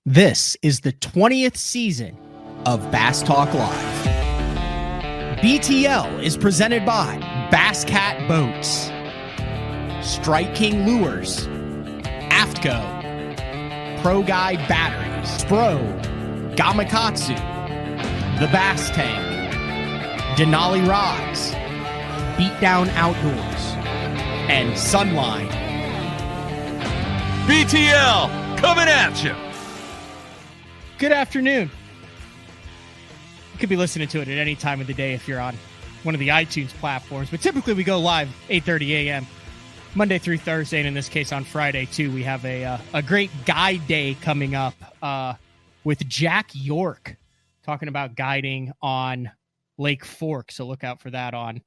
This is the 20th season of Bass Talk Live. BTL is presented by Bass Cat Boats, Strike King Lures, Aftco, Pro Guide Batteries, Spro, Gamakatsu, The Bass Tank, Denali Rods, Beatdown Outdoors, and Sunline. BTL coming at you. Good afternoon. You could be listening to it at any time of the day if you're on one of the iTunes platforms, but typically we go live 8:30 a.m. Monday through Thursday, and in this case on Friday too. We have a great guide day coming up with Jack York talking about guiding on Lake Fork, so look out for that on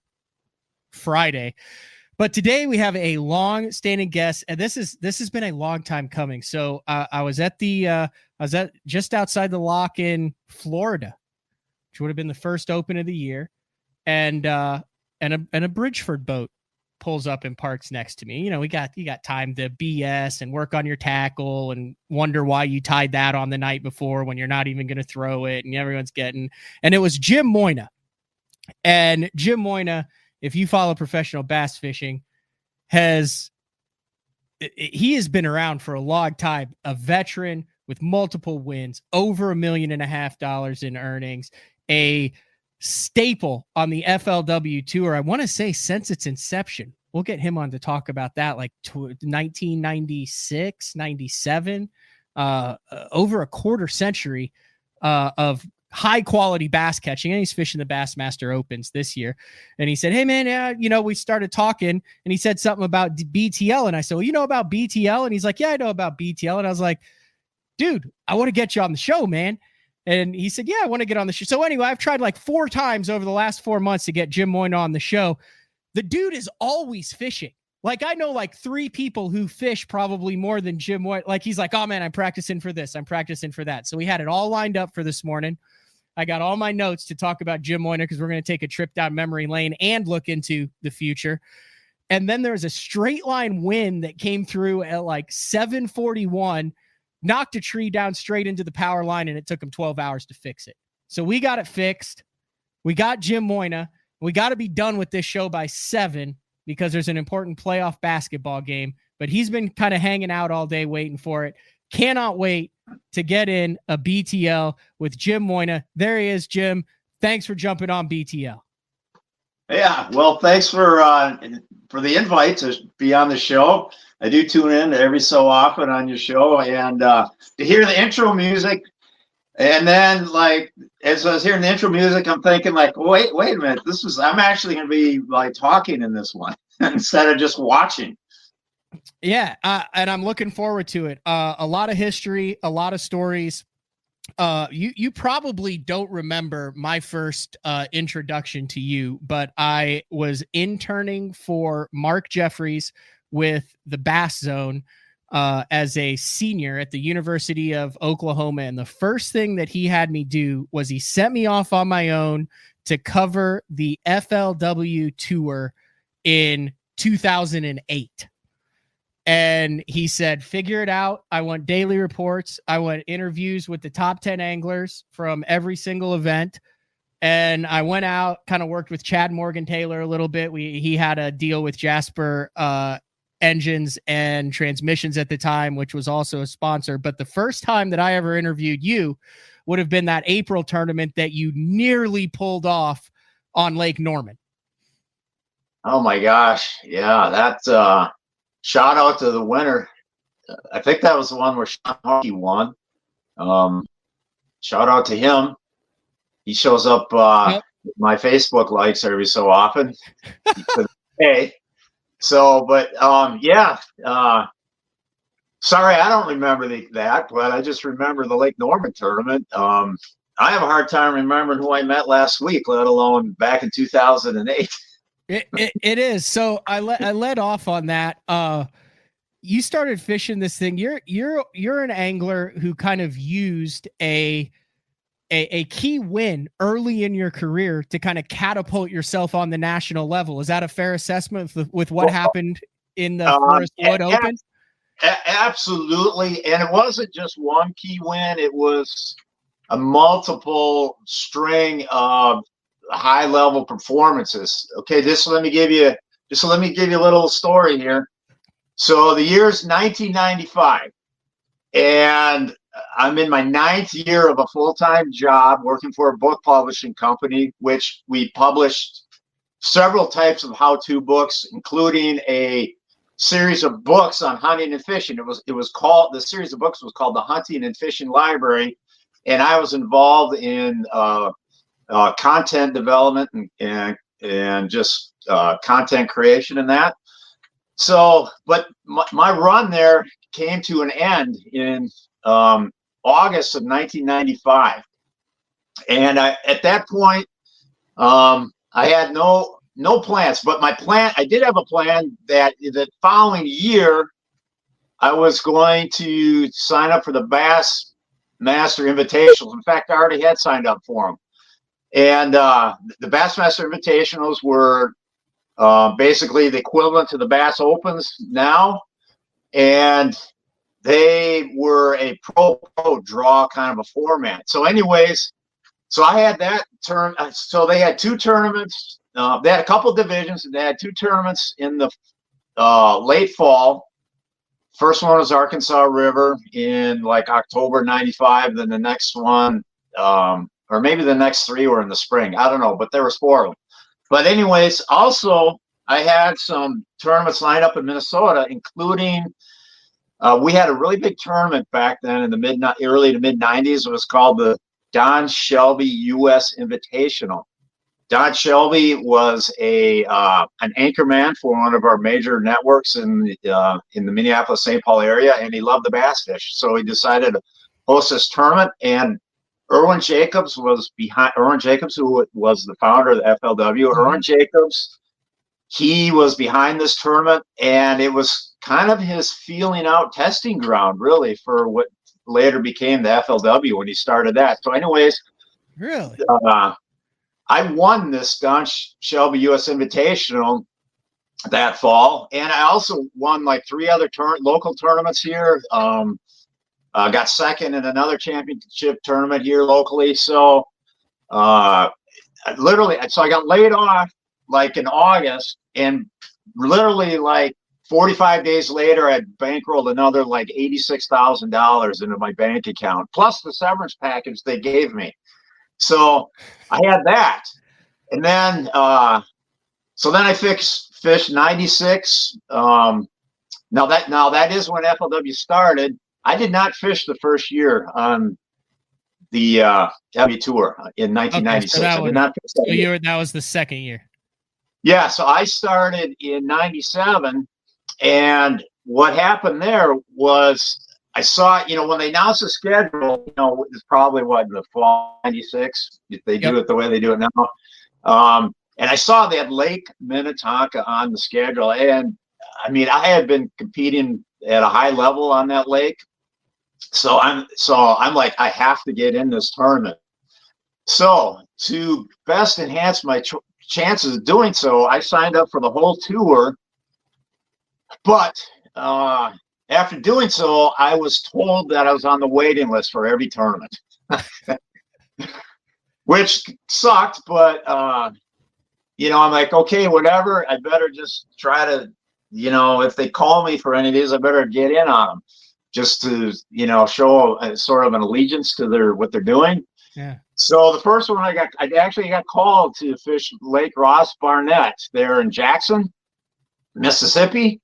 Friday. But today we have a long-standing guest, and this has been a long time coming. So I was at just outside the lock in Florida, which would have been the first open of the year, and a Bridgeford boat pulls up and parks next to me. You know, you got time to BS and work on your tackle and wonder why you tied that on the night before when you're not even going to throw it, and everyone's getting. And it was Jim Moynagh, and Jim Moynagh, if you follow professional bass fishing, he has been around for a long time, a veteran with multiple wins, over $1.5 million in earnings, a staple on the FLW tour. I want to say since its inception. We'll get him on to talk about that, like 1996, 97, over a quarter century of high quality bass catching, and he's fishing the Bassmaster Opens this year. And he said, "Hey man, we started talking," and he said something about BTL, and I said, "Well, you know about BTL?" And he's like, "Yeah, I know about BTL." And I was like, "Dude, I want to get you on the show, man." And he said, "Yeah, I want to get on the show." So anyway, I've tried like 4 times over the last 4 months to get Jim Moynagh on the show. The dude is always fishing. Like, I know like 3 people who fish probably more than Jim Moynagh. Like, he's like, "Oh man, I'm practicing for this, I'm practicing for that." So we had it all lined up for this morning. I got all my notes to talk about Jim Moynagh because we're going to take a trip down memory lane and look into the future. And then there's a straight line wind that came through at like 7:41, knocked a tree down straight into the power line, and it took him 12 hours to fix it. So we got it fixed. We got Jim Moynagh. We got to be done with this show by 7 because there's an important playoff basketball game. But he's been kind of hanging out all day waiting for it. Cannot wait to get in a BTL with Jim Moynagh. There he is, Jim. Thanks for jumping on BTL. Yeah, well, thanks for the invite to be on the show. I do tune in every so often on your show, and to hear the intro music, and then like as I was hearing the intro music, I'm thinking like, wait a minute, I'm actually going to be like talking in this one instead of just watching. Yeah, and I'm looking forward to it. A lot of history, a lot of stories. You probably don't remember my first introduction to you, but I was interning for Mark Jeffries with the Bass Zone as a senior at the University of Oklahoma. And the first thing that he had me do was he sent me off on my own to cover the FLW tour in 2008. And he said, "Figure it out. I want daily reports. I want interviews with the top 10 anglers from every single event." And I went out, kind of worked with Chad Morgan Taylor a little bit. He had a deal with Jasper Engines and Transmissions at the time, which was also a sponsor. But the first time that I ever interviewed you would have been that April tournament that you nearly pulled off on Lake Norman. Oh my gosh. Yeah, that's shout out to the winner. I think that was the one where Sean Harkey won. Shout out to him. He shows up with my Facebook likes every so often. Hey, so but yeah. Sorry, I don't remember that, but I just remember the Lake Norman tournament. I have a hard time remembering who I met last week, let alone back in 2008. It is. So I led off on that. You started fishing this thing. You're an angler who kind of used a key win early in your career to kind of catapult yourself on the national level. Is that a fair assessment with what happened in the Forest Wood Open? Absolutely. And it wasn't just one key win. It was a multiple string of high level performances. Okay. Let me give you a little story here. So the year's 1995 and I'm in my 9th year of a full-time job working for a book publishing company, which we published several types of how-to books, including a series of books on hunting and fishing. The series of books was called the Hunting and Fishing Library, and I was involved in content development and just content creation and that. So, but my run there came to an end in August of 1995, and at that point, I had no plans. But I did have a plan that the following year, I was going to sign up for the Bass Master Invitationals. In fact, I already had signed up for them, and the Bassmaster Invitationals were basically the equivalent to the Bass Opens now, and they were a pro draw kind of a format. So anyways, so I had that turn. So they had 2 tournaments. They had a couple divisions, and they had 2 tournaments in the late fall. First one was Arkansas River in like October 95. Then the next one, or maybe the next 3 were in the spring. I don't know, but there was 4 of them. But anyways, also I had some tournaments lined up in Minnesota, including we had a really big tournament back then in the early to mid 90s. It was called the Don Shelby U.S. Invitational. Don Shelby was an anchorman for one of our major networks in the Minneapolis-St. Paul area, and he loved the bass fish. So he decided to host this tournament, and Irwin Jacobs, who was the founder of the FLW. Irwin Jacobs, he was behind this tournament, and it was kind of his feeling out testing ground, really, for what later became the FLW when he started that. So anyways, really, I won this Don Shelby U.S. Invitational that fall, and I also won like 3 other local tournaments here. Got second in another championship tournament here locally. So I got laid off like in August, and literally like 45 days later, I bankrolled another like $86,000 into my bank account, plus the severance package they gave me. So I had that. And then, so then I fished 96. Now that is when FLW started. I did not fish the first year on the FLW tour in 1996. Okay, so I did not fish that year. That was the second year. Yeah, so I started in 97, and what happened there was I saw, when they announced the schedule, it's probably in the fall 96, if they do it the way they do it now. And I saw they had Lake Minnetonka on the schedule, and I mean, I had been competing at a high level on that lake. So I'm like, I have to get in this tournament. So to best enhance my chances of doing so, I signed up for the whole tour. But after doing so, I was told that I was on the waiting list for every tournament, which sucked. But I'm like, okay, whatever. I better just try to, if they call me for any of these, I better get in on them, just to show a sort of an allegiance to what they're doing. Yeah. So the first one I actually got called to fish Lake Ross Barnett there in Jackson, Mississippi.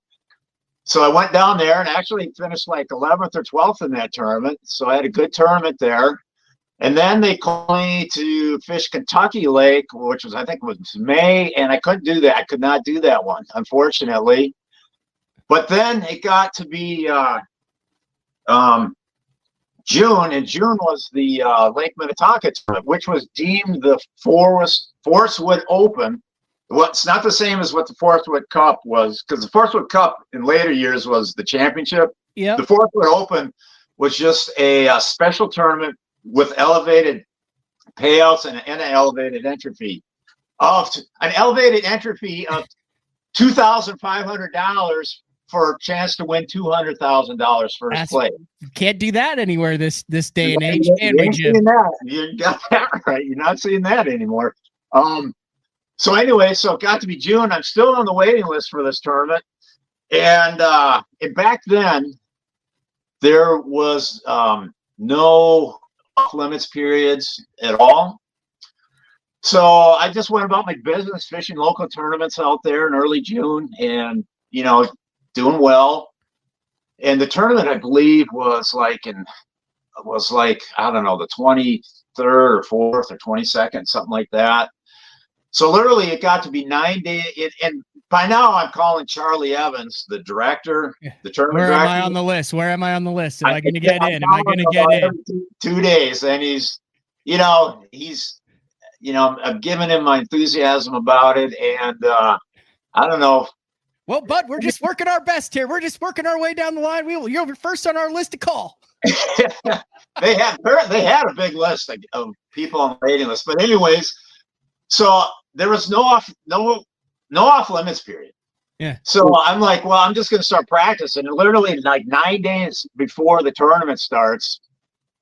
So I went down there and actually finished like 11th or 12th in that tournament. So I had a good tournament there. And then they called me to fish Kentucky Lake, which was, I think, was May, and I couldn't do that. I could not do that one, unfortunately. But then it got to be June, and June was the Lake Minnetonka tournament, which was deemed the Forest Wood Open. Well, it's not the same as what the Forest Wood Cup was, because the Forest Wood Cup in later years was the championship. Yeah. The Forest Wood Open was just a special tournament with elevated payouts and an elevated entry fee of $2,500 for a chance to win $200,000 first place. Can't do that anywhere this day and age. You ain't seeing that. You got that right. You're not seeing that anymore. So anyway, so it got to be June. I'm still on the waiting list for this tournament. And back then, there was no off-limits periods at all. So I just went about my business, fishing local tournaments out there in early June and, doing well. And the tournament, I believe, was like, I don't know, the 23rd or 4th or 22nd, something like that. So literally it got to be 9 days. And by now I'm calling Charlie Evans, the director, the tournament director. Where am I on the list? Where am I on the list? Am I going to get in? Am I going to get in? 2 days. And he's, I'm giving him my enthusiasm about it. And I don't know. Well, Bud, we're just working our best here. We're just working our way down the line. You're first on our list to call. They had a big list of people on the waiting list. But anyways, so there was no off limits period. Yeah. So I'm like, well, I'm just going to start practicing. And literally like 9 days before the tournament starts,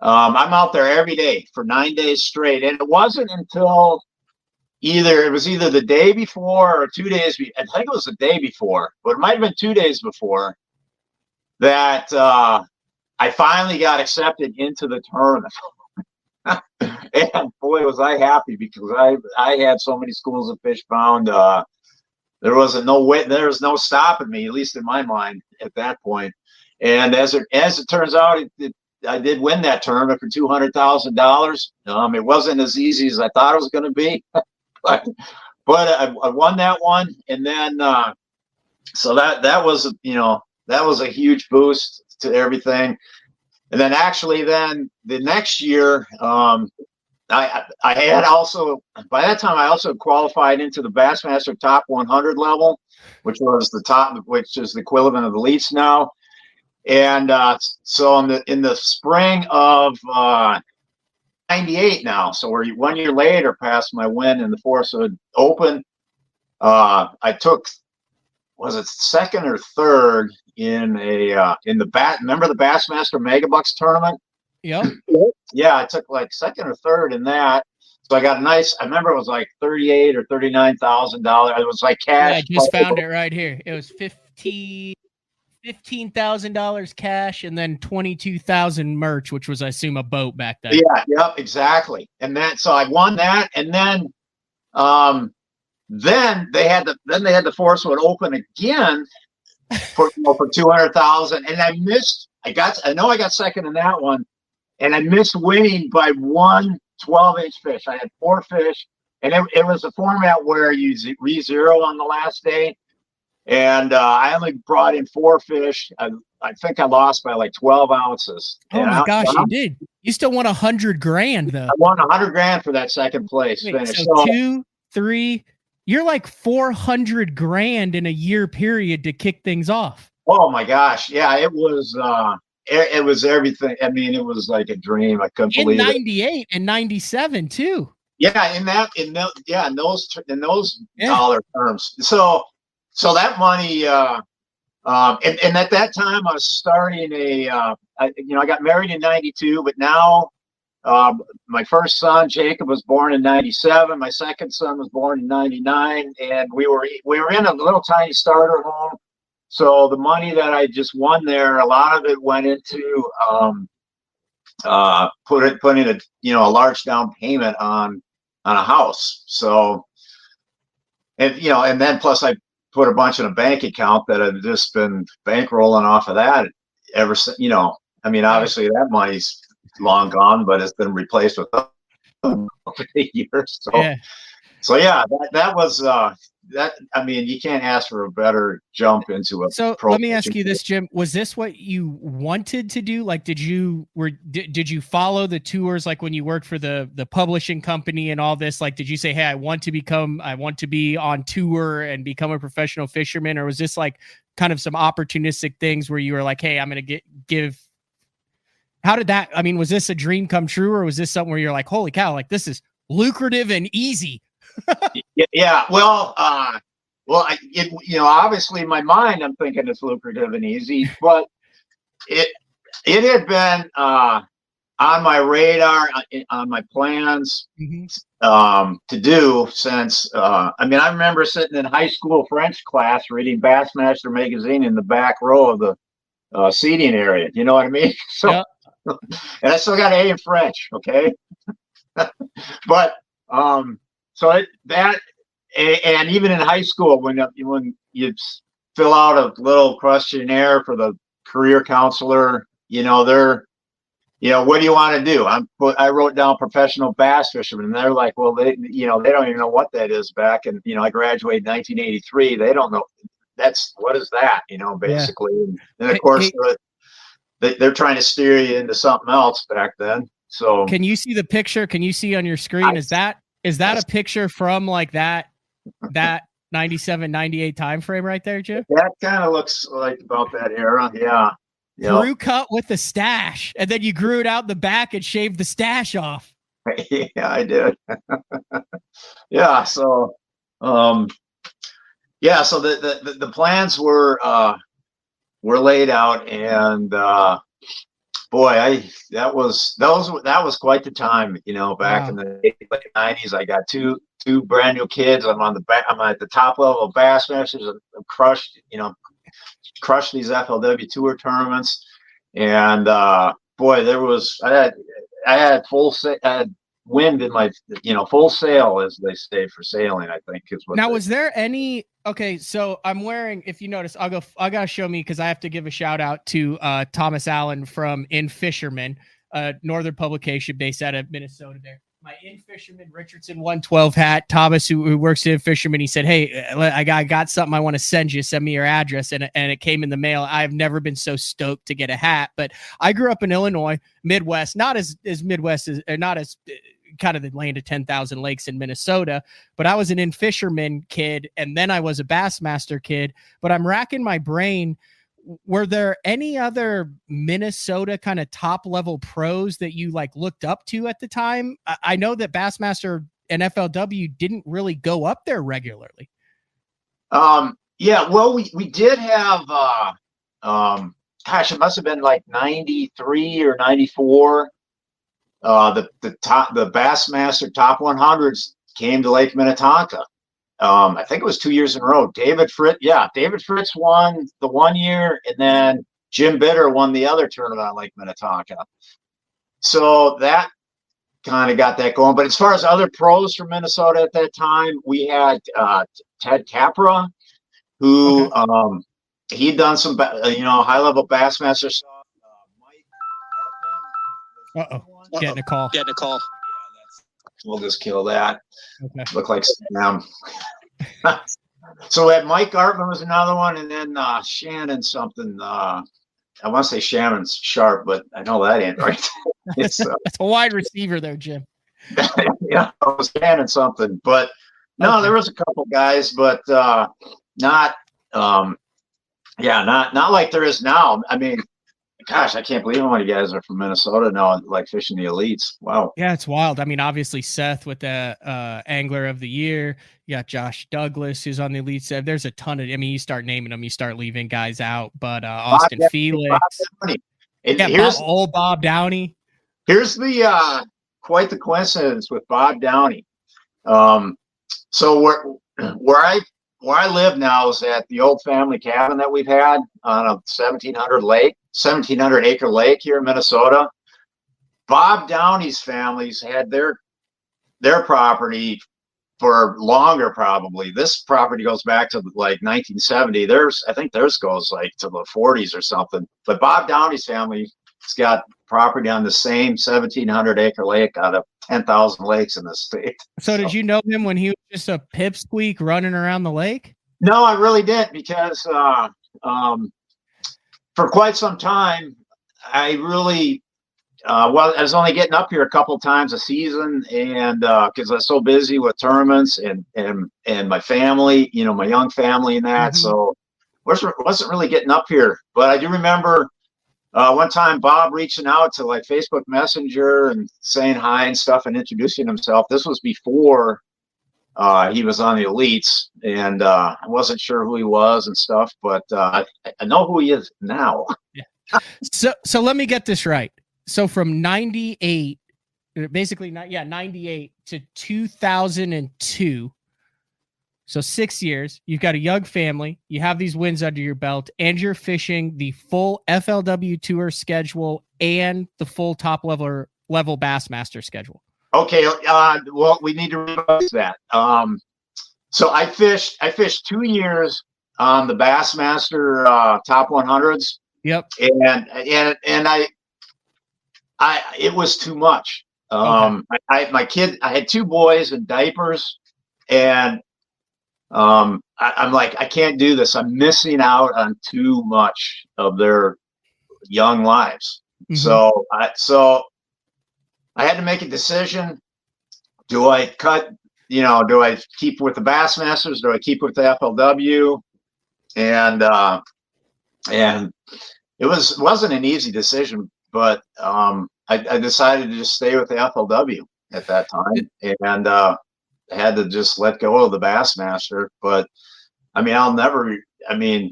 I'm out there every day for 9 days straight. And it wasn't until either the day before or 2 days. I think it was the day before, but it might have been 2 days before that I finally got accepted into the tournament. And boy, was I happy because I had so many schools of fish found. There was no stopping me, at least in my mind at that point. And as it turns out, I did win that tournament for $200,000. It wasn't as easy as I thought it was going to be, but I won that one. And then so that was a huge boost to everything. And then actually then the next year, I had also, by that time, I also qualified into the Bassmaster Top 100 level, which is the equivalent of the elites now. And so in the spring of 98 now, so we're 1 year later past my win in the Forest Open, I took, was it second or third in remember the Bassmaster Megabucks tournament? Yeah. Yeah, I took like second or third in that. So I got I remember it was like $38,000 or $39,000. It was like cash. Yeah, I just found it right here. It was $15,000 cash and then $22,000 merch, which was, I assume, a boat back then. Yeah, yep, exactly. And so I won that, and then they had the Forest Open again for $200,000, and I know I got second in that one, and I missed winning by one 12-inch fish. I had 4 fish, and it was a format where you re-zero on the last day, and I only brought in 4 fish. I think I lost by like 12 ounces. Oh my gosh, you did! You still won $100,000 though. I won $100,000 for that second place finish. So 2, 3. You're like $400,000 in a year period to kick things off. Oh my gosh. Yeah, it was everything. I mean, it was like a dream. I couldn't believe it. In 98 and 97 too. Yeah, in those dollar terms. So that money, and at that time I was starting I got married in 92, but now my first son, Jacob, was born in 97. My second son was born in 99, and we were in a little tiny starter home. So the money that I just won there, a lot of it went into putting a large down payment on a house. So and then plus I put a bunch in a bank account that I've just been bankrolling off of that ever since. Obviously that money's long gone, but it's been replaced with over the years. So that was that. I mean, you can't ask for a better jump into a. So let me ask you this, Jim. Was this what you wanted to do? Like, did you follow the tours? Like when you worked for the publishing company and all this, like, did you say, hey, I want to be on tour and become a professional fisherman? Or was this like kind of some opportunistic things where you were like, hey, I'm going to give. How did that, I mean, was this a dream come true, or was this something where you're like, holy cow, like this is lucrative and easy? Yeah. Well, well, obviously in my mind, I'm thinking it's lucrative and easy, but it had been on my radar, on my plans to do since. I remember sitting in high school French class reading Bassmaster magazine in the back row of the seating area. You know what I mean? So, yeah. And I still got an A in French. Okay, but and even in high school, when you fill out a little questionnaire for the career counselor, what do you want to do? I wrote down professional bass fisherman, and they're like, well, they don't even know what that is. Back in, I graduated in 1983. They don't know what is that, basically. Yeah. And of course, they're trying to steer you into something else back then. So, can you see the picture? Can you see on your screen? Is that a picture from like that 97, 98 time frame right there, Jim? That kind of looks like about that era. Yeah. Crew cut with the stash, and then you grew it out the back and shaved the stash off. Yeah, I did. Yeah. So, so the plans were laid out, and boy, that was quite the time. Back in the late 90s, I got two brand new kids. I'm at the top level of Bassmasters. I'm crushed these FLW tour tournaments, and boy, I had wind in my full sail, as they say, for sailing, I think is what. Now, was there any? Okay, so I'm wearing, if you notice, I gotta show me, because I have to give a shout out to Thomas Allen from In Fisherman, northern publication based out of Minnesota there. My In Fisherman Richardson 112 hat. Thomas, who works in Fisherman, he said, hey, I got something I want to send you. Send me your address. And it came in the mail. I've never been so stoked to get a hat. But I grew up in Illinois, Midwest, not as Midwest as, or not as kind of the land of 10,000 lakes in Minnesota, but I was an In Fisherman kid, and then I was a Bassmaster kid. But I'm racking my brain. Were there any other Minnesota kind of top level pros that you like looked up to at the time? I know that Bassmaster and FLW didn't really go up there regularly. Yeah, well, we did have, gosh, it must've been like 93 or 94. The Bassmaster top 100s came to Lake Minnetonka. I think it was 2 years in a row. David Fritz won the one year, and then Jim Bitter won the other tournament on Lake Minnetonka. So that kind of got that going. But as far as other pros from Minnesota at that time, we had Ted Capra, who he'd done some high level Bassmaster stuff. Mike Getting a call. We'll just kill that. Okay. Look like Sam. So we had Mike Artman was another one, and then Shannon something. I want to say Shannon Sharp, but I know that ain't right. It's a wide receiver there, Jim. Yeah, it was Shannon something, but no, there was a couple guys, but not like there is now. I mean, gosh, I can't believe how many guys are from Minnesota now, like fishing the elites. Wow. Yeah, it's wild. I mean, obviously Seth with the Angler of the Year. You got Josh Douglas, who's on the elite set. There's a ton of. I mean, you start naming them, you start leaving guys out. But Austin Felix, Bob Downey. Here's the quite the coincidence with Bob Downey. So where I live now is at the old family cabin that we've had on a 1,700 acre lake here in Minnesota. Bob Downey's families had their property for longer, probably. This property goes back to like 1970. I think theirs goes like to the 40s or something. But Bob Downey's family's got property on the same 1,700 acre lake out of 10,000 lakes in the state. So did you know him when he was just a pipsqueak running around the lake? No, I really didn't, because for quite some time, I really, I was only getting up here a couple times a season, and because I was so busy with tournaments and my family, my young family and that, so wasn't really getting up here. But I do remember one time Bob reaching out to like Facebook Messenger and saying hi and stuff and introducing himself. This was before he was on the elites, and I wasn't sure who he was and stuff, but I know who he is now. Yeah. So let me get this right. So from 98, basically, 98 to 2002. So 6 years, you've got a young family, you have these wins under your belt, and you're fishing the full FLW Tour schedule and the full top level Bassmaster schedule. Okay, well, we need to revise that. So I fished 2 years on the Bassmaster top 100s. Yep. And I it was too much. I had 2 boys in diapers, and I'm like, I can't do this. I'm missing out on too much of their young lives. Mm-hmm. So I had to make a decision. Do I cut, do I keep with the Bassmasters? Do I keep with the FLW? And it wasn't an easy decision, but I decided to just stay with the FLW at that time, and had to just let go of the Bassmaster. But I mean,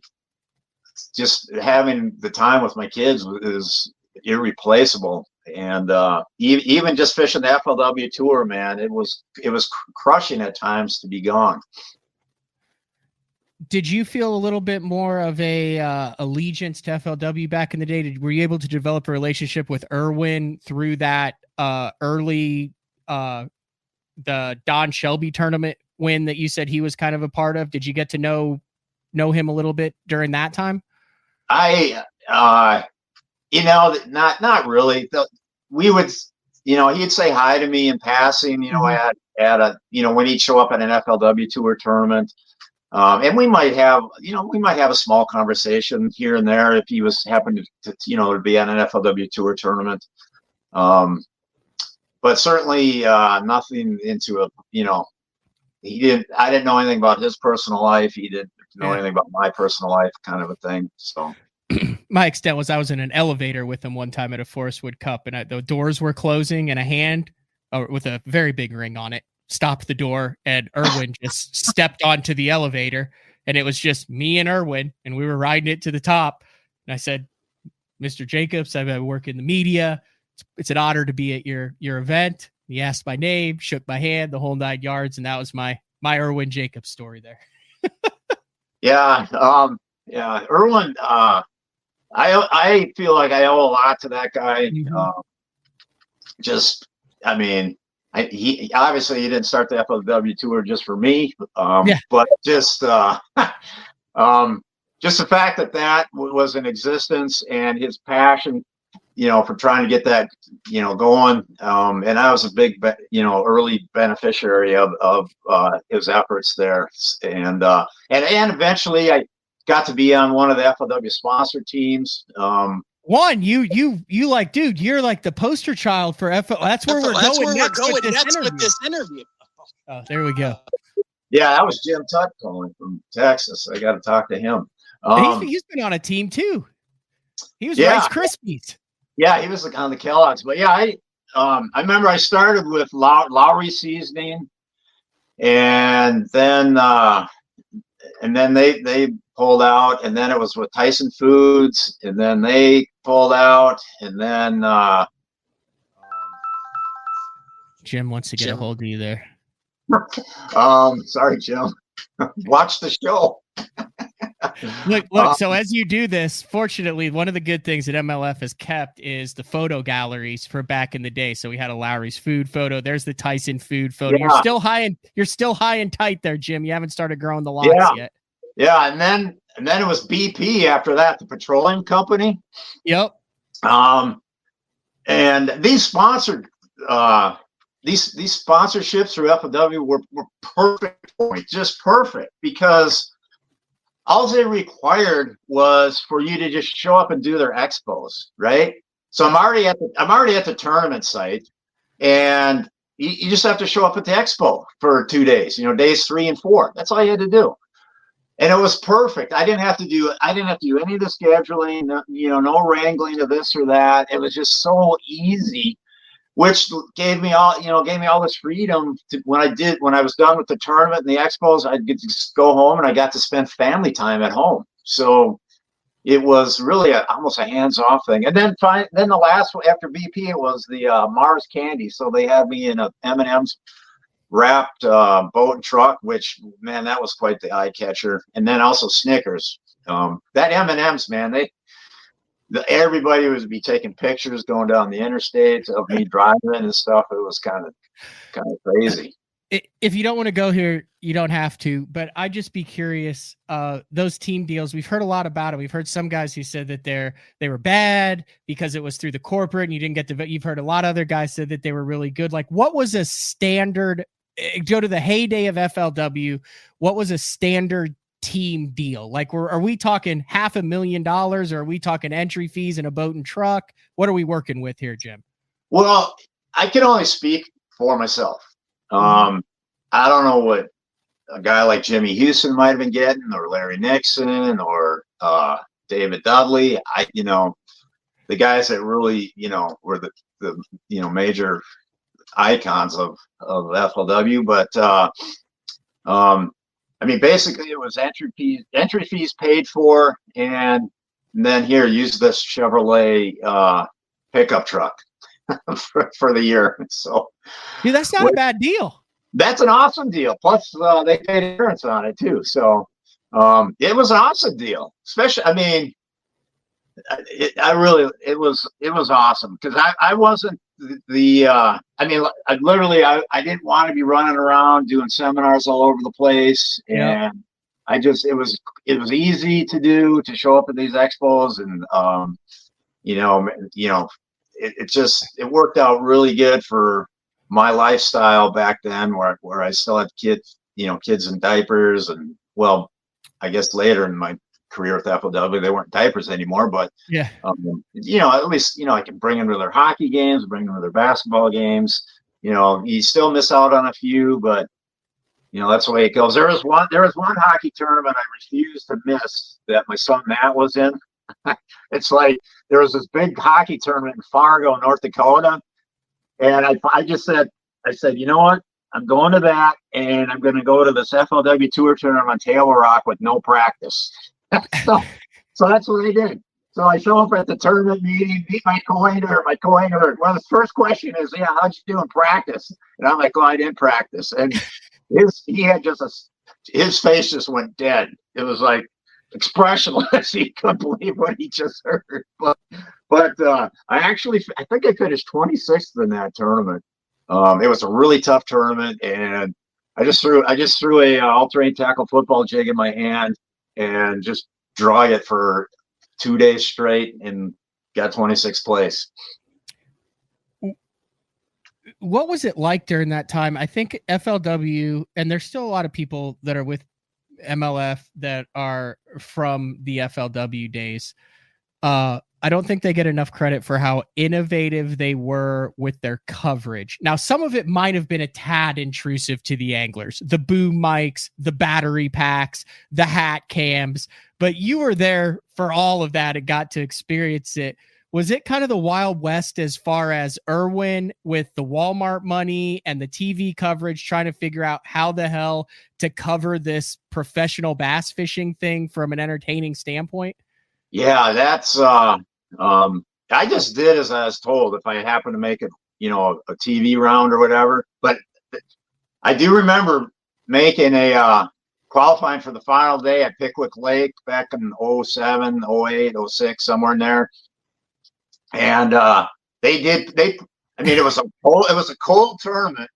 just having the time with my kids is irreplaceable. And even just fishing the FLW Tour, man, it was crushing at times to be gone. Did you feel a little bit more of a allegiance to FLW back in the day? Were you able to develop a relationship with Irwin through that early the Don Shelby tournament win that you said he was kind of a part of? Did you get to know him a little bit during that time? Not really. We would, he'd say hi to me in passing, mm-hmm. When he'd show up at an FLW Tour tournament. And we might have a small conversation here and there if he was happened to be at an FLW Tour tournament. But certainly nothing into I didn't know anything about his personal life. He didn't know anything about my personal life, kind of a thing. So my extent was I was in an elevator with him one time at a Forest Wood Cup, and the doors were closing, and a hand with a very big ring on it stopped the door, and Irwin just stepped onto the elevator, and it was just me and Irwin, and we were riding it to the top. And I said, "Mr. Jacobs, I work in the media. It's an honor to be at your event." He asked my name, shook my hand, the whole 9 yards, and that was my Irwin Jacobs story there. Yeah. Irwin, I feel like I owe a lot to that guy. Mm-hmm. He obviously he didn't start the FLW Tour just for me, but just the fact that was in existence, and his passion, for trying to get that, going. And I was a big, early beneficiary of his efforts there, and eventually I got to be on one of the FLW sponsor teams. You like, dude, you're like the poster child for FL. That's where we're going next with this interview. Oh, there we go. Yeah, that was Jim Tutt calling from Texas. I got to talk to him. He's been on a team too. He was Rice Krispies. Yeah, he was on the Kellogg's. But yeah, I remember I started with Lowry Seasoning, and then they pulled out, and then it was with Tyson Foods, and then they pulled out, and then Jim wants to get a hold of you there. Sorry, Jim. Watch the show. Look. So as you do this, fortunately, one of the good things that MLF has kept is the photo galleries for back in the day. So we had a Lowry's Food photo. There's the Tyson Food photo. Yeah. You're still high and tight there, Jim. You haven't started growing the locks yet. Yeah, and then it was BP after that, the petroleum company. Yep. And these sponsored these sponsorships through FLW were perfect for me, just perfect, because all they required was for you to just show up and do their expos, right? So I'm already at the tournament site, and you just have to show up at the expo for 2 days, days 3 and 4. That's all you had to do. And it was perfect. I didn't have to do any of the scheduling, no wrangling of this or that. It was just so easy which gave me all this freedom to, when I was done with the tournament and the expos, I'd get to just go home and I got to spend family time at home. So it was really almost a hands-off thing. And then the last one after BP, it was the Mars candy. So they had me in a M&M's wrapped boat and truck, which, man, that was quite the eye catcher. And then also Snickers. That M&M's, man, everybody would be taking pictures going down the interstate of me driving and stuff. It was kind of crazy. If you don't want to go here, you don't have to, but I'd just be curious. Those team deals, we've heard a lot about it. We've heard some guys who said that they were bad because it was through the corporate and you didn't get to. You've heard a lot of other guys said that they were really good. Like, what was a standard? Go to the heyday of FLW. What was a standard team deal? Like, are we talking $500,000, or are we talking entry fees and a boat and truck? What are we working with here, Jim? Well, I can only speak for myself. I don't know what a guy like Jimmy Houston might have been getting, or Larry Nixon, or David Dudley. The guys that really, were the major icons of FLW. But I mean, basically it was entry fees paid for, and then here, use this Chevrolet pickup truck for the year. So, dude, that's not a bad deal. That's an awesome deal. Plus, they paid insurance on it too. So, it was an awesome deal. Especially, I mean, it was awesome, because I wasn't I didn't want to be running around doing seminars all over the place. Yeah. And it was easy to do, to show up at these expos, and it worked out really good for my lifestyle back then, where I still had kids in diapers, and, well, I guess later in my career with FLW, they weren't diapers anymore, but yeah, at least, I can bring them to their hockey games, bring them to their basketball games. You still miss out on a few, but that's the way it goes. There was one hockey tournament I refused to miss that my son Matt was in. It's like, there was this big hockey tournament in Fargo, North Dakota, and I said, you know what? I'm going to that, and I'm going to go to this FLW tour tournament on Taylor Rock with no practice. so that's what I did. So I show up at the tournament meeting, meet my co-angler. Well, the first question is, yeah, how'd you do in practice? And I'm like, well, I didn't practice. And his face just went dead. It was like expressionless. He couldn't believe what he just heard. But I think I finished 26th in that tournament. It was a really tough tournament, and I just threw a all-terrain tackle football jig in my hand and just drag it for 2 days straight and got 26th place. What was it like during that time? I think FLW, and there's still a lot of people that are with MLF that are from the FLW days. I don't think they get enough credit for how innovative they were with their coverage. Now, some of it might have been a tad intrusive to the anglers, the boom mics, the battery packs, the hat cams, but you were there for all of that and got to experience it. Was it kind of the Wild West as far as Irwin with the Walmart money and the TV coverage, trying to figure out how the hell to cover this professional bass fishing thing from an entertaining standpoint? Yeah, that's I just did as I was told, if I happened to make it, a TV round or whatever. But I do remember making qualifying for the final day at Pickwick Lake back in 07, 08, 06, somewhere in there. And it was a cold tournament,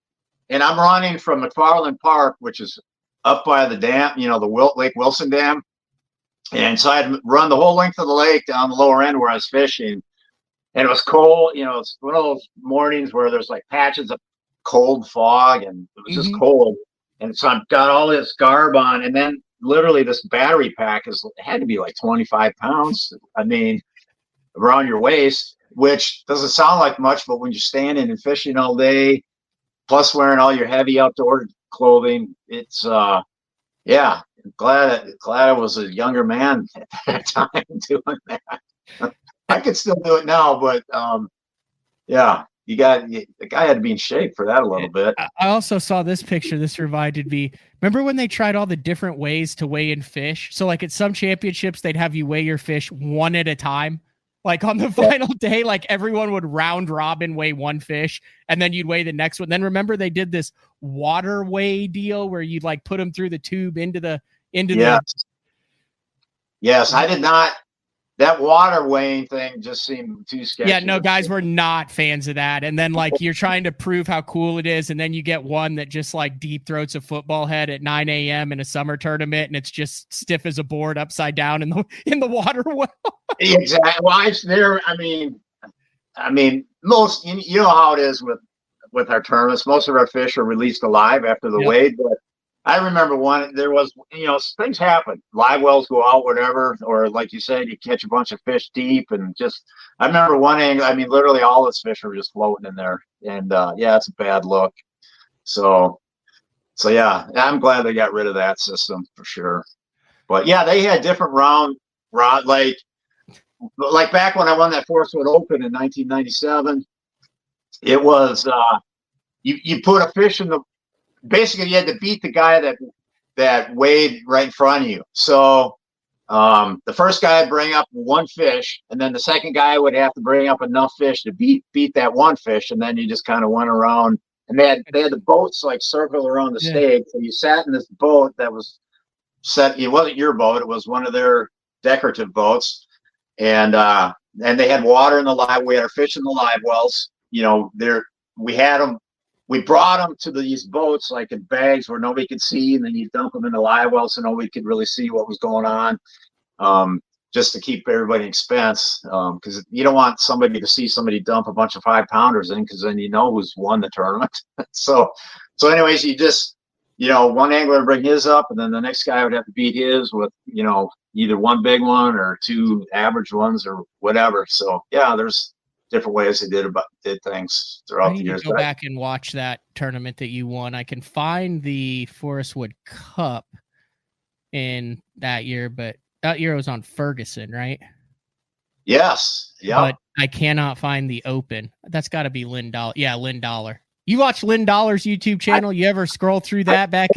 and I'm running from McFarland Park, which is up by the dam, the Lake Wilson Dam. And so I'd run the whole length of the lake down the lower end where I was fishing. And it was cold. It's one of those mornings where there's like patches of cold fog, and it was just cold. And so I've got all this garb on, and then literally this battery pack had to be like 25 pounds. I mean, around your waist, which doesn't sound like much, but when you're standing and fishing all day, plus wearing all your heavy outdoor clothing, it's yeah. Glad I was a younger man at that time doing that. I could still do it now, but yeah, the guy had to be in shape for that a little bit. I also saw this picture. This reminded me. Remember when they tried all the different ways to weigh in fish? So like at some championships, they'd have you weigh your fish one at a time. Like on the final day, like everyone would round robin weigh one fish, and then you'd weigh the next one. Then remember they did this water weigh deal where you'd like put them through the tube into the. Yes, I did not. That water weighing thing just seemed too sketchy. Yeah, no, guys were not fans of that. And then like you're trying to prove how cool it is, and then you get one that just like deep throats a football head at 9 a.m. in a summer tournament, and it's just stiff as a board upside down in the water well. Exactly. Well, it's there. I mean, most you know how it is with our tournaments. Most of our fish are released alive after the weigh, but I remember there was, things happen. Live wells go out, whatever, or like you said, you catch a bunch of fish deep and I remember one angle, literally all those fish were just floating in there. And it's a bad look. So yeah, I'm glad they got rid of that system for sure. But yeah, they had different rod, like back when I won that Forest Wood Open in 1997, it was, you put a fish in basically you had to beat the guy that weighed right in front of you. So the first guy would bring up one fish, and then the second guy would have to bring up enough fish to beat that one fish, and then you just kind of went around. And they had the boats like circle around the stage. So you sat in this boat that was set. It wasn't your boat; it was one of their decorative boats, and they had water in the live. We had our fish in the live wells. We had them. We brought them to these boats like in bags where nobody could see, and then you dump them in the live well so nobody could really see what was going on, just to keep everybody in expense, because you don't want somebody to see somebody dump a bunch of 5-pounders in, because then who's won the tournament. so anyways, you just one angler would bring his up, and then the next guy would have to beat his with either one big one or two average ones or whatever. So yeah, there's different ways they did things throughout the years. Go back and watch that tournament that you won. I can find the Forest Wood Cup in that year, but that year it was on Ferguson, right? Yes. Yeah. But I cannot find the Open. That's got to be Lynn Dollar. Yeah, Lynn Dollar. You watch Lynn Dollar's YouTube channel? You ever scroll through that back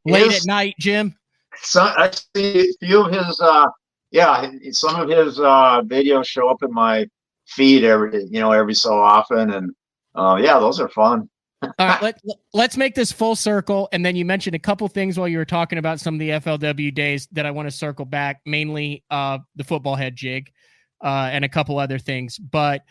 late at night, Jim? So I see a few of his. Some of his videos show up in my feed every so often, and those are fun. All right, let's make this full circle, and then you mentioned a couple things while you were talking about some of the FLW days that I want to circle back, mainly the football head jig and a couple other things. But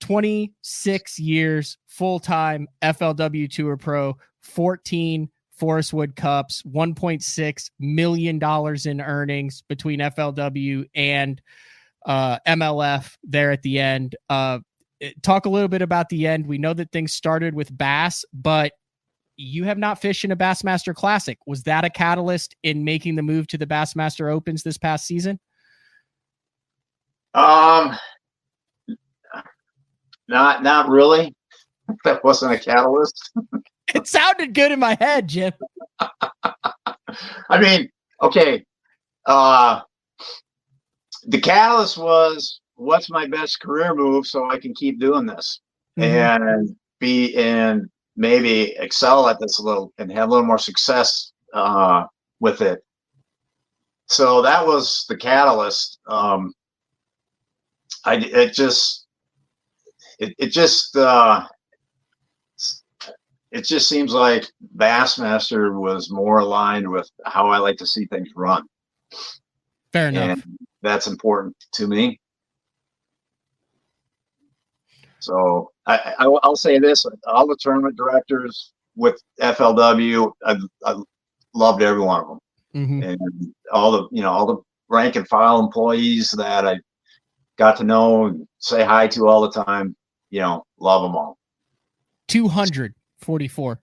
26 years full-time FLW Tour Pro, 14 Forest Wood Cups, $1.6 million in earnings between FLW and MLF there at the end. Talk a little bit about the end. We know that things started with bass, but you have not fished in a Bassmaster Classic. Was that a catalyst in making the move to the Bassmaster Opens this past season? Not really. That wasn't a catalyst. It sounded good in my head, Jim. Okay. The catalyst was, what's my best career move so I can keep doing this and maybe excel at this a little and have a little more success with it. So that was the catalyst. It just seems like Bassmaster was more aligned with how I like to see things run. Fair enough. And that's important to me. So I'll say this: all the tournament directors with FLW, I loved every one of them, and all the rank and file employees that I got to know and say hi to all the time. Love them all. 244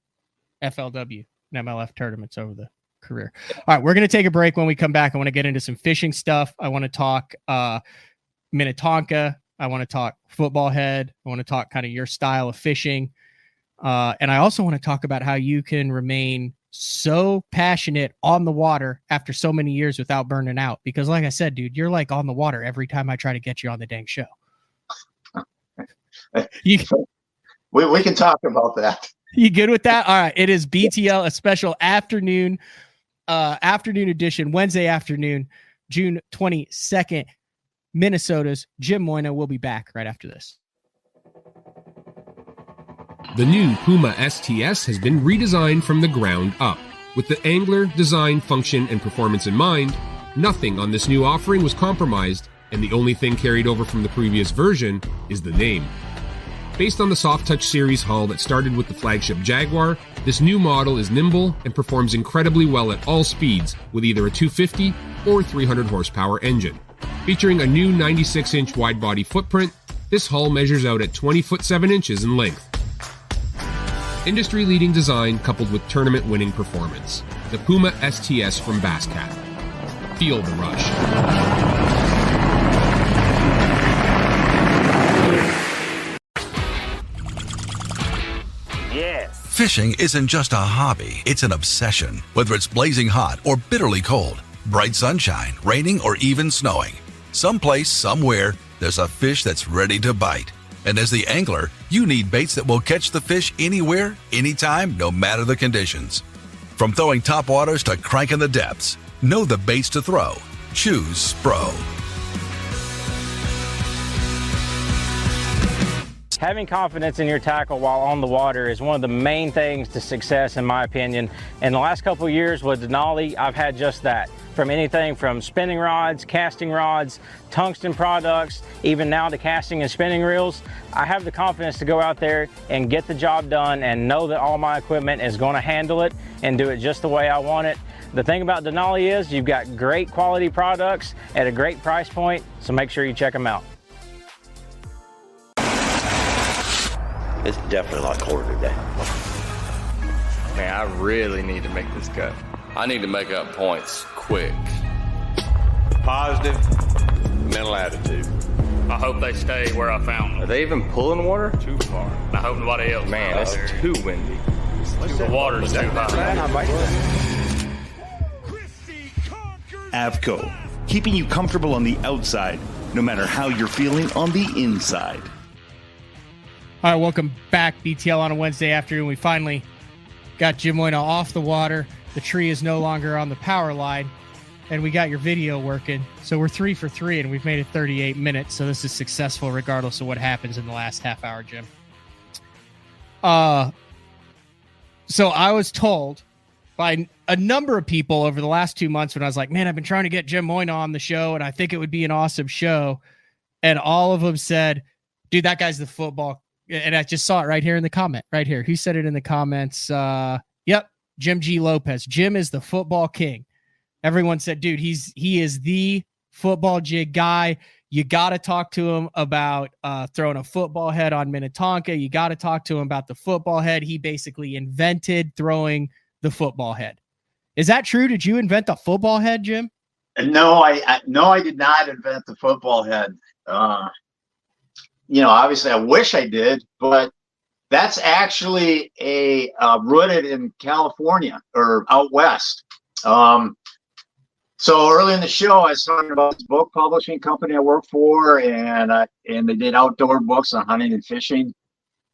FLW and MLF tournaments over the career. All right, we're going to take a break. When we come back, I want to get into some fishing stuff. I want to talk Minnetonka. I want to talk football head. I want to talk kind of your style of fishing. And I also want to talk about how you can remain so passionate on the water after so many years without burning out. Because like I said, dude, you're like on the water every time I try to get you on the dang show. We can talk about that. You good with that? All right. It is BTL, a special afternoon edition, Wednesday afternoon, June 22nd, Minnesota's Jim Moynagh will be back right after this. The new Puma STS has been redesigned from the ground up. With the angler, design, function, and performance in mind, nothing on this new offering was compromised, and the only thing carried over from the previous version is the name. Based on the Soft Touch series hull that started with the flagship Jaguar, this new model is nimble and performs incredibly well at all speeds with either a 250 or 300 horsepower engine. Featuring a new 96-inch wide-body footprint, this hull measures out at 20 foot 7 inches in length. Industry-leading design coupled with tournament-winning performance. The Puma STS from Basscat. Feel the rush. Fishing isn't just a hobby, it's an obsession. Whether it's blazing hot or bitterly cold, bright sunshine, raining, or even snowing. Someplace, somewhere, there's a fish that's ready to bite. And as the angler, you need baits that will catch the fish anywhere, anytime, no matter the conditions. From throwing top waters to cranking the depths, know the baits to throw. Choose Spro. Having confidence in your tackle while on the water is one of the main things to success, in my opinion. In the last couple of years with Denali, I've had just that. From anything from spinning rods, casting rods, tungsten products, even now to casting and spinning reels, I have the confidence to go out there and get the job done and know that all my equipment is going to handle it and do it just the way I want it. The thing about Denali is you've got great quality products at a great price point, so make sure you check them out. It's definitely a lot colder today. Man, I really need to make this cut. I need to make up points quick. Positive mental attitude. I hope they stay where I found them. Are they even pulling water? Too far. I hope nobody else. Man, it's too windy. The water's too high. Avco, keeping you comfortable on the outside, no matter how you're feeling on the inside. All right, welcome back, BTL, on a Wednesday afternoon. We finally got Jim Moynagh off the water. The tree is no longer on the power line, and we got your video working. So we're 3 for 3, and we've made it 38 minutes. So this is successful regardless of what happens in the last half hour, Jim. So I was told by a number of people over the last 2 months when I was like, man, I've been trying to get Jim Moynagh on the show, and I think it would be an awesome show. And all of them said, dude, that guy's the football. And I just saw it right here in the comment, right here. He said it in the comments. Yep, Jim G. Lopez. Jim is the football king. Everyone said, dude, he is the football jig guy. You got to talk to him about throwing a football head on Minnetonka. You got to talk to him about the football head. He basically invented throwing the football head. Is that true? Did you invent the football head, Jim? No, I did not invent the football head. Obviously I wish I did, but that's actually rooted in California or out west. So early in the show, I was talking about this book publishing company I work for, and they did outdoor books on hunting and fishing.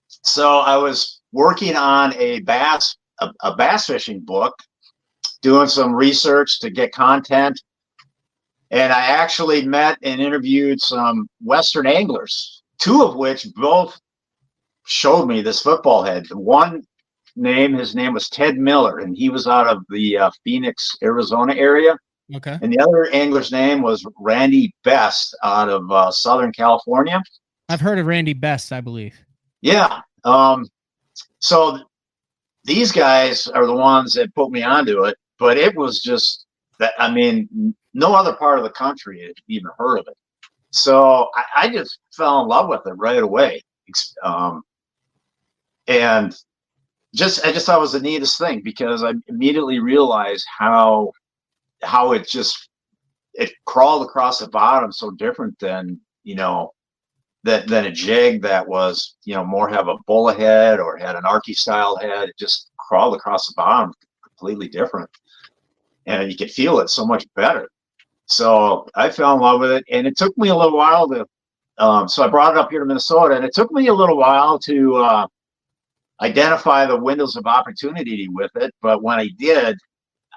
So I was working on a bass fishing book, doing some research to get content. And I actually met and interviewed some Western anglers, 2 of which both showed me this football head. One his name was Ted Miller, and he was out of the Phoenix, Arizona area. Okay. And the other angler's name was Randy Best out of Southern California. I've heard of Randy Best, I believe. Yeah. So these guys are the ones that put me onto it, but it was just that, no other part of the country had even heard of it. So I just fell in love with it right away. And I just thought it was the neatest thing, because I immediately realized how it crawled across the bottom so different than than a jig that was more have a bullet head or had an Archie style head. It just crawled across the bottom completely different, and you could feel it so much better. So I fell in love with it, and it took me a little while to so I brought it up here to Minnesota, and it took me a little while to identify the windows of opportunity with it. But when I did,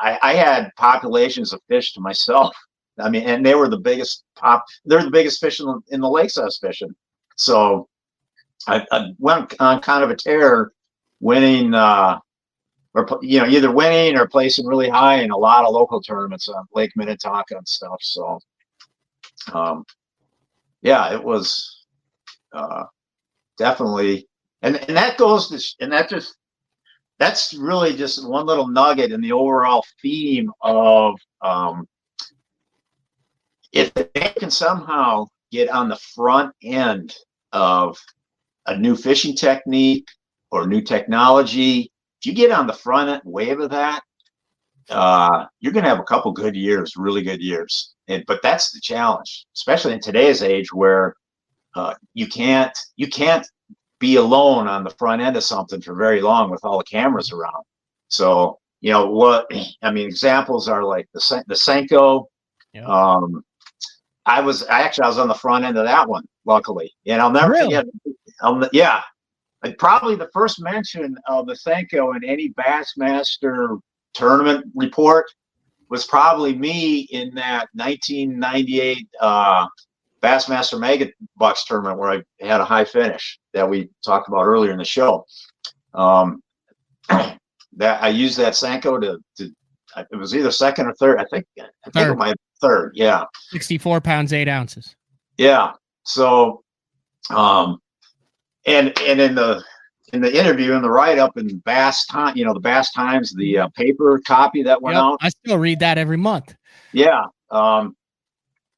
I had populations of fish to myself. I mean, and they were the biggest they're the biggest fish in the lakes I was fishing. So I went on kind of a tear, winning, or either winning or placing really high in a lot of local tournaments on Lake Minnetonka and stuff. So, yeah, it was definitely, and that goes to, and that's really just one little nugget in the overall theme of if they can somehow get on the front end of a new fishing technique or new technology, if you get on the front end wave of that, you're going to have a couple good years, really good years. But that's the challenge, especially in today's age where you can't be alone on the front end of something for very long with all the cameras around. So, examples are like the Senko. Yeah. I was on the front end of that one, luckily, and I'll never forget. Probably the first mention of the Senko in any Bassmaster tournament report was probably me in that 1998 Bassmaster Mega Bucks tournament where I had a high finish that we talked about earlier in the show. That I used that Senko to it was either second or third. I think it might be third. Yeah. 64 pounds, 8 ounces. Yeah. So, and in the interview, in the write-up in Bass Time, the Bass Times, the paper copy that went out. I still read that every month. Yeah. I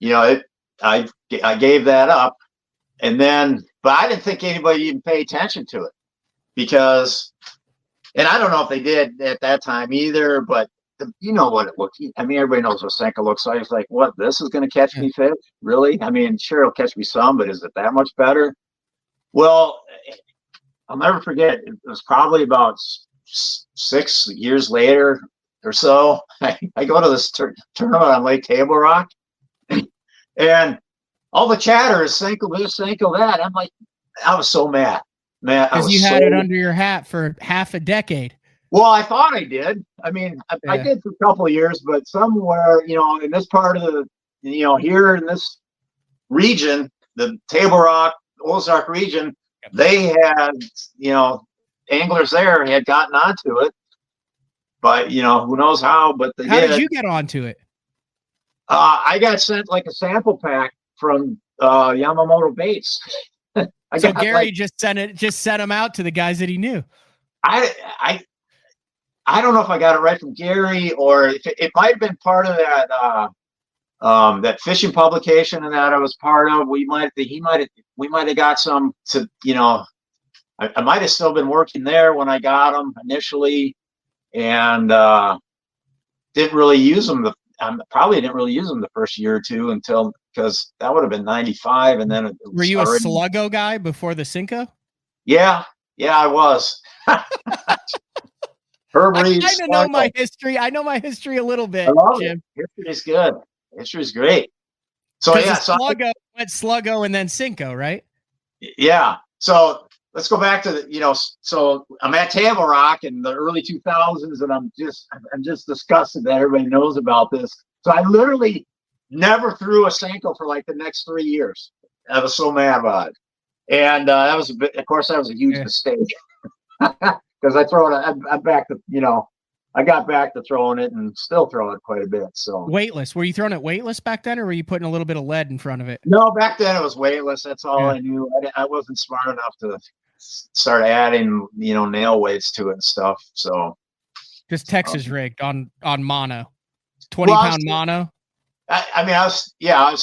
gave that up, but I didn't think anybody even pay attention to it because, and I don't know if they did at that time either, but you know what it looked. I mean, everybody knows what Senko looks like. It's like, what? This is going to catch me fish? Really? I mean, sure, it'll catch me some, but is it that much better? Well, I'll never forget. It was probably about 6 years later or so. I go to this tournament on Lake Table Rock, and all the chatter is Senko this, Senko that. I'm like, I was so mad. Man, because you had it under your hat for half a decade. Well, I thought I did. I mean, I did for a couple of years, but somewhere, in this part of the, here in this region, the Table Rock, Ozark region, they had, anglers there had gotten onto it, but, who knows how, but they How did. did you get onto it? I got sent like a sample pack from Yamamoto Baits. So Gary just sent them out to the guys that he knew. I don't know if I got it right from Gary or if it might have been part of that that fishing publication and that I was part of. We might have got some to, I might have still been working there when I got them initially, and didn't really use them. Probably didn't really use them the first year or two because that would have been 95, and then were you a Sluggo guy before the Senko? Yeah, I was. I kind of know my history. I know my history a little bit, Jim. History's good. History's great. So yeah, Sluggo went Sluggo and then Senko, right? Yeah. So let's go back to the, so I'm at Table Rock in the early 2000s, and I'm just disgusted that everybody knows about this. So I literally never threw a Senko for like the next 3 years. I was so mad about it, and that was a huge mistake. Because I throw it, I'm back to, I got back to throwing it and still throw it quite a bit. So weightless. Were you throwing it weightless back then, or were you putting a little bit of lead in front of it? No, back then it was weightless. That's all I knew. I wasn't smart enough to start adding, nail weights to it and stuff. So just Texas rigged on mono, 20-pound mono. I was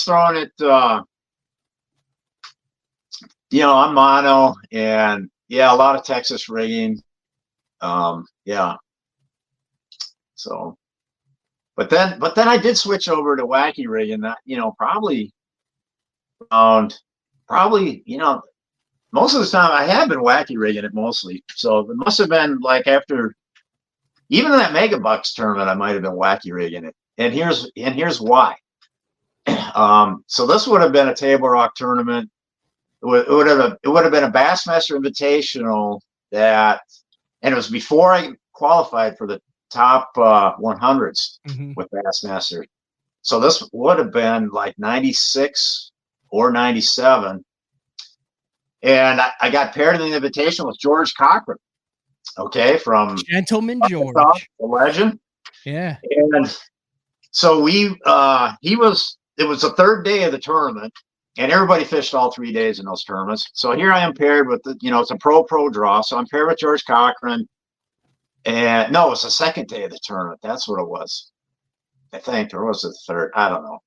throwing it, on mono, and a lot of Texas rigging. So, but then I did switch over to wacky rigging that, probably, most of the time I have been wacky rigging it mostly. So it must have been like after, even that Mega Bucks tournament, I might've been wacky rigging it. And here's why. So this would have been a Table Rock tournament. It would have been a Bassmaster Invitational that, and it was before I qualified for the top 100s with Bassmaster. So this would have been like 96 or 97. And I got paired in the invitation with George Cochran. Okay. From Gentleman George, the legend. Yeah. And so it was the third day of the tournament, and everybody fished all 3 days in those tournaments. So here I am paired with it's a pro draw. So I'm paired with George Cochran. And no, it was the second day of the tournament. That's what it was. I think, or was it the third? I don't know.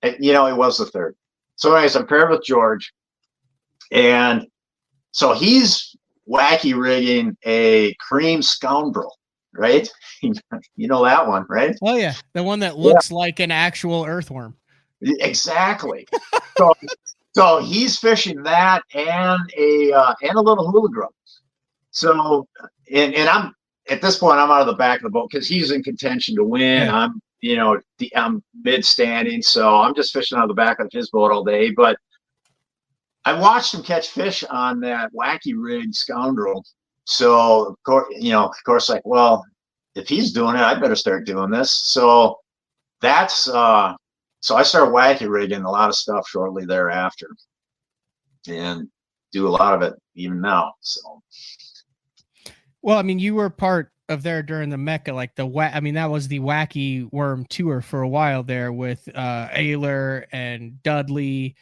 It was the third. So anyways, I'm paired with George. And so he's wacky rigging a cream scoundrel, right? You know that one, right? Oh yeah. The one that looks like an actual earthworm. Exactly. So he's fishing that and a little hula drum. So, and I'm at this point, I'm out of the back of the boat because he's in contention to win. Yeah. I'm mid standing, so I'm just fishing out of the back of his boat all day. But I watched him catch fish on that wacky rig scoundrel. So of course, like, well, if he's doing it, I better start doing this. So that's so I started wacky rigging a lot of stuff shortly thereafter, and do a lot of it even now. So. Well, I mean, you were part of there during the Mecca, like that was the Wacky Worm Tour for a while there with Ayler and Dudley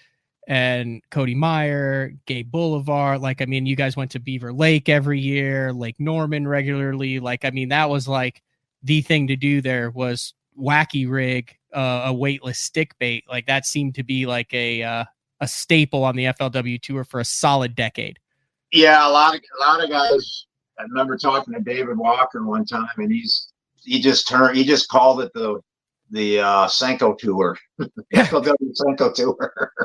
and Cody Meyer, Gabe Boulevard. Like, I mean, you guys went to Beaver Lake every year, Lake Norman regularly. Like, I mean, that was like the thing to do there was wacky rig a weightless stick bait. Like that seemed to be like a staple on the FLW tour for a solid decade. Yeah, a lot of guys. I remember talking to David Walker one time, and he just called it the Senko tour, FLW Senko tour.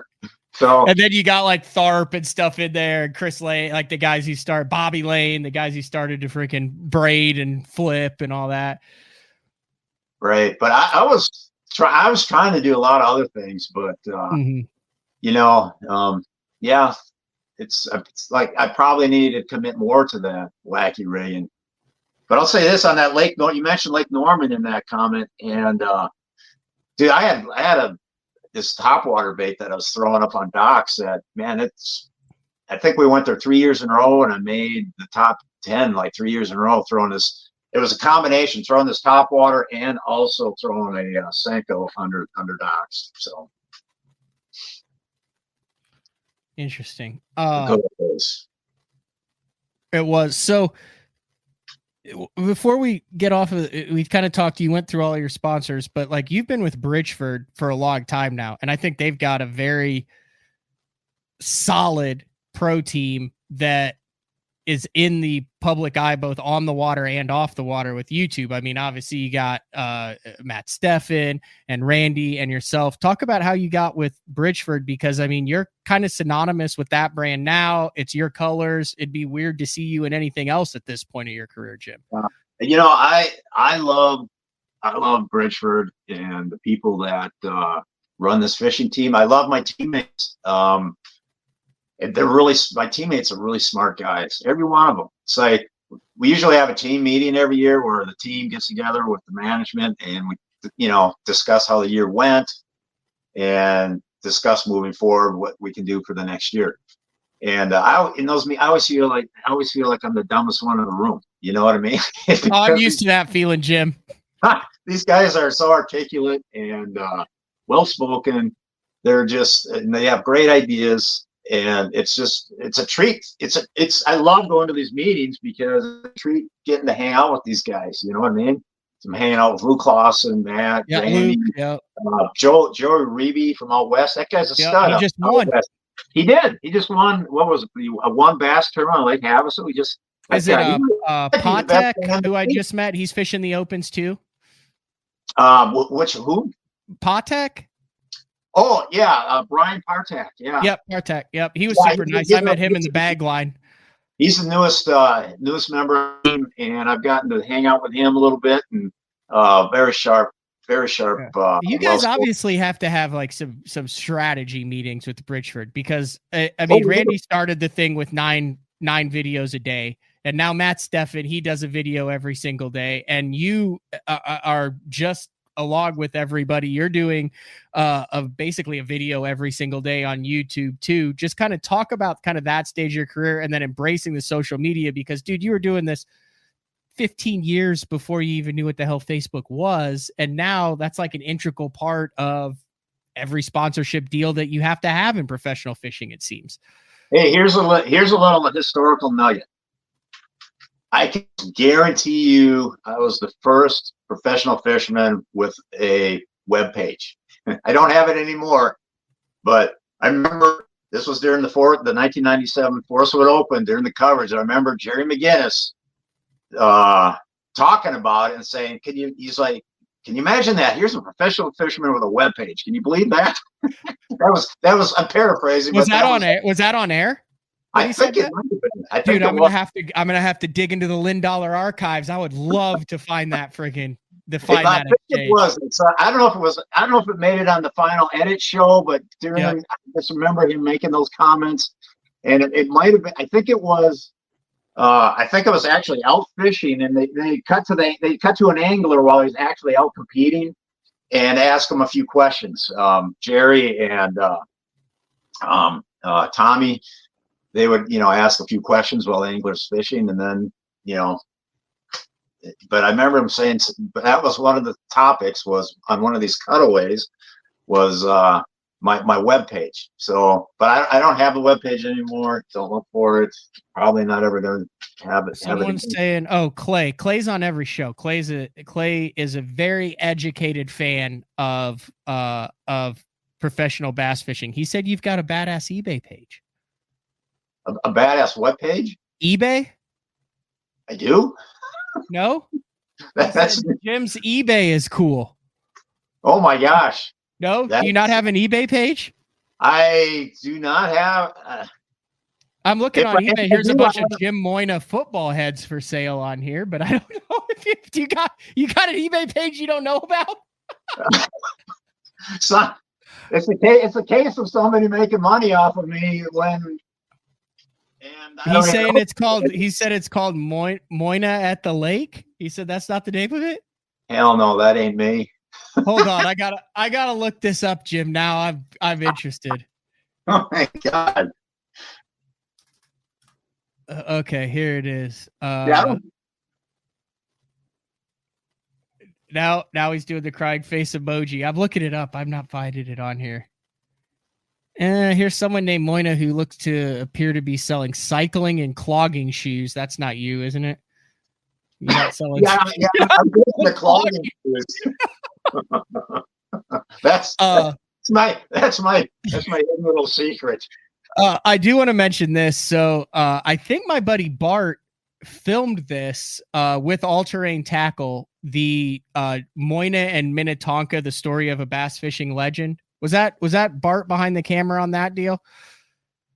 So, and then you got like Tharp and stuff in there, and Chris Lane, like the guys who started Bobby Lane, the guys who started to freaking braid and flip and all that. Right, but I was trying to do a lot of other things, but yeah. It's like I probably needed to commit more to that wacky rigging. But I'll say this on that Lake. You mentioned Lake Norman in that comment, and dude, I had this topwater bait that I was throwing up on docks. That man, I think we went there 3 years in a row, and I made the top 10 like 3 years in a row throwing this. It was a combination, throwing this topwater and also throwing a Senko under docks. So. Interesting. It was. So before we get off of it, we kind of talked, you went through all your sponsors, but like you've been with Bridgeford for a long time now. And I think they've got a very solid pro team that is in the public eye, both on the water and off the water with YouTube. I mean, obviously you got Matt Steffen and Randy and yourself. Talk about how you got with Bridgeford, because I mean, you're kind of synonymous with that brand now. It's your colors. It'd be weird to see you in anything else at this point of your career, Jim. I love Bridgeford and the people that run this fishing team. I love my teammates. My teammates are really smart guys, every one of them. It's like we usually have a team meeting every year where the team gets together with the management and we, discuss how the year went and discuss moving forward what we can do for the next year. And I always feel like I'm the dumbest one in the room. You know what I mean? I'm used to that feeling, Jim. These guys are so articulate and well spoken. They have great ideas. And it's a treat. I love going to these meetings because it's a treat getting to hang out with these guys. You know what I mean? So I'm hanging out with Luke Clausen, Matt, Randy, Joey Reeby from out west. That guy's a stud. He just won. He did. He just won. What was it? A one bass tournament on Lake Havasu. Is it Patek, who I just met? He's fishing the opens too. Who? Patek. Oh yeah, Brian Partak. Yeah. Yep, Partak. Yep, he was super nice. I met him in the bag line. He's the newest member, and I've gotten to hang out with him a little bit. And very sharp. You guys obviously have to have like some strategy meetings with Bridgeford, because I mean, Randy started the thing with 9 9 videos a day. And now Matt Steffen, he does a video every single day. And you are just along with everybody. You're doing basically a video every single day on YouTube too. Just kind of talk about kind of that stage of your career and then embracing the social media, because dude, you were doing this 15 years before you even knew what the hell Facebook was. And now that's like an integral part of every sponsorship deal that you have to have in professional fishing, it seems. Hey, here's a little historical nugget. I can guarantee you I was the first professional fisherman with a web page. I don't have it anymore, but I remember this was during the 1997 Forestwood Open, during the coverage. I remember Jerry McGinnis talking about it and saying, he's like, can you imagine that? Here's a professional fisherman with a web page. Can you believe that? that was I'm paraphrasing. Was that on air? Was that on air? I think it might have been. Dude, I'm gonna have to dig into the Lynn Dollar archives. I would love to find that friggin' I think it was. I don't know if it made it on the final edit show, but I just remember him making those comments, and it might have been. I think it was actually out fishing, and they cut to an angler while he's actually out competing, and ask him a few questions. Jerry and Tommy, they would ask a few questions while the angler's fishing, and then But I remember him saying that was one of the topics was on one of these cutaways was my web page. So, but I don't have the web page anymore. Don't look for it. Probably not ever going to have it. Someone's saying, "Oh, Clay's on every show. Clay is a very educated fan of professional bass fishing." He said you've got a badass eBay page. A badass what page? eBay. I do. No, that's Jim's eBay is cool. Oh my gosh! No, do you not have an eBay page? I do not have. I'm looking on eBay. Here's a bunch of Jim Moynagh football heads for sale on here, but I don't know if you got an eBay page you don't know about. Son, it's a case of somebody making money off of me when. He's saying he said it's called Moynagh at the Lake. He said that's not the name of it. Hell no, that ain't me. Hold on, I gotta look this up, Jim. Now I'm interested. Oh my god. Okay, here it is. Yeah. Now he's doing the crying face emoji. I'm looking it up. I'm not finding it on here. Here's someone named Moynagh who looks to appear to be selling cycling and clogging shoes. That's not you, isn't it? You're not selling yeah, I'm doing the clogging shoes. That's my hidden little secret. I do want to mention this. So I think my buddy Bart filmed this with All Terrain Tackle, the Moynagh and Minnetonka, the story of a bass fishing legend. Was that Bart behind the camera on that deal?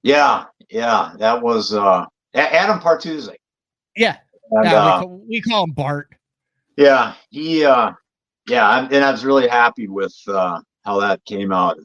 Yeah, that was Adam Partuzzi. Yeah, and, we call him Bart. Yeah, and I was really happy with how that came out.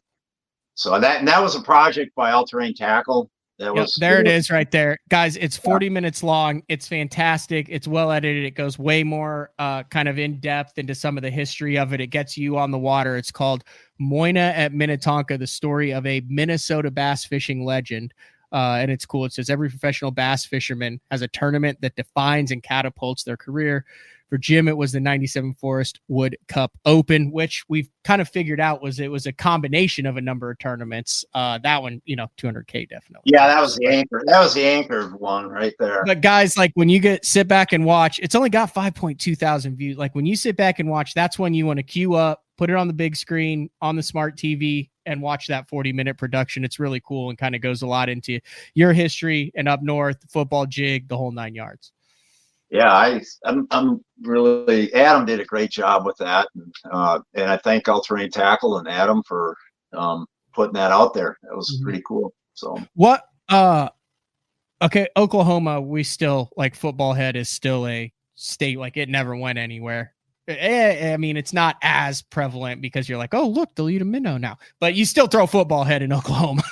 So that was a project by All Terrain Tackle. That was there. It is right there, guys. It's 40 minutes long. It's fantastic. It's well edited. It goes way more kind of in depth into some of the history of it. It gets you on the water. It's called Moynagh at Minnetonka, the story of a Minnesota bass fishing legend. And it's cool. It says every professional bass fisherman has a tournament that defines and catapults their career. For Jim, it was the 97 Forest Wood Cup Open, which we've kind of figured out was a combination of a number of tournaments. That one, $200K definitely. Yeah, that was the anchor. That was the anchor one right there. But guys, like when you sit back and watch, it's only got 5.2 thousand views. Like when you sit back and watch, that's when you want to queue up, put it on the big screen on the smart TV and watch that 40-minute production. It's really cool and kind of goes a lot into your history and up north, football jig, the whole 9 yards. Yeah, I'm really, Adam did a great job with that, and I thank All Terrain Tackle and Adam for putting that out there. That was pretty cool. So what? Okay, Oklahoma, we still like football head is still a state, like it never went anywhere. I mean, it's not as prevalent because you're like, oh look, they'll eat a minnow now, but you still throw football head in Oklahoma.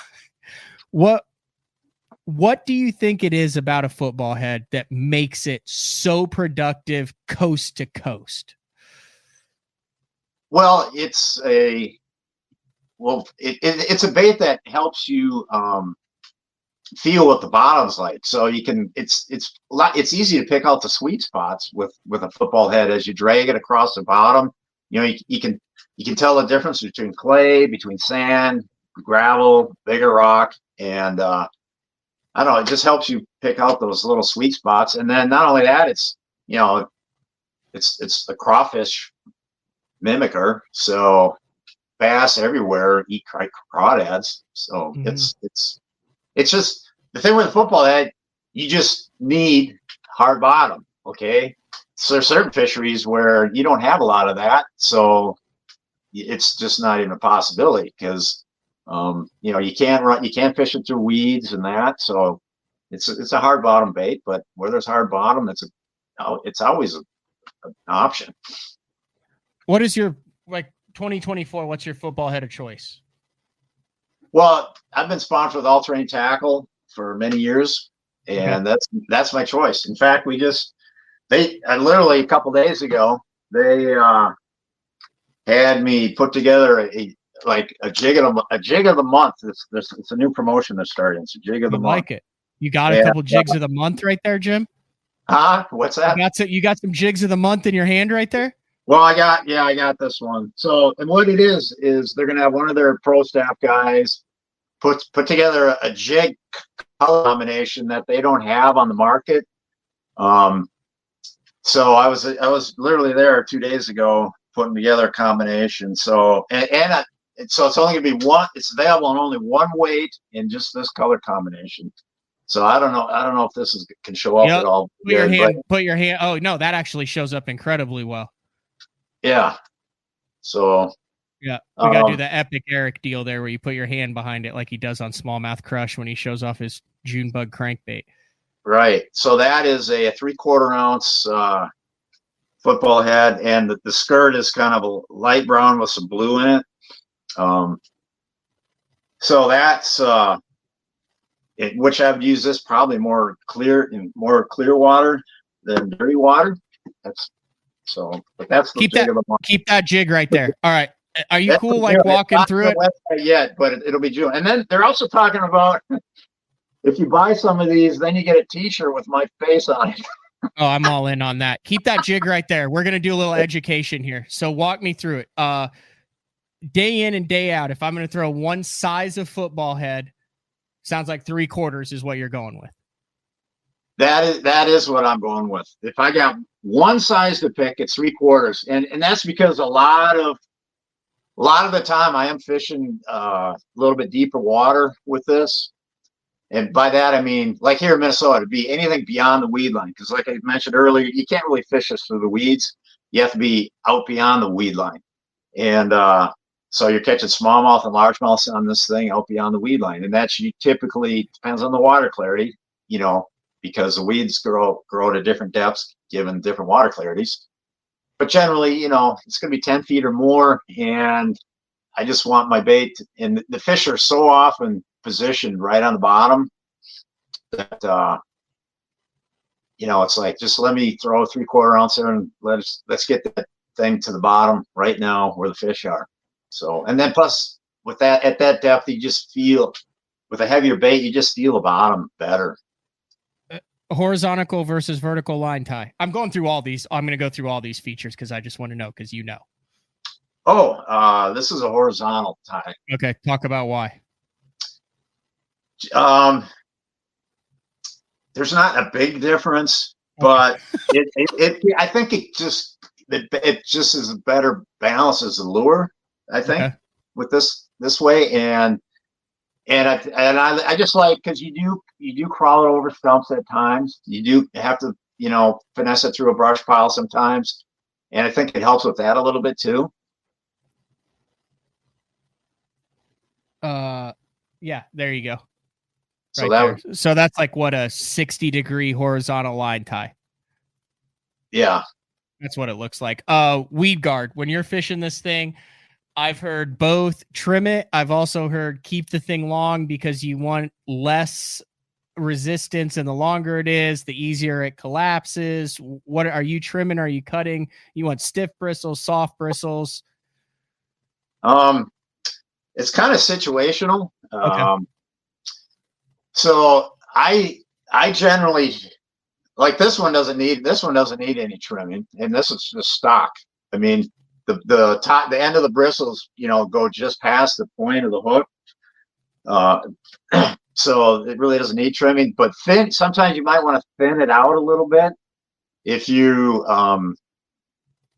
What What do you think it is about a football head that makes it so productive coast to coast? Well, it's a bait that helps you feel what the bottom's like. So you can it's easy to pick out the sweet spots with a football head as you drag it across the bottom. You can tell the difference between clay, between sand, gravel, bigger rock, and I don't know, it just helps you pick out those little sweet spots. And then not only that, it's the crawfish mimicker, so bass everywhere eat crawdads. So it's just the thing with the football head, you just need hard bottom. Okay, so there's certain fisheries where you don't have a lot of that, so it's just not even a possibility because you can't fish it through weeds and that. So it's a hard bottom bait, but where there's hard bottom, it's always an option. What is your 2024? What's your football head of choice? Well, I've been sponsored with All Terrain Tackle for many years, and that's my choice. In fact, literally a couple days ago, they had me put together a jig of the month. It's a new promotion they're starting. It's a jig of the month. I like it. You got a couple jigs of the month right there, Jim? What's that? You got some jigs of the month in your hand right there? Well, I got this one. So, and what it is they're going to have one of their pro staff guys put together a jig color combination that they don't have on the market. So I was literally there 2 days ago putting together a combination. So, so it's only going to be one. It's available on only one weight in just this color combination. So I don't know if this can show up at all. Put your hand. Oh no, that actually shows up incredibly well. Yeah. So yeah, we gotta do the epic Eric deal there where you put your hand behind it like he does on Smallmouth Crush when he shows off his June bug crankbait. Right. So that is a 3/4 ounce football head, and the skirt is kind of a light brown with some blue in it. So that's which I've used this probably more clear water than dirty water. But that's keep that jig right there. All right. Are you cool walking through it? Yet, but it'll be June. And then they're also talking about if you buy some of these, then you get a T-shirt with my face on it. Oh, I'm all in on that. Keep that jig right there. We're gonna do a little education here. So walk me through it. Day in and day out, if I'm gonna throw one size of football head, sounds like 3/4 is what you're going with. That is what I'm going with. If I got one size to pick, it's 3/4, and that's because a lot of the time I am fishing a little bit deeper water with this, and by that I mean like here in Minnesota, it'd be anything beyond the weed line, because like I mentioned earlier, you can't really fish this through the weeds. You have to be out beyond the weed line, and so you're catching smallmouth and largemouth on this thing out beyond the weed line, and that's typically depends on the water clarity, because the weeds grow to different depths given different water clarities. But generally, it's going to be 10 feet or more, and I just want my bait. And the fish are so often positioned right on the bottom that it's like, just let me throw a 3/4 ounce there and let's get that thing to the bottom right now where the fish are. So, and then plus with that at that depth, you just feel with a heavier bait, you just feel the bottom better. Horizontal versus vertical line tie. I'm going through all these. I'm going to go through all these features because I just want to know because Oh, this is a horizontal tie. Okay, talk about why. There's not a big difference, but I think it just is a better balance as a lure. I think with this way, and I just like, because you do crawl it over stumps at times. You do have to finesse it through a brush pile sometimes, and I think it helps with that a little bit too. Yeah, there you go. So that's like what, a 60-degree horizontal line tie. Yeah, that's what it looks like. Weed guard. When you're fishing this thing, I've heard both trim it. I've also heard keep the thing long because you want less resistance, and the longer it is, the easier it collapses? What are you trimming? Are you cutting? You want stiff bristles, soft bristles? It's kind of situational. Okay. So I generally, like, this one doesn't need any trimming, and this is just stock. I mean, the end of the bristles, go just past the point of the hook. So it really doesn't need trimming, but sometimes you might want to thin it out a little bit if you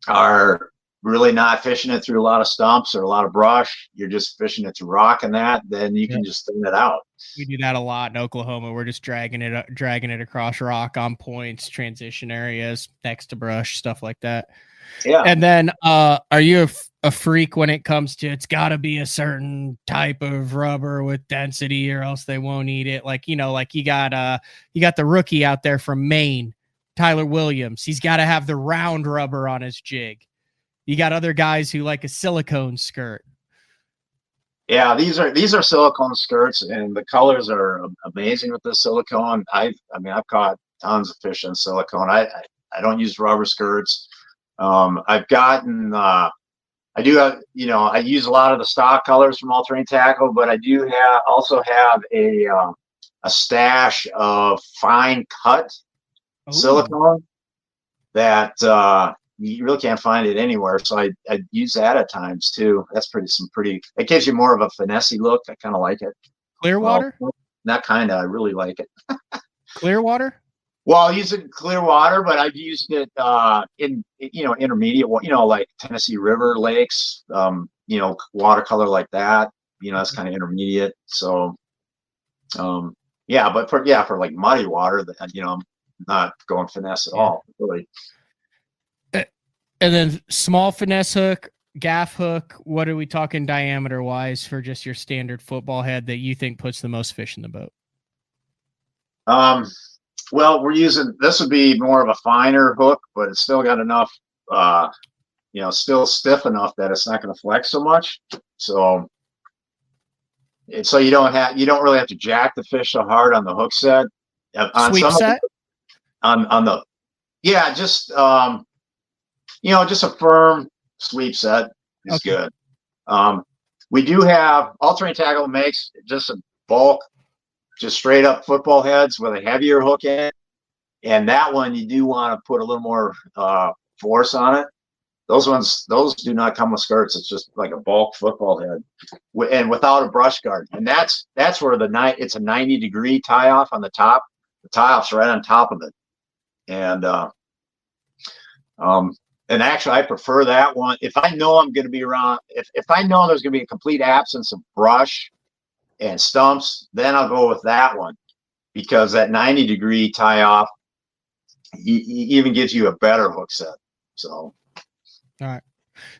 are really not fishing it through a lot of stumps or a lot of brush. You're just fishing it through rock and that, then you can just thin it out. We do that a lot in Oklahoma. We're just dragging it across rock on points, transition areas, next to brush, stuff like that. Yeah. And then are you a freak when it comes to, it's got to be a certain type of rubber with density or else they won't eat it? Like, you got the rookie out there from Maine, Tyler Williams. He's got to have the round rubber on his jig. You got other guys who like a silicone skirt. Yeah, these are silicone skirts, and the colors are amazing with the silicone. I've caught tons of fish in silicone. I don't use rubber skirts. I've gotten I use a lot of the stock colors from All Terrain Tackle, but I do also have a stash of fine cut silicone that you really can't find it anywhere. So I use that at times too. That's pretty. It gives you more of a finessey look. I kind of like it. Clearwater? Well, not kind of. I really like it. Clearwater? Well, I'll use it in Clearwater, but I've used it in intermediate, like Tennessee River lakes, watercolor like that. That's kind of intermediate. So, but for like muddy water, I'm not going finesse at all, really. And then small finesse hook, gaff hook. What are we talking diameter wise for just your standard football head that you think puts the most fish in the boat? Well, this would be more of a finer hook, but it's still got enough, still stiff enough that it's not going to flex so much. So you don't really have to jack the fish so hard on the hook set. Sweep set? Just a firm sweep set is good. We do have All Terrain Tackle makes just a bulk, just straight up football heads with a heavier hook in it. And that one, you do want to put a little more force on it. Those do not come with skirts. It's just like a bulk football head and without a brush guard. And that's where it's a 90-degree tie off on the top. The tie off's right on top of it. And actually, I prefer that one. If I know I'm going to be around, if I know there's going to be a complete absence of brush and stumps, then I'll go with that one, because that 90-degree tie off even gives you a better hook set. So, all right.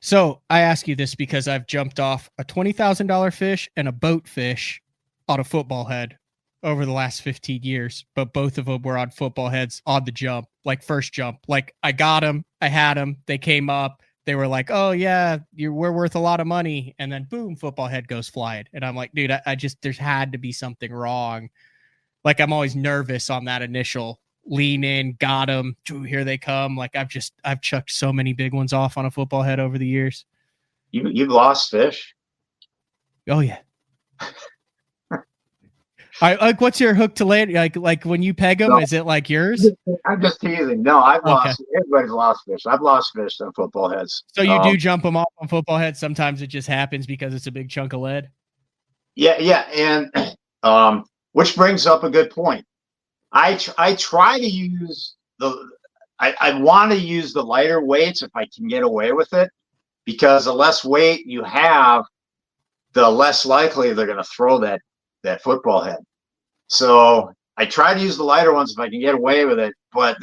So I ask you this because I've jumped off a $20,000 fish and a boat fish on a football head over the last 15 years, but both of them were on football heads on the jump, like first jump. Like I got them, I had them, they came up, they were like, oh yeah, we're worth a lot of money. And then boom, football head goes flying. And I'm like, dude, there's had to be something wrong. Like I'm always nervous on that initial lean in, got them, here they come. Like I've chucked so many big ones off on a football head over the years. You've lost fish. Oh yeah. Like, what's your hook to land? Like when you peg them, is it like yours? I'm just teasing. No, I've lost. Everybody's lost fish. I've lost fish on football heads. So you do jump them off on football heads. Sometimes it just happens because it's a big chunk of lead. Yeah, and which brings up a good point. I try to use I want to use the lighter weights if I can get away with it, because the less weight you have, the less likely they're going to throw that football head. So I try to use the lighter ones if I can get away with it, but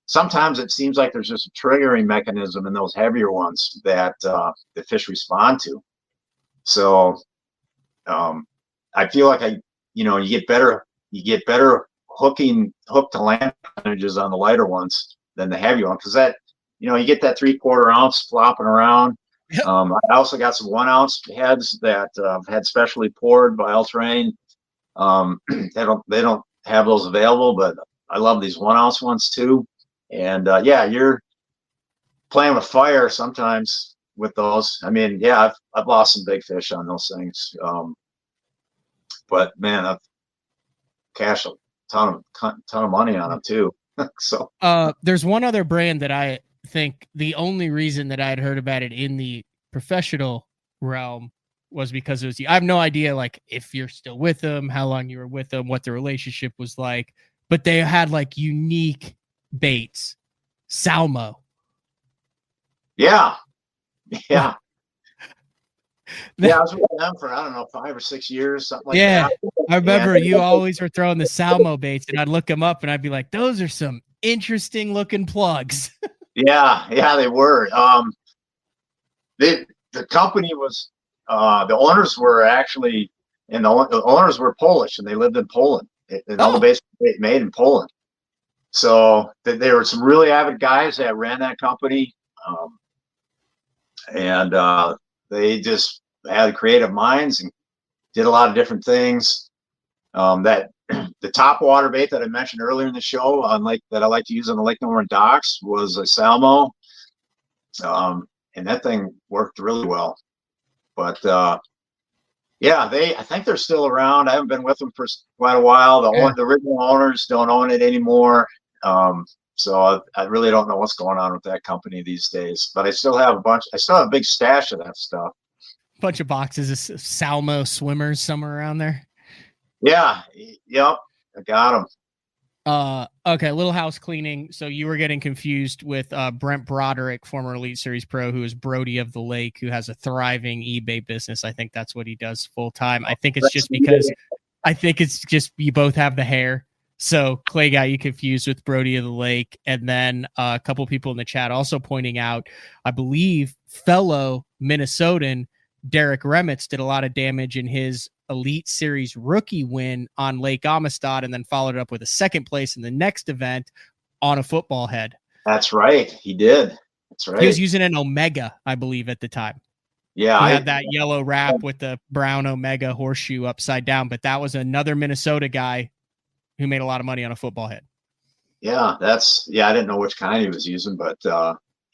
sometimes it seems like there's just a triggering mechanism in those heavier ones that the fish respond to. So I feel like you get better hook to land percentages on the lighter ones than the heavy one, because that you get that 3/4 ounce flopping around. Yep. I also got some 1 ounce heads that had specially poured by All Terrain. They don't have those available, but I love these 1 ounce ones too. And you're playing with fire sometimes with those. I mean, yeah, I've lost some big fish on those things. But man, I've cashed a ton of money on them too. So there's one other brand that I think the only reason that I had heard about it in the professional realm was because it was I have no idea like if you're still with them, how long you were with them, what the relationship was like, but they had like unique baits. Salmo. Yeah. Yeah, I was with them for, I don't know, 5 or 6 years, something like that. I remember you always were throwing the Salmo baits, and I'd look them up and I'd be like, those are some interesting looking plugs. Yeah, they were. The company was, the owners were actually, and the owners were Polish, and they lived in Poland. And all the baits were made in Poland. So there were some really avid guys that ran that company. And they just had creative minds and did a lot of different things. That the top water bait that I mentioned earlier in the show that I like to use on the Lake Norman docks was a Salmo. And that thing worked really well. But I think they're still around. I haven't been with them for quite a while. The original owners don't own it anymore. So I really don't know what's going on with that company these days, but I still have a big stash of that stuff. Bunch of boxes of Salmo swimmers somewhere around there. Yeah. Yep. I got them. Okay. Little house cleaning. So you were getting confused with Brent Broderick, former Elite Series pro, who is Brody of the Lake, who has a thriving eBay business. I think that's what he does full time. I think it's just you both have the hair. So Clay got you confused with Brody of the Lake. And then a couple people in the chat also pointing out, I believe fellow Minnesotan Derek Remitz did a lot of damage in his Elite Series rookie win on Lake Amistad, and then followed it up with a second place in the next event on a football head. That's right. He did. That's right. He was using an Omega, I believe, at the time. Yeah. He had that yellow wrap with the brown Omega horseshoe upside down, but that was another Minnesota guy who made a lot of money on a football head. Yeah, I didn't know which kind he was using, but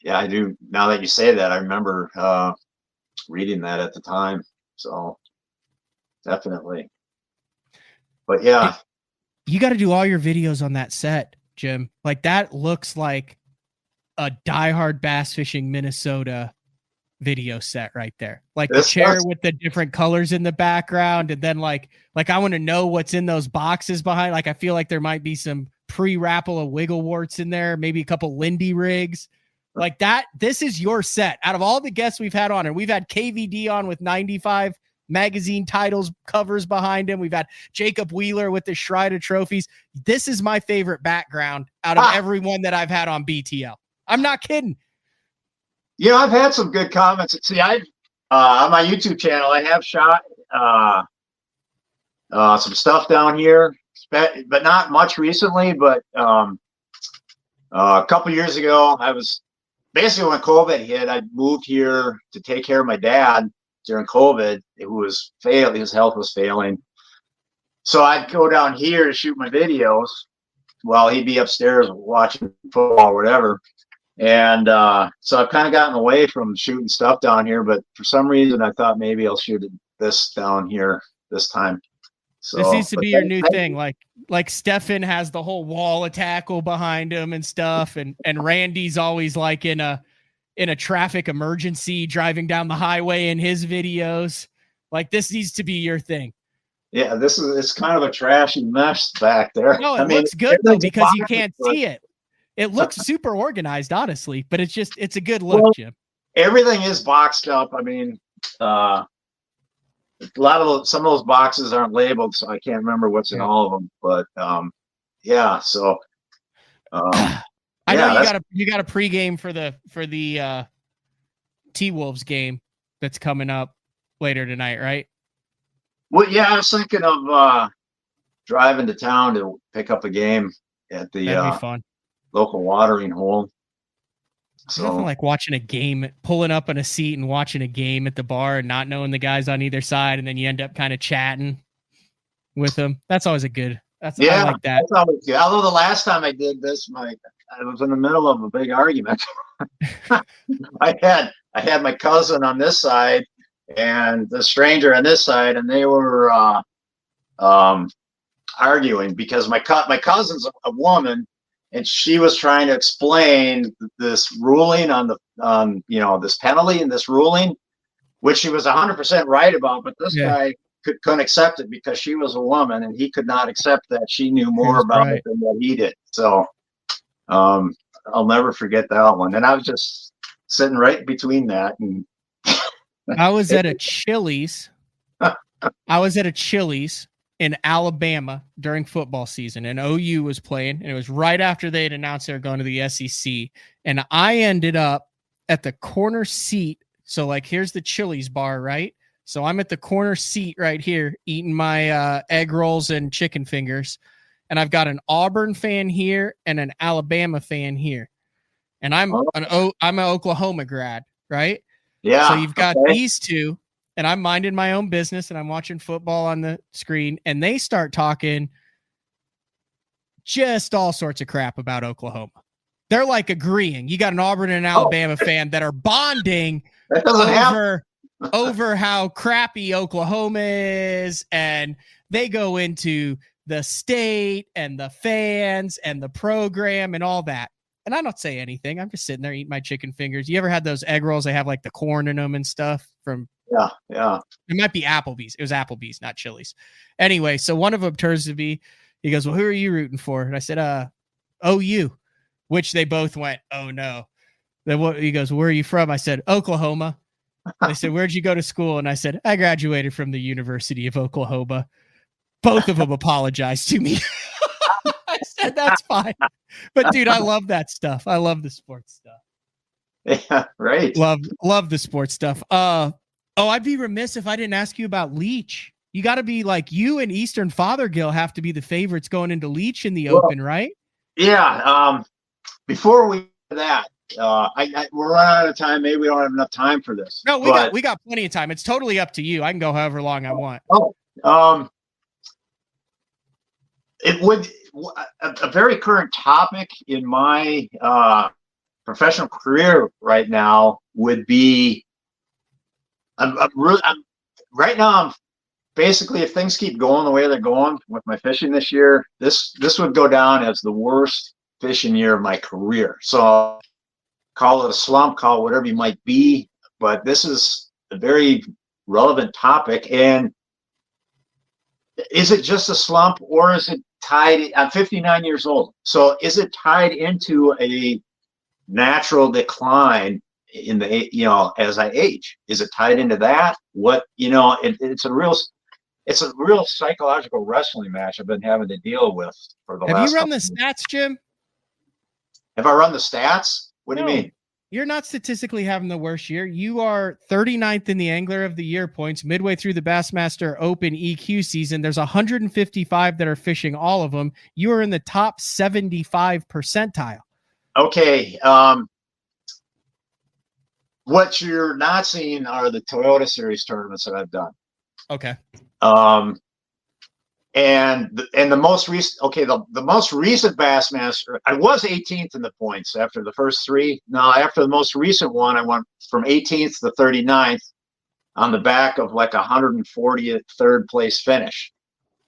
I do. Now that you say that, I remember reading that at the time. So definitely. But yeah. You got to do all your videos on that set, Jim. Like that looks like a diehard bass fishing Minnesota video set right there. Like the chair with the different colors in the background, and then like I want to know what's in those boxes behind. Like I feel like there might be some pre-Rapala wiggle warts in there, maybe a couple Lindy rigs like that. This is your set. Out of all the guests we've had on, and we've had KVD on with 95 magazine titles covers behind him. We've had Jacob Wheeler with the Schreider trophies. This is my favorite background out of everyone that I've had on BTL. I'm not kidding. Yeah, I've had some good comments. See, on my YouTube channel, I have shot some stuff down here, but not much recently. But a couple years ago, I was basically when COVID hit, I moved here to take care of my dad during COVID, who was failing. His health was failing. So I'd go down here to shoot my videos while he'd be upstairs watching football or whatever. And so I've kind of gotten away from shooting stuff down here, but for some reason I thought maybe I'll shoot this down here this time. So this needs to be your new thing. Like Stefan has the whole wall of tackle behind him and stuff, and Randy's always like in a traffic emergency driving down the highway in his videos. Like this needs to be your thing. Yeah, it's kind of a trashy mess back there. No, it looks good though because you can't see it. It looks super organized, honestly, but it's a good look, Jim. Everything is boxed up. I mean, some of those boxes aren't labeled, so I can't remember what's in all of them. But yeah, so I know you got a pregame for the T-Wolves game that's coming up later tonight, right? Well, yeah, I was thinking of driving to town to pick up a game at the That'd be fun. Local watering hole. So nothing like watching a game, pulling up on a seat and watching a game at the bar and not knowing the guys on either side, and then you end up kind of chatting with them. That's always a good I like that. That's always good. Although the last time I did this, I was in the middle of a big argument. I had my cousin on this side and the stranger on this side, and they were arguing because my cousin's a woman, and she was trying to explain this ruling on this penalty and this ruling, which she was 100% right about, but this guy couldn't accept it because she was a woman, and he could not accept that she knew more about it than what he did. So I'll never forget that one. And I was just sitting right between that. And I was at a Chili's. In Alabama during football season, and OU was playing, and it was right after they had announced they were going to the SEC. And I ended up at the corner seat. So like, here's the Chili's bar, right? So I'm at the corner seat right here, eating my egg rolls and chicken fingers. And I've got an Auburn fan here and an Alabama fan here. And I'm an Oklahoma grad, right? Yeah. So you've got these two, and I'm minding my own business, and I'm watching football on the screen, and they start talking just all sorts of crap about Oklahoma. They're like agreeing. You got an Auburn and an Alabama fan that are bonding over how crappy Oklahoma is, and they go into the state and the fans and the program and all that. And I don't say anything. I'm just sitting there eating my chicken fingers. You ever had those egg rolls? They have like the corn in them and stuff from. Yeah. It might be Applebee's. It was Applebee's, not Chili's. Anyway, so one of them turns to me. He goes, "Well, who are you rooting for?" And I said, OU, which they both went, "Oh no." Then he goes, "Where are you from?" I said, "Oklahoma." They said, "Where'd you go to school?" And I said, "I graduated from the University of Oklahoma." Both of them apologized to me. I said, "That's fine." But dude, I love that stuff. I love the sports stuff. Yeah, right. Love the sports stuff. I'd be remiss if I didn't ask you about Leach. You got to be like, you and Eastern Fothergill have to be the favorites going into Leach in the Open, right? Yeah. Before we do that, we're running out of time. Maybe we don't have enough time for this. No, we got plenty of time. It's totally up to you. I can go however long I want. It would a very current topic in my professional career right now would be. Right now, I'm basically, if things keep going the way they're going with my fishing this year, this would go down as the worst fishing year of my career. So call it a slump, call it whatever you might be, but this is a very relevant topic. And is it just a slump, or is it tied? I'm 59 years old. So is it tied into a natural decline in the, as I age? Is it tied into that? It's a real psychological wrestling match I've been having to deal with for the last. Have you run the stats, Jim? Have I run the stats? What do you mean? You're not statistically having the worst year. You are 39th in the Angler of the Year points midway through the Bassmaster Open EQ season. There's 155 that are fishing all of them. You are in the top 75 percentile. Okay. What you're not seeing are the Toyota Series tournaments that I've done. Okay. And the most recent, the most recent Bassmaster, I was 18th in the points after the first three. Now, after the most recent one, I went from 18th to 39th on the back of like 140th third place finish.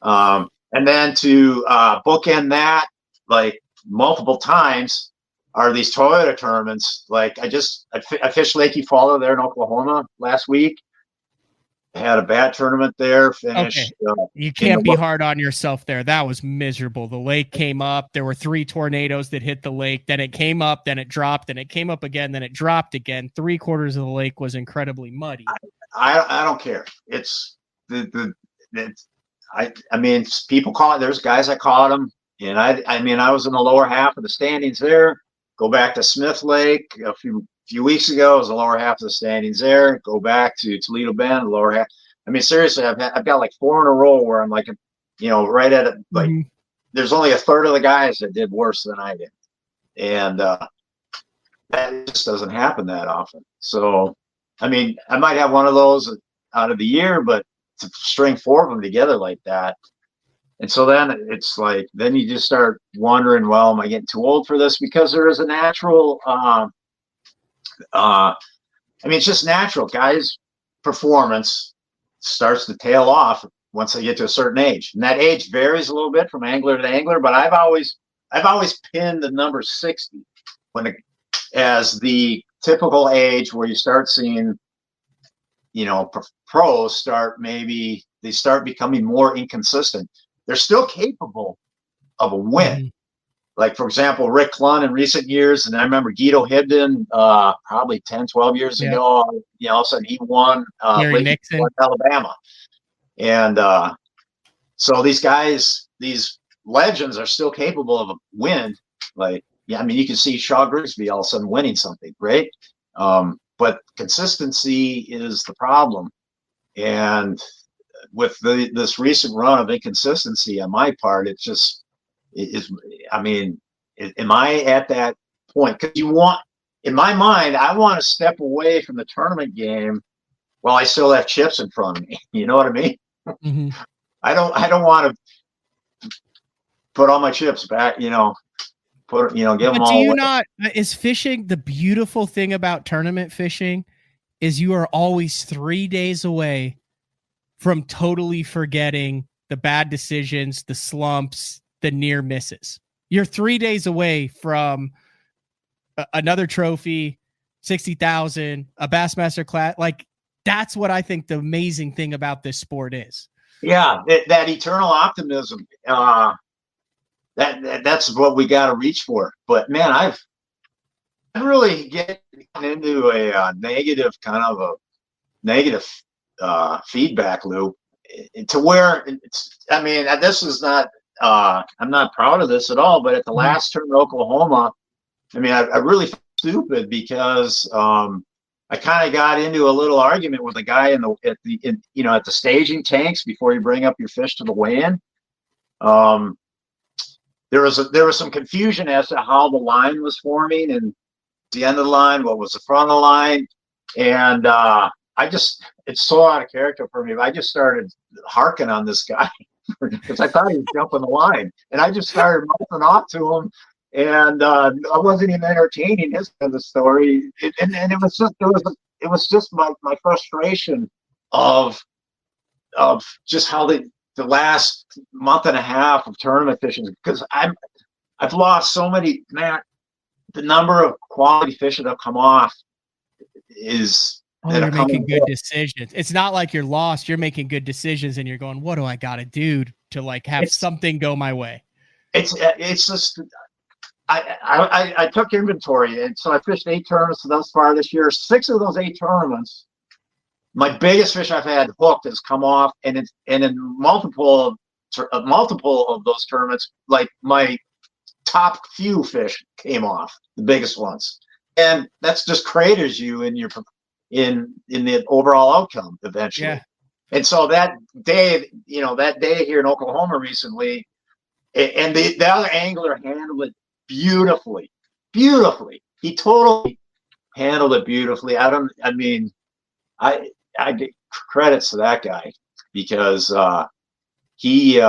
And then to bookend that, like multiple times, are these Toyota tournaments. Like I fished Lake Eufaula there in Oklahoma last week. I had a bad tournament there. Finished. Okay. You can't be hard on yourself there. That was miserable. The lake came up. There were 3 tornadoes that hit the lake. Then it came up. Then it dropped. Then it came up again. Then it dropped again. 3/4 of the lake was incredibly muddy. I don't care. It's I mean, people call it. There's guys that caught them, and I was in the lower half of the standings there. Go back to Smith Lake a few weeks ago. It was the lower half of the standings there. Go back to Toledo Bend, the lower half. I mean, seriously, I've got like 4 in a row where I'm like, right at it. Like, there's only a third of the guys that did worse than I did, and that just doesn't happen that often. So, I mean, I might have one of those out of the year, but to string 4 of them together like that, And so then it's like, then you just start wondering, well, am I getting too old for this? Because there is a natural, it's just natural. Guys' performance starts to tail off once they get to a certain age. And that age varies a little bit from angler to angler, but I've always pinned the number 60 as the typical age where you start seeing, pros start becoming more inconsistent. They're still capable of a win. Mm-hmm. Like, for example, Rick Clunn in recent years, and I remember Guido Hibden probably 10, 12 years ago, all of a sudden he won Alabama. And so these guys, these legends are still capable of a win. Like, you can see Shaw Grigsby all of a sudden winning something, right? But consistency is the problem. And with this recent run of inconsistency on my part, it just is. Am I at that point? Because in my mind, I want to step away from the tournament game while I still have chips in front of me. You know what I mean? Mm-hmm. I don't want to put all my chips back. Give them all. But do you not? Is fishing the beautiful thing about tournament fishing? Is you are always 3 days away from totally forgetting the bad decisions, the slumps, the near misses. You're 3 days away from another trophy, 60,000, a Bassmaster class. Like, that's what I think the amazing thing about this sport is. Yeah, that eternal optimism. That's what we got to reach for. But man, I've really getting into a negative feedback loop to where this is not. I'm not proud of this at all. But at the last turn in Oklahoma, I really felt stupid because I kind of got into a little argument with a guy at the staging tanks before you bring up your fish to the weigh-in. There was some confusion as to how the line was forming and the end of the line, what was the front of the line, and it's so out of character for me. I just started harking on this guy because I thought he was jumping the line, and I just started mouthing off to him, and I wasn't even entertaining his end of the story, and it was just my frustration of just how the last month and a half of tournament fishing, because I've lost so many, man. The number of quality fish that have come off is. You're making good decisions. It's not like you're lost. You're making good decisions, and you're going, "What do I got to do to have something go my way?" It's just. I took inventory, and so I fished 8 tournaments thus far this year. 6 of those 8 tournaments, my biggest fish I've had hooked has come off, and in multiple of those tournaments, like my top few fish came off, the biggest ones, and that's just craters you in the overall outcome eventually. Yeah. And so that day here in Oklahoma recently, and the other angler handled it beautifully. He totally handled it beautifully. I give credits to that guy because he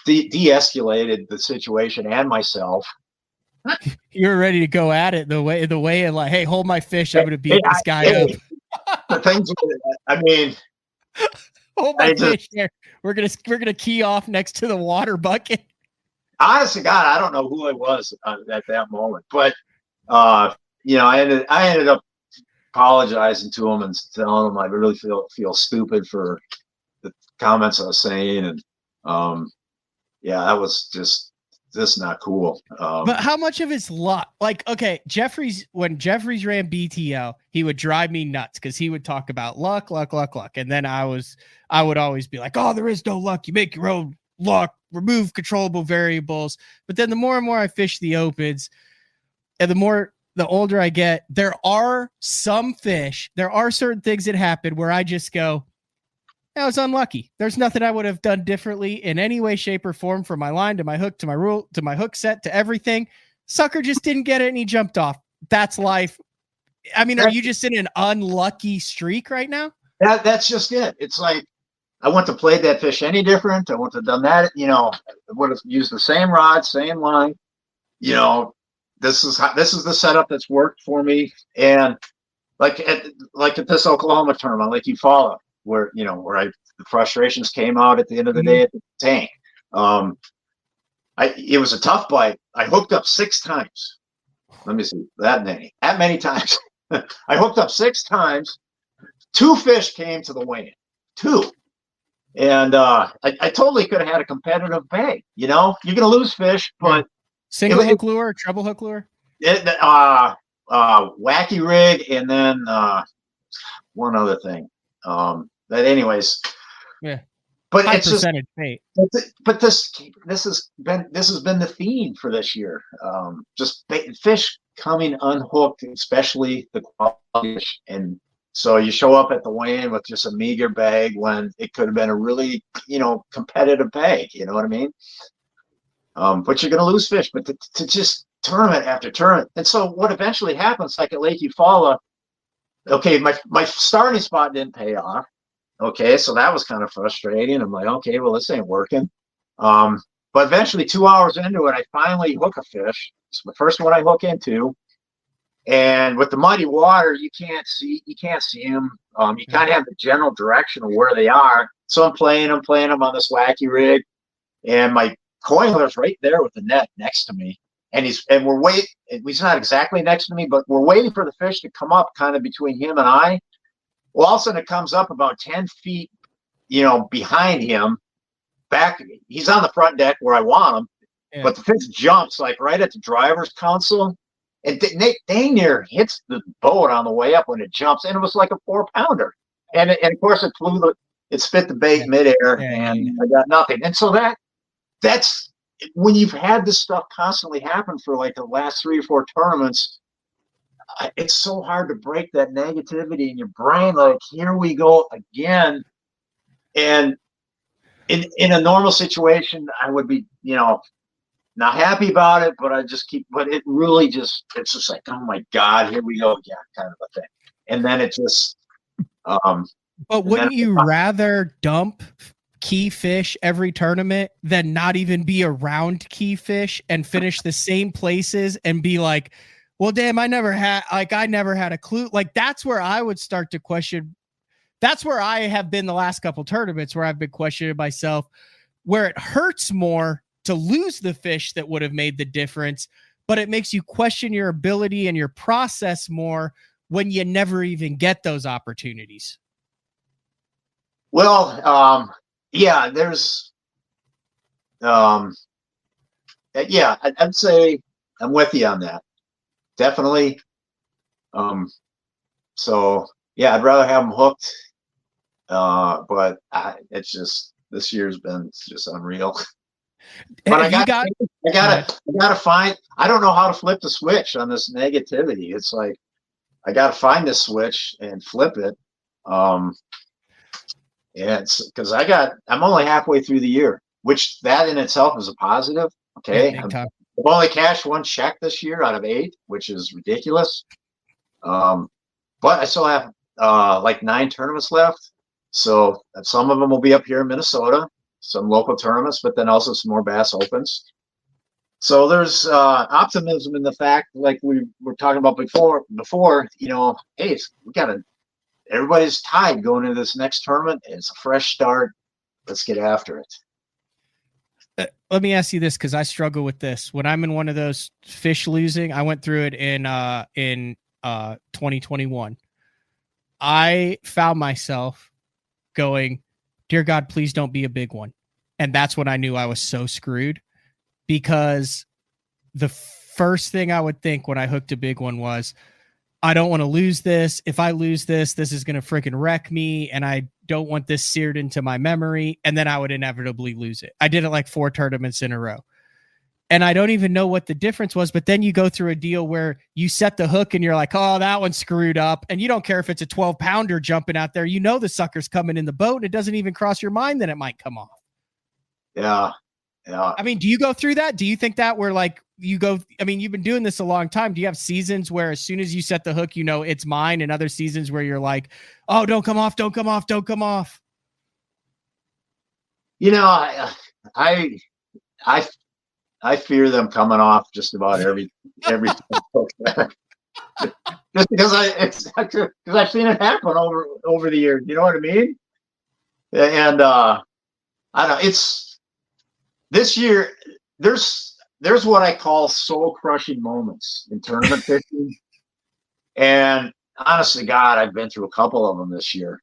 de-escalated the situation and myself. You're ready to go at it the way and like, hey, hold my fish. I'm going to beat this guy up. The things, hold my fish here. We're gonna key off next to the water bucket. Honestly, God, I don't know who I was at that moment, but I ended up apologizing to him and telling him I really feel stupid for the comments I was saying, and that was just not cool. But how much of it's luck? Like, okay, when Jeffries ran BTL, he would drive me nuts because he would talk about luck, and then I would always be like, oh, there is no luck. You make your own luck, remove controllable variables. But then the more and more I fish the opens, and the older I get, there are certain things that happen where I just go, I was unlucky. There's nothing I would have done differently in any way, shape, or form, from my line to my hook, to my rule, to my hook set, to everything. Sucker just didn't get it and he jumped off. That's life. Are you just in an unlucky streak right now? That's just it. It's like I wouldn't have played that fish any different. I wouldn't have done that. You know, I would have used the same rod, same line. You know, this is the setup that's worked for me. And like at this Oklahoma tournament, Lake Eufaula, where the frustrations came out at the end of the day at the tank. It was a tough bite. I hooked up 6 times. Let me see, that many times. I hooked up 6 times. 2 fish came to the weigh-in. 2. And I totally could have had a competitive bag. You know, you're going to lose fish, but single hook lure, treble hook lure, wacky rig, and then one other thing. But anyways, yeah. But it's just bait. But this has been the theme for this year. Just fish coming unhooked, especially the quality fish. And so you show up at the weigh-in with just a meager bag when it could have been a really, competitive bag. You know what I mean? But you're going to lose fish. But to just tournament after tournament. And so what eventually happens, like at Lake Eufaula, okay, my starting spot didn't pay off. Okay, so that was kind of frustrating. I'm like, okay, well, this ain't working. But eventually, 2 hours into it, I finally hook a fish. It's the first one I hook into. And with the muddy water, you can't see them. You kind of have the general direction of where they are. So I'm playing them on this wacky rig, and my coiler's right there with the net next to me. And he's not exactly next to me, but we're waiting for the fish to come up kind of between him and I. Well, all of a sudden it comes up about 10 feet, behind him. Back, he's on the front deck where I want him, but the fish jumps like right at the driver's console, and dang near hits the boat on the way up when it jumps, and it was like a 4-pounder, and of course it spit the bait midair, and I got nothing. And so that's when you've had this stuff constantly happen for like the last 3 or 4 tournaments. It's so hard to break that negativity in your brain. Like, here we go again. And in a normal situation, I would be, not happy about it, but but it really it's just like, oh my God, here we go again, kind of a thing. And then it just, but wouldn't you rather dump key fish every tournament than not even be around key fish and finish the same places and be like, well, damn, I never had a clue. Like, that's where I would start to question. That's where I have been the last couple tournaments where I've been questioning myself, where it hurts more to lose the fish that would have made the difference, but it makes you question your ability and your process more when you never even get those opportunities. Well, there's, I'd say I'm with you on that. Definitely. So yeah, I'd rather have them hooked. But it's just, this year's been just unreal. But I gotta find. I don't know how to flip the switch on this negativity. It's like I gotta find this switch and flip it. It's because I'm only halfway through the year, which that in itself is a positive. Okay. I've only cashed 1 check this year out of 8, which is ridiculous. But I still have like 9 tournaments left. So some of them will be up here in Minnesota, some local tournaments, but then also some more Bass Opens. So there's optimism in the fact, like we were talking about before, hey, everybody's tied going into this next tournament. It's a fresh start. Let's get after it. Let me ask you this, because I struggle with this. When I'm in one of those fish losing, I went through it in 2021. I found myself going, dear God, please don't be a big one. And that's when I knew I was so screwed, because the first thing I would think when I hooked a big one was, I don't want to lose this. If I lose this, this is going to freaking wreck me. And I don't want this seared into my memory. And then I would inevitably lose it. I did it like 4 tournaments in a row. And I don't even know what the difference was. But then you go through a deal where you set the hook and you're like, oh, that one's screwed up. And you don't care if it's a 12-pounder jumping out there. The sucker's coming in the boat, and it doesn't even cross your mind that it might come off. Yeah. Yeah. I mean, do you go through that? Do you think that where like you've been doing this a long time. Do you have seasons where as soon as you set the hook, it's mine, and other seasons where you're like, oh, don't come off. I fear them coming off just about every just because I've seen it happen over the years. You know what I mean? And I don't. It's this year. There's what I call soul crushing moments in tournament fishing, and honestly, God, I've been through a couple of them this year.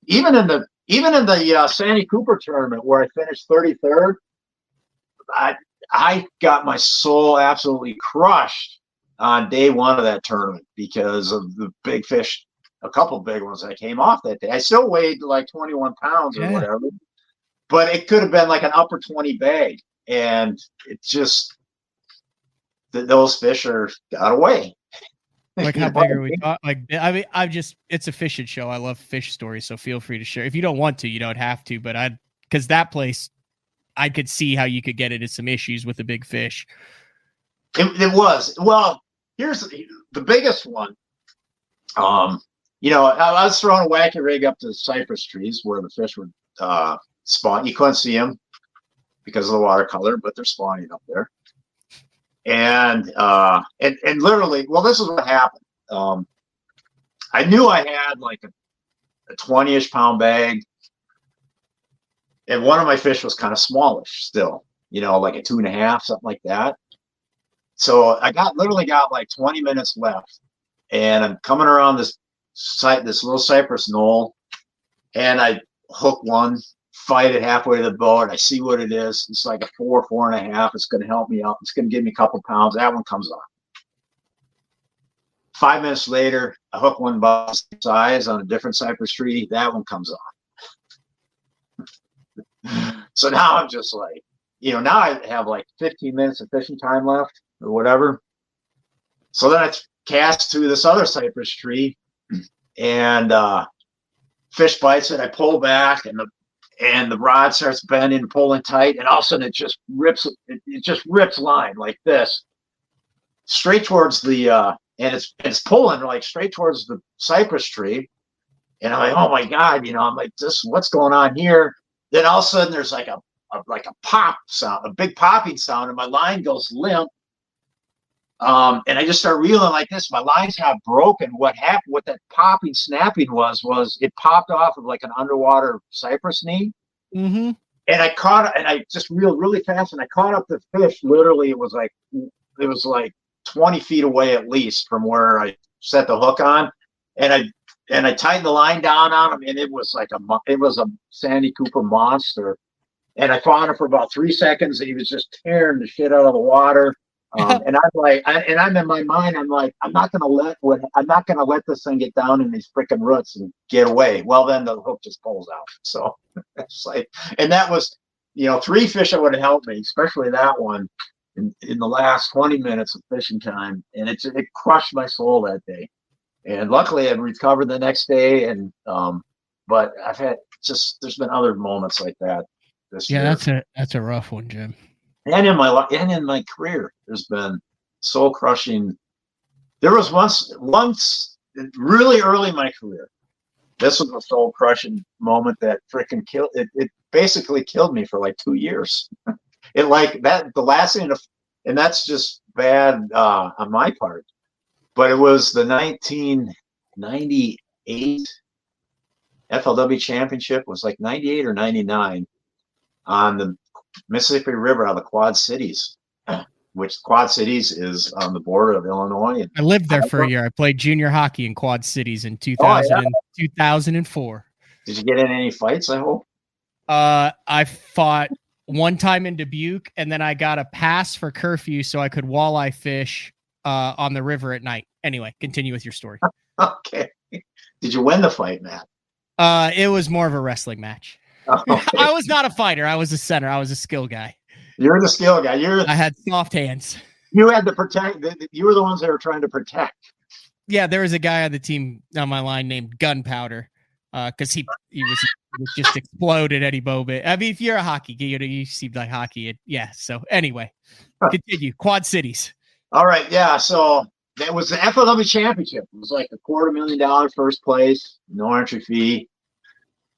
Even in the Sandy Cooper tournament where I finished 33rd, I got my soul absolutely crushed on day one of that tournament because of the big fish, a couple big ones that came off that day. I still weighed like 21 pounds or whatever, but it could have been like an upper 20 bag, and it just those fish got away. Like how big are we talking? Like, I mean, it's a fishing show. I love fish stories, so feel free to share. If you don't want to, you don't have to, but because that place, I could see how you could get into some issues with the big fish. It was. Well, here's the biggest one. I was throwing a wacky rig up to cypress trees where the fish would spawn. You couldn't see them because of the watercolor, but they're spawning up there. And literally, well, this is what happened. I knew I had like a 20-ish pound bag, and one of my fish was kind of smallish still, like a 2.5, something like that. So I literally got like 20 minutes left, and I'm coming around this little cypress knoll, and I hook one, fight it halfway to the boat. I see what it is. It's like a 4.5. It's going to help me out. It's going to give me a couple pounds. That one comes off. 5 minutes later, I hook one by size on a different cypress tree. That one comes off. So now I'm just like, now I have like 15 minutes of fishing time left or whatever. So then I cast to this other cypress tree, and fish bites it. I pull back, and the rod starts bending and pulling tight, and all of a sudden it just rips line like this straight towards the and it's pulling like straight towards the cypress tree. And I'm like, oh my God, I'm like, what's going on here? Then all of a sudden there's like a pop sound, a big popping sound, and my line goes limp. And I just start reeling like this. My line's not broken. What happened? What that popping, snapping was it popped off of like an underwater cypress knee. Mm-hmm. And I caught it, and I just reeled really fast, and I caught up the fish. Literally, it was like 20 feet away at least from where I set the hook on, and I tightened the line down on him, and it was a Sandy Cooper monster. And I fought him for about 3 seconds, and he was just tearing the shit out of the water. And I'm like, I'm in my mind, I'm like, I'm not gonna let this thing get down in these freaking roots and get away. Well, then the hook just pulls out. So it's like, and that was, 3 fish that would have helped me, especially that one in the last 20 minutes of fishing time, and it crushed my soul that day. And luckily, I recovered the next day. And but there's been other moments like that this year. Yeah, that's a rough one, Jim. And in my career, there's been soul crushing. There was once really early in my career. This was a soul crushing moment that freaking killed it. It basically killed me for like 2 years. It like that the last thing, and that's just bad on my part. But it was the 1998 FLW championship. It was like 98 or 99 on the Mississippi River out of the Quad Cities, which Quad Cities is on the border of Illinois. I lived there for a year. I played junior hockey in Quad Cities in 2004. Did you get in any fights, I hope? I fought one time in Dubuque, and then I got a pass for curfew so I could walleye fish on the river at night. Anyway, continue with your story. Okay. Did you win the fight, Matt? It was more of a wrestling match. Oh, okay. I was not a fighter. I was a center. I was a skill guy. You're the skill guy. I had soft hands. You had to protect. You were the ones that were trying to protect. Yeah, there was a guy on the team on my line named Gunpowder, because he was just explode at any moment. I mean, if you're a hockey guy, you seem like hockey. Yeah. So anyway, continue. Quad Cities. All right. Yeah. So that was the FLW championship. It was like $250,000 first place, no entry fee.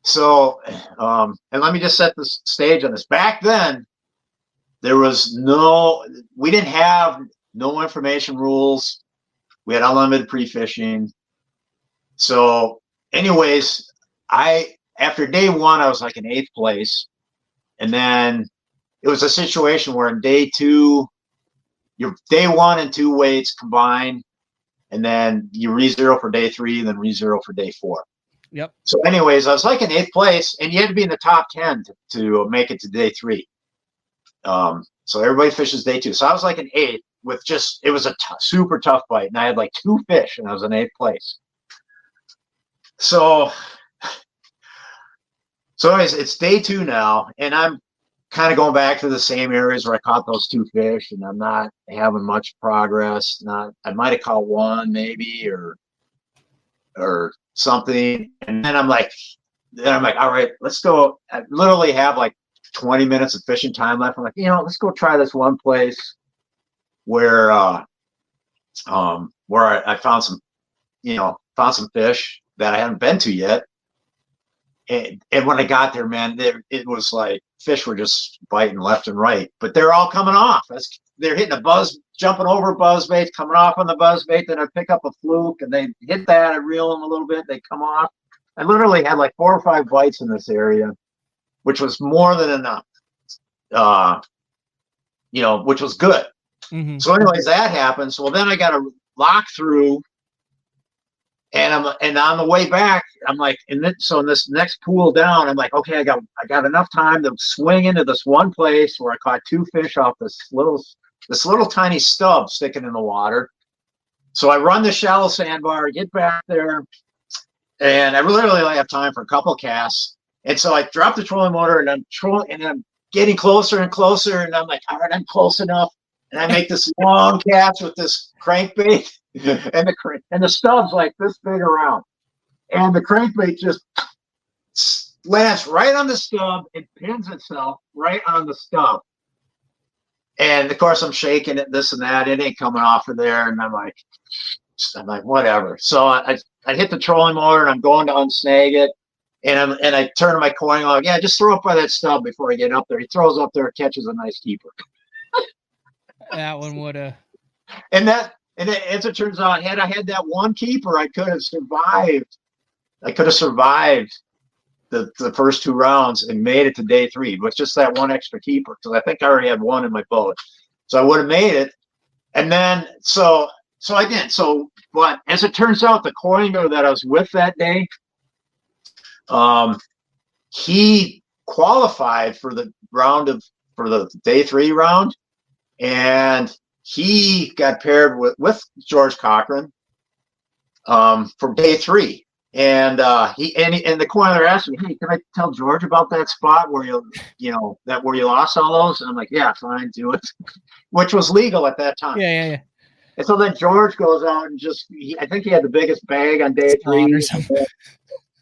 So, and let me just set the stage on this. Back then, we didn't have no information rules. We had unlimited pre-fishing. So anyways, after day one, I was like in 8th place. And then it was a situation where in day 2, your day 1 and 2 weights combine, and then you re-zero for day 3, and then re-zero for day 4. Yep. So anyways, I was like in 8th place, and you had to be in the top 10 to make it to day 3. So everybody fishes day 2. So I was like in 8th with it was a super tough bite, and I had like 2 fish, and I was in 8th place. So anyways, it's day 2 now, and I'm kind of going back to the same areas where I caught those 2 fish, and I'm not having much progress. I might have caught 1 maybe or something. And then I'm like, all right, let's go. I literally have like 20 minutes of fishing time left. I'm like, let's go try this one place where I found some fish that I hadn't been to yet. And when I got there, man, it was like fish were just biting left and right, but they're all coming off. They're hitting a buzz, jumping over buzzbait, coming off on the buzzbait. Then I pick up a fluke and they hit that. I reel them a little bit. They come off. I literally had like 4 or 5 bites in this area, which was more than enough, which was good. Mm-hmm. So anyways, that happened. So then I got to lock through. And on the way back, I'm like, so in this next pool down, I'm like, okay, I got enough time to swing into this one place where I caught 2 fish off this little tiny stub sticking in the water. So I run the shallow sandbar, get back there, and I literally only have time for a couple of casts. And so I drop the trolling motor, and I'm getting closer and closer, and I'm like, all right, I'm close enough. And I make this long cast with this crankbait. And the stub's like this big around, and the crankbait just lands right on the stub and pins itself right on the stub. And of course, I'm shaking it, this and that. It ain't coming off of there, and I'm like, whatever. So I hit the trolling motor, and I'm going to unsnag it, and I turn to my coin log. Yeah, just throw it by that stub before I get up there. He throws up there, catches a nice keeper. That one would have. And as it turns out, had I had that one keeper, I could have survived. I could have survived the first 2 rounds and made it to day 3 with just that one extra keeper, because I think I already had 1 in my boat. So I would have made it. And then so I didn't. But as it turns out, the coiner that I was with that day, he qualified for the day 3 round, and he got paired with George Cochran for day 3. And the coiner asked me, hey, can I tell George about that spot where where you lost all those? And I'm like, yeah, fine, do it, which was legal at that time. Yeah. And so then George goes out and I think he had the biggest bag on day 3.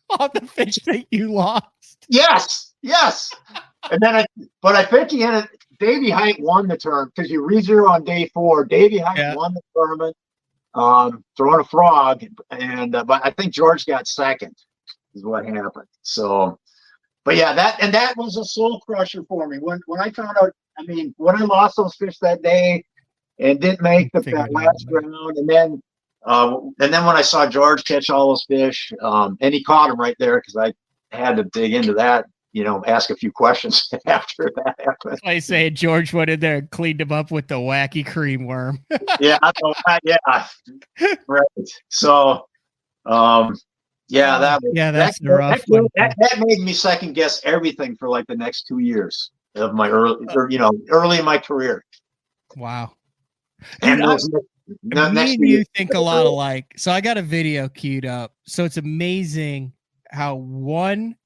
All the fish that you lost. Yes. And then I think he had Davey Height won the term, because you re-zero on day 4. Davey Height won the tournament, throwing a frog, and but I think George got second, is what happened. So, but yeah, that was a soul crusher for me when I found out. I mean, when I lost those fish that day and didn't make that last round, and then when I saw George catch all those fish, and he caught them right there, because I had to dig into that. Ask a few questions after that happened. I say George went in there and cleaned him up with the wacky cream worm. Yeah, right. So, that's the rough one. That made me second guess everything for like the next 2 years of my early in my career. Wow. And you think a lot alike. So I got a video queued up. So it's amazing how one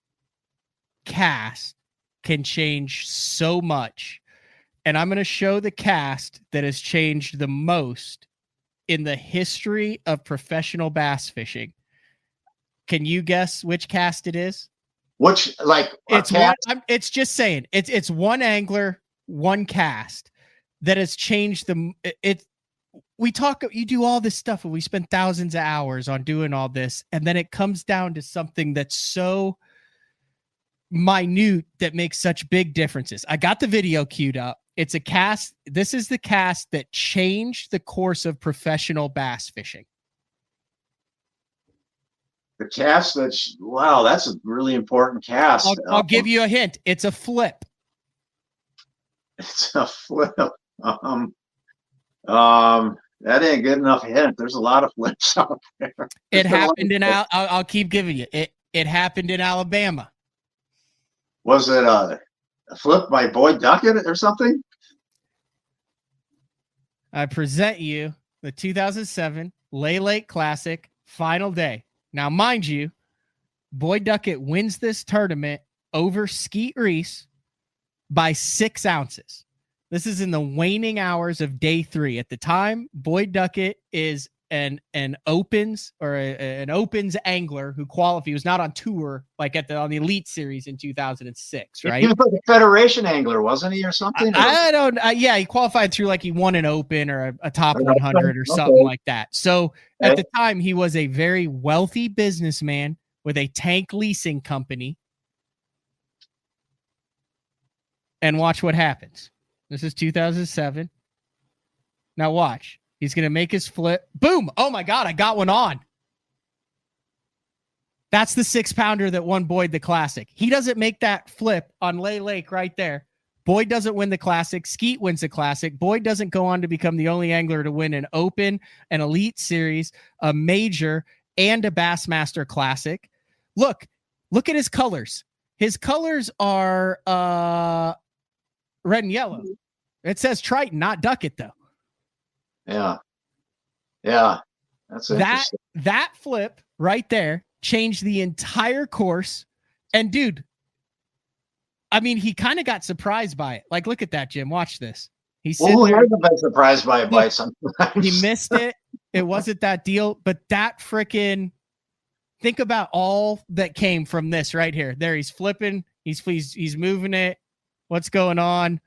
cast can change so much, and I'm going to show the cast that has changed the most in the history of professional bass fishing. Can you guess which cast it is? Which, like, it's one, it's just saying it's one angler, one cast that has changed the you do all this stuff and we spend thousands of hours on doing all this, and then it comes down to something that's so minute that makes such big differences. I got the video queued up. It's a cast. This is the cast that changed the course of professional bass fishing. The cast wow, that's a really important cast. I'll give you a hint. It's a flip. It's a flip. That ain't good enough hint. There's a lot of flips out there. It happened in I'll keep giving you it. It happened in Alabama. Was it a flip by Boyd Duckett or something? I present you the 2007 Lay Lake Classic final day. Now, mind you, Boyd Duckett wins this tournament over Skeet Reese by 6 ounces. This is in the waning hours of day 3. At the time, Boyd Duckett is an opens or an opens angler who qualified. He was not on tour like on the Elite Series in 2006, right? He was like a Federation angler, wasn't he, or something? I don't. Yeah, he qualified through like he won an Open or a top 100 or something like that. So at the time, he was a very wealthy businessman with a tank leasing company. And watch what happens. This is 2007. Now watch. He's going to make his flip. Boom. Oh my God. I got one on. That's the 6-pounder that won Boyd the Classic. He doesn't make that flip on Lay Lake right there. Boyd doesn't win the Classic. Skeet wins the Classic. Boyd doesn't go on to become the only angler to win an Open, an Elite Series, a Major, and a Bassmaster Classic. Look at his colors. His colors are red and yellow. It says Triton, not Duckett, though. Yeah. That's interesting. That flip right there changed the entire course. And dude, I mean, he kind of got surprised by it. Like, look at that, Jim. Watch this. He said, who hasn't been surprised by it by sometimes? He missed it. It wasn't that deal, but that freaking, think about all that came from this right here. There, he's flipping. He's moving it. What's going on?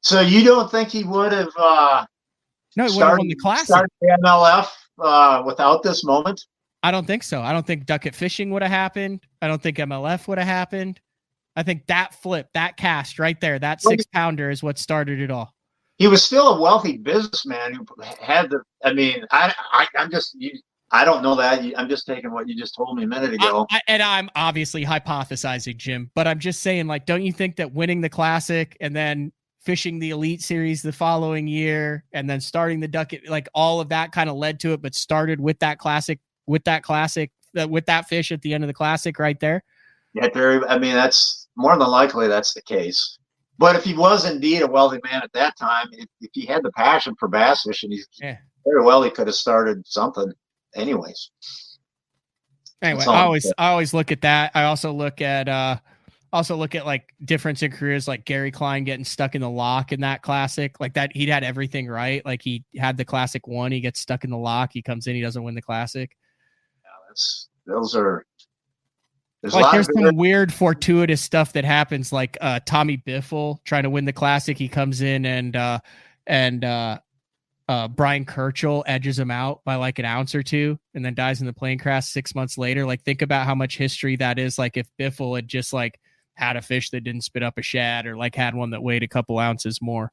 So you don't think he would have no, he would have won the Classic. Started the MLF without this moment? I don't think so. I don't think Duckett fishing would have happened. I don't think MLF would have happened. I think that flip, that cast right there, that 6-pounder is what started it all. He was still a wealthy businessman who had the. I mean, I'm just. I don't know that. I'm just taking what you just told me a minute ago. And I'm obviously hypothesizing, Jim, but I'm just saying, like, don't you think that winning the Classic and then fishing the Elite Series the following year and then starting the Duckett, like all of that kind of led to it, but started with that Classic, with that fish at the end of the Classic right there? Yeah, I mean, that's more than likely that's the case. But if he was indeed a wealthy man at that time, if he had the passion for bass fishing, very well he could have started something. Anyways, I always look at that. I also look at like difference in careers, like Gary Klein getting stuck in the lock in that Classic, like that. He'd had everything right. Like he had the Classic won. He gets stuck in the lock. He comes in. He doesn't win the Classic. Yeah, there's some weird fortuitous stuff that happens. Like Tommy Biffle trying to win the Classic. He comes in and Brian Kirchhoff edges him out by like an ounce or two and then dies in the plane crash 6 months later. Like, think about how much history that is. Like if Biffle had just like had a fish that didn't spit up a shad or like had one that weighed a couple ounces more.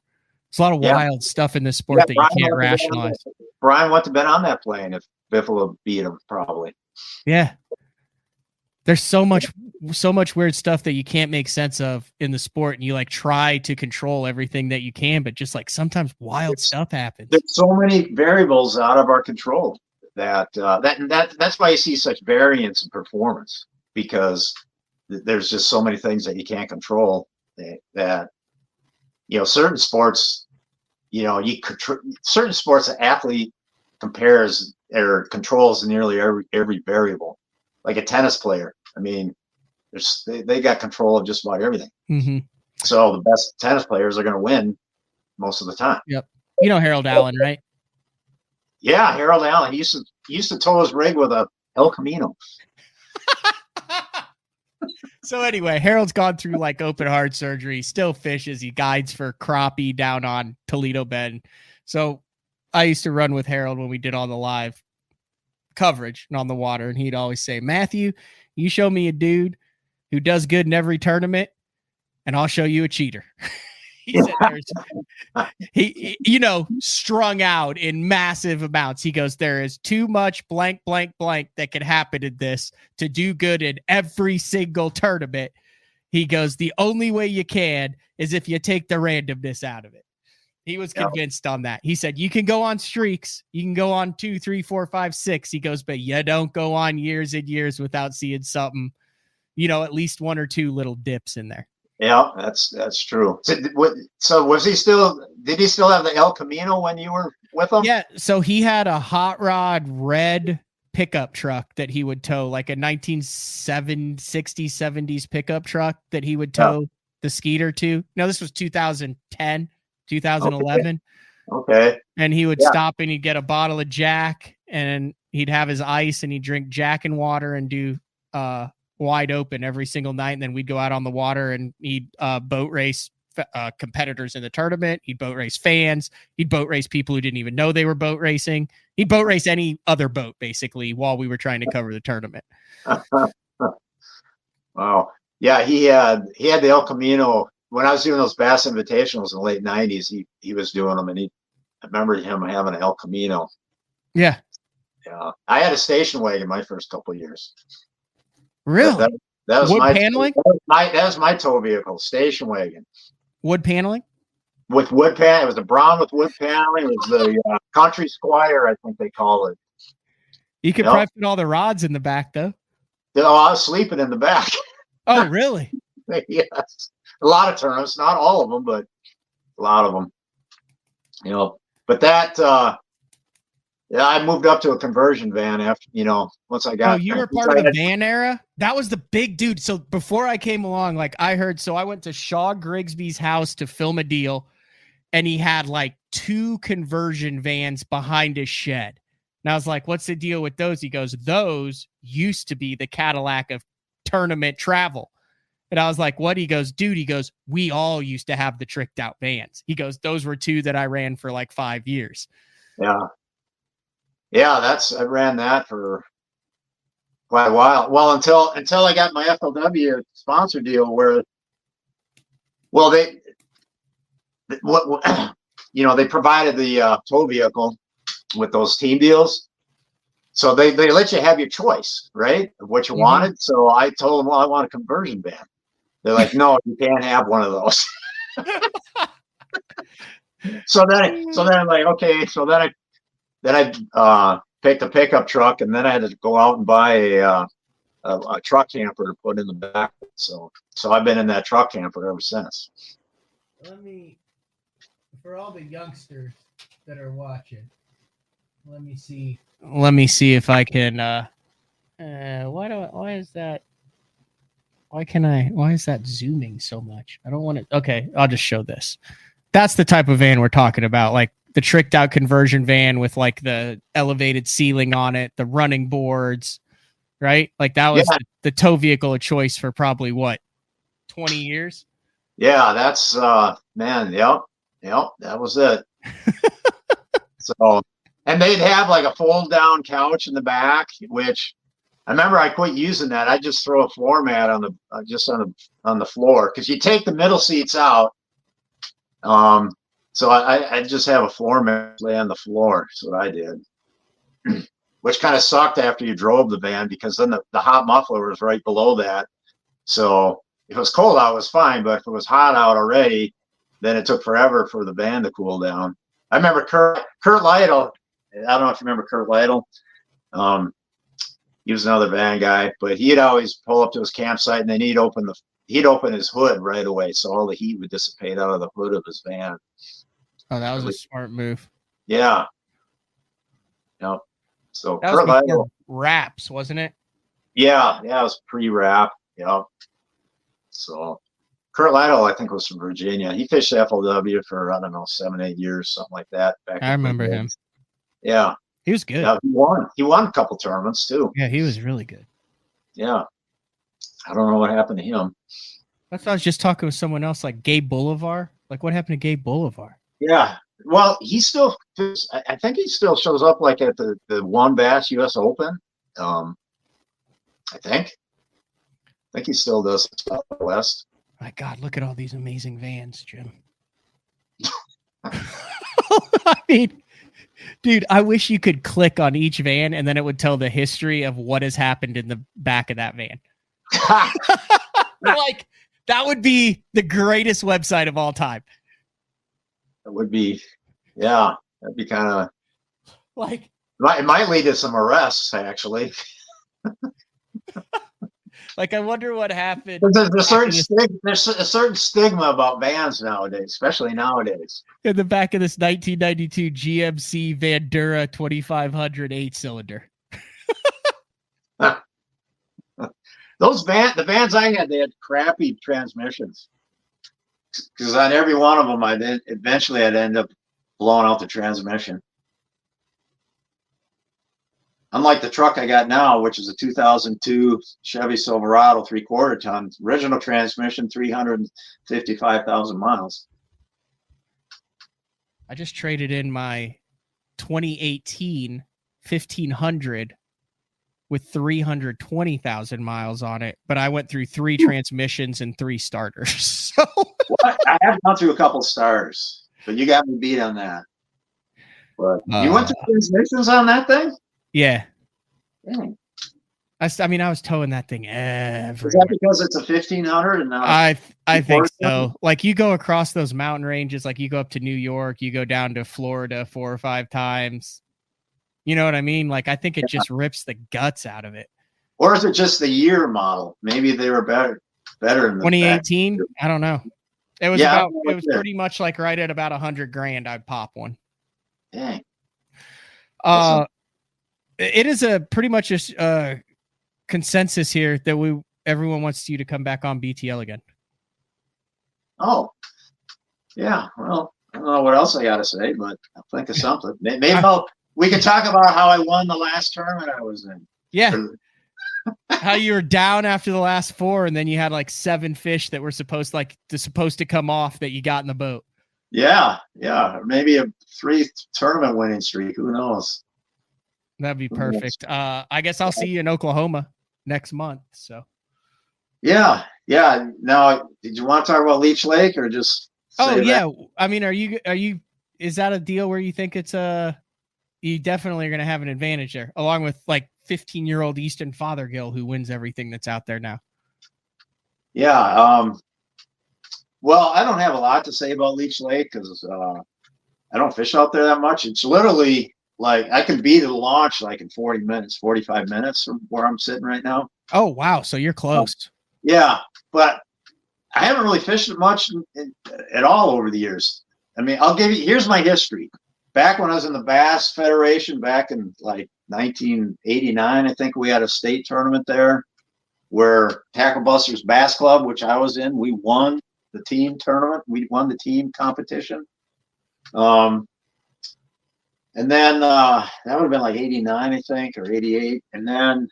It's a lot of wild stuff in this sport that you can't rationalize. Brian wouldn't have been on that plane if Biffle had beat him, probably. Yeah. There's so much weird stuff that you can't make sense of in the sport, and you like try to control everything that you can, but just like sometimes wild stuff happens. There's so many variables out of our control that's why you see such variance in performance, because there's just so many things that you can't control that certain sports, certain sports the athlete compares or controls nearly every variable. Like a tennis player, I mean, they got control of just about everything. Mm-hmm. So the best tennis players are going to win most of the time. Yep. You know Harold Allen, right? Yeah, Harold Allen. He used to tow his rig with a El Camino. So anyway, Harold's gone through like open heart surgery, still fishes. He guides for crappie down on Toledo Bend. So I used to run with Harold when we did all the live coverage and on the water, and he'd always say, Matthew, You show me a dude who does good in every tournament, and I'll show you a cheater. He said he strung out in massive amounts. He goes, there is too much blank, blank, blank that could happen in this to do good in every single tournament. He goes, the only way you can is if you take the randomness out of it. He was convinced on that. He said, you can go on streaks. You can go on 2, 3, 4, 5, 6. He goes, but you don't go on years and years without seeing something, at least 1 or 2 little dips in there. Yeah, that's true. So was he still? Did he still have the El Camino when you were with him? Yeah. So he had a hot rod red pickup truck that he would tow, like a 1960s, 70s pickup truck that he would tow the Skeeter to. No, this was 2010, 2011. Okay. And he would stop and he'd get a bottle of Jack and he'd have his ice and he'd drink Jack and water and do wide open every single night. And then we'd go out on the water and he'd boat race competitors in the tournament. He'd boat race fans. He'd boat race people who didn't even know they were boat racing. He'd boat race any other boat basically while we were trying to cover the tournament. Wow. Yeah. He had the El Camino when I was doing those Bass Invitationals in the late 90s. He was doing them, and I remember him having an El Camino. Yeah. Yeah. I had a station wagon my first couple of years. Really? That was wood my paneling? That was my tow vehicle, station wagon. Wood paneling? With wood pan. It was a brown with wood paneling. It was the Country Squire, I think they call it. You could probably put all the rods in the back, though. Oh, I was sleeping in the back. Oh, really? Yes. A lot of tournaments, not all of them, but a lot of them. But that, I moved up to a conversion van after, once I got. Oh, you were part of the van era? That was the big dude. So before I came along, I went to Shaw Grigsby's house to film a deal, and he had 2 conversion vans behind his shed. And I was like, what's the deal with those? He goes, those used to be the Cadillac of tournament travel. And I was like, what? He goes, dude, we all used to have the tricked out vans. He goes, those were 2 that I ran for 5 years. Yeah. Yeah, I ran that for quite a while. Well, until I got my FLW sponsor deal where, they provided the tow vehicle with those team deals. So they let you have your choice, right, of what you wanted. So I told them, well, I want a conversion van. They're like, no, you can't have one of those. So then I'm like, okay. So then I picked a pickup truck, and then I had to go out and buy a truck camper to put in the back. So I've been in that truck camper ever since. For all the youngsters that are watching, let me see if I can. Why is that zooming so much? I don't want it. Okay, I'll just show this. That's the type of van we're talking about, the tricked out conversion van with the elevated ceiling on it, the running boards, right? That was the tow vehicle of choice for probably 20 years. Yeah, that's man. Yep, that was it. So, and they'd have a fold down couch in the back, which I remember I quit using that. I just throw a floor mat on the floor, because you take the middle seats out. So I just have a floor mat lay on the floor. That's what I did, which kind of sucked after you drove the van, because then the hot muffler was right below that. So if it was cold out, it was fine. But if it was hot out already, then it took forever for the van to cool down. I remember Kurt Lytle. I don't know if you remember Kurt Lytle. He was another van guy, but he'd always pull up to his campsite, and then he'd open his hood right away, so all the heat would dissipate out of the hood of his van. Oh, that was a smart move. Yeah. Yep. So that was before wraps, wasn't it? Yeah, it was pre-wrap. Yep. So Kurt Lytle, I think, was from Virginia. He fished FLW for, I don't know, 7-8 years, something like that. I remember him. Yeah. He was good. Yeah, he won. He won a couple tournaments too. Yeah, he was really good. Yeah. I don't know what happened to him. That's why I was just talking with someone else, Gabe Bolivar. What happened to Gabe Bolivar? Yeah. Well, I think he still shows up at the One Bass US Open. I think. think he still does Southwest. My God, look at all these amazing vans, Jim. I mean, dude, I wish you could click on each van and then it would tell the history of what has happened in the back of that van. Like, that would be the greatest website of all time. It would be, yeah, that'd be kind of like, it might lead to some arrests, actually. Like, I wonder what happened. There's a certain stigma about vans nowadays, especially nowadays. In the back of this 1992 GMC Vandura 2500 8-cylinder. The vans I had, they had crappy transmissions. Because on every one of them, I'd end up blowing out the transmission. Unlike the truck I got now, which is a 2002 Chevy Silverado 3/4 ton, original transmission, 355,000 miles. I just traded in my 2018 1500 with 320,000 miles on it, but I went through 3 transmissions and 3 starters. So well, I have gone through a couple starters, but you got me beat on that. But you went through transmissions on that thing? Yeah. Dang. I mean, I was towing that thing everywhere. Is that because it's a 1500 and now I think so. Like, you go across those mountain ranges, like you go up to New York, you go down to Florida 4 or 5 times. You know what I mean? Like, I think it just rips the guts out of it. Or is it just the year model? Maybe they were better in the 2018. back. I don't know. It was it was pretty much like right at about $100,000. I'd pop one. Dang. It is a pretty much a consensus here that everyone wants you to come back on BTL again. Oh, yeah. Well, I don't know what else I got to say, but I'll think of something. Maybe we can talk about how I won the last tournament I was in. Yeah. How you were down after the last 4, and then you had like 7 fish that were supposed to come off that you got in the boat. Yeah. Maybe a 3 tournament winning streak. Who knows? That'd be perfect. I guess I'll see you in Oklahoma next month. So. Yeah. Now, did you want to talk about Leech Lake or just? Oh yeah. I mean, is that a deal where you think it's you definitely are going to have an advantage there, along with like 15-year-old Easton Fothergill who wins everything that's out there now? Yeah. Well, I don't have a lot to say about Leech Lake because I don't fish out there that much. It's literally like I can be to the launch like in 45 minutes from where I'm sitting right now. Oh, wow. So you're close. Yeah, but I haven't really fished it much at all over the years. I mean, here's my history. Back when I was in the Bass Federation back in like 1989, I think we had a state tournament there where Tackle Busters Bass Club, which I was in, we won the team tournament. We won the team competition. And then that would have been like 89, I think, or 88. And then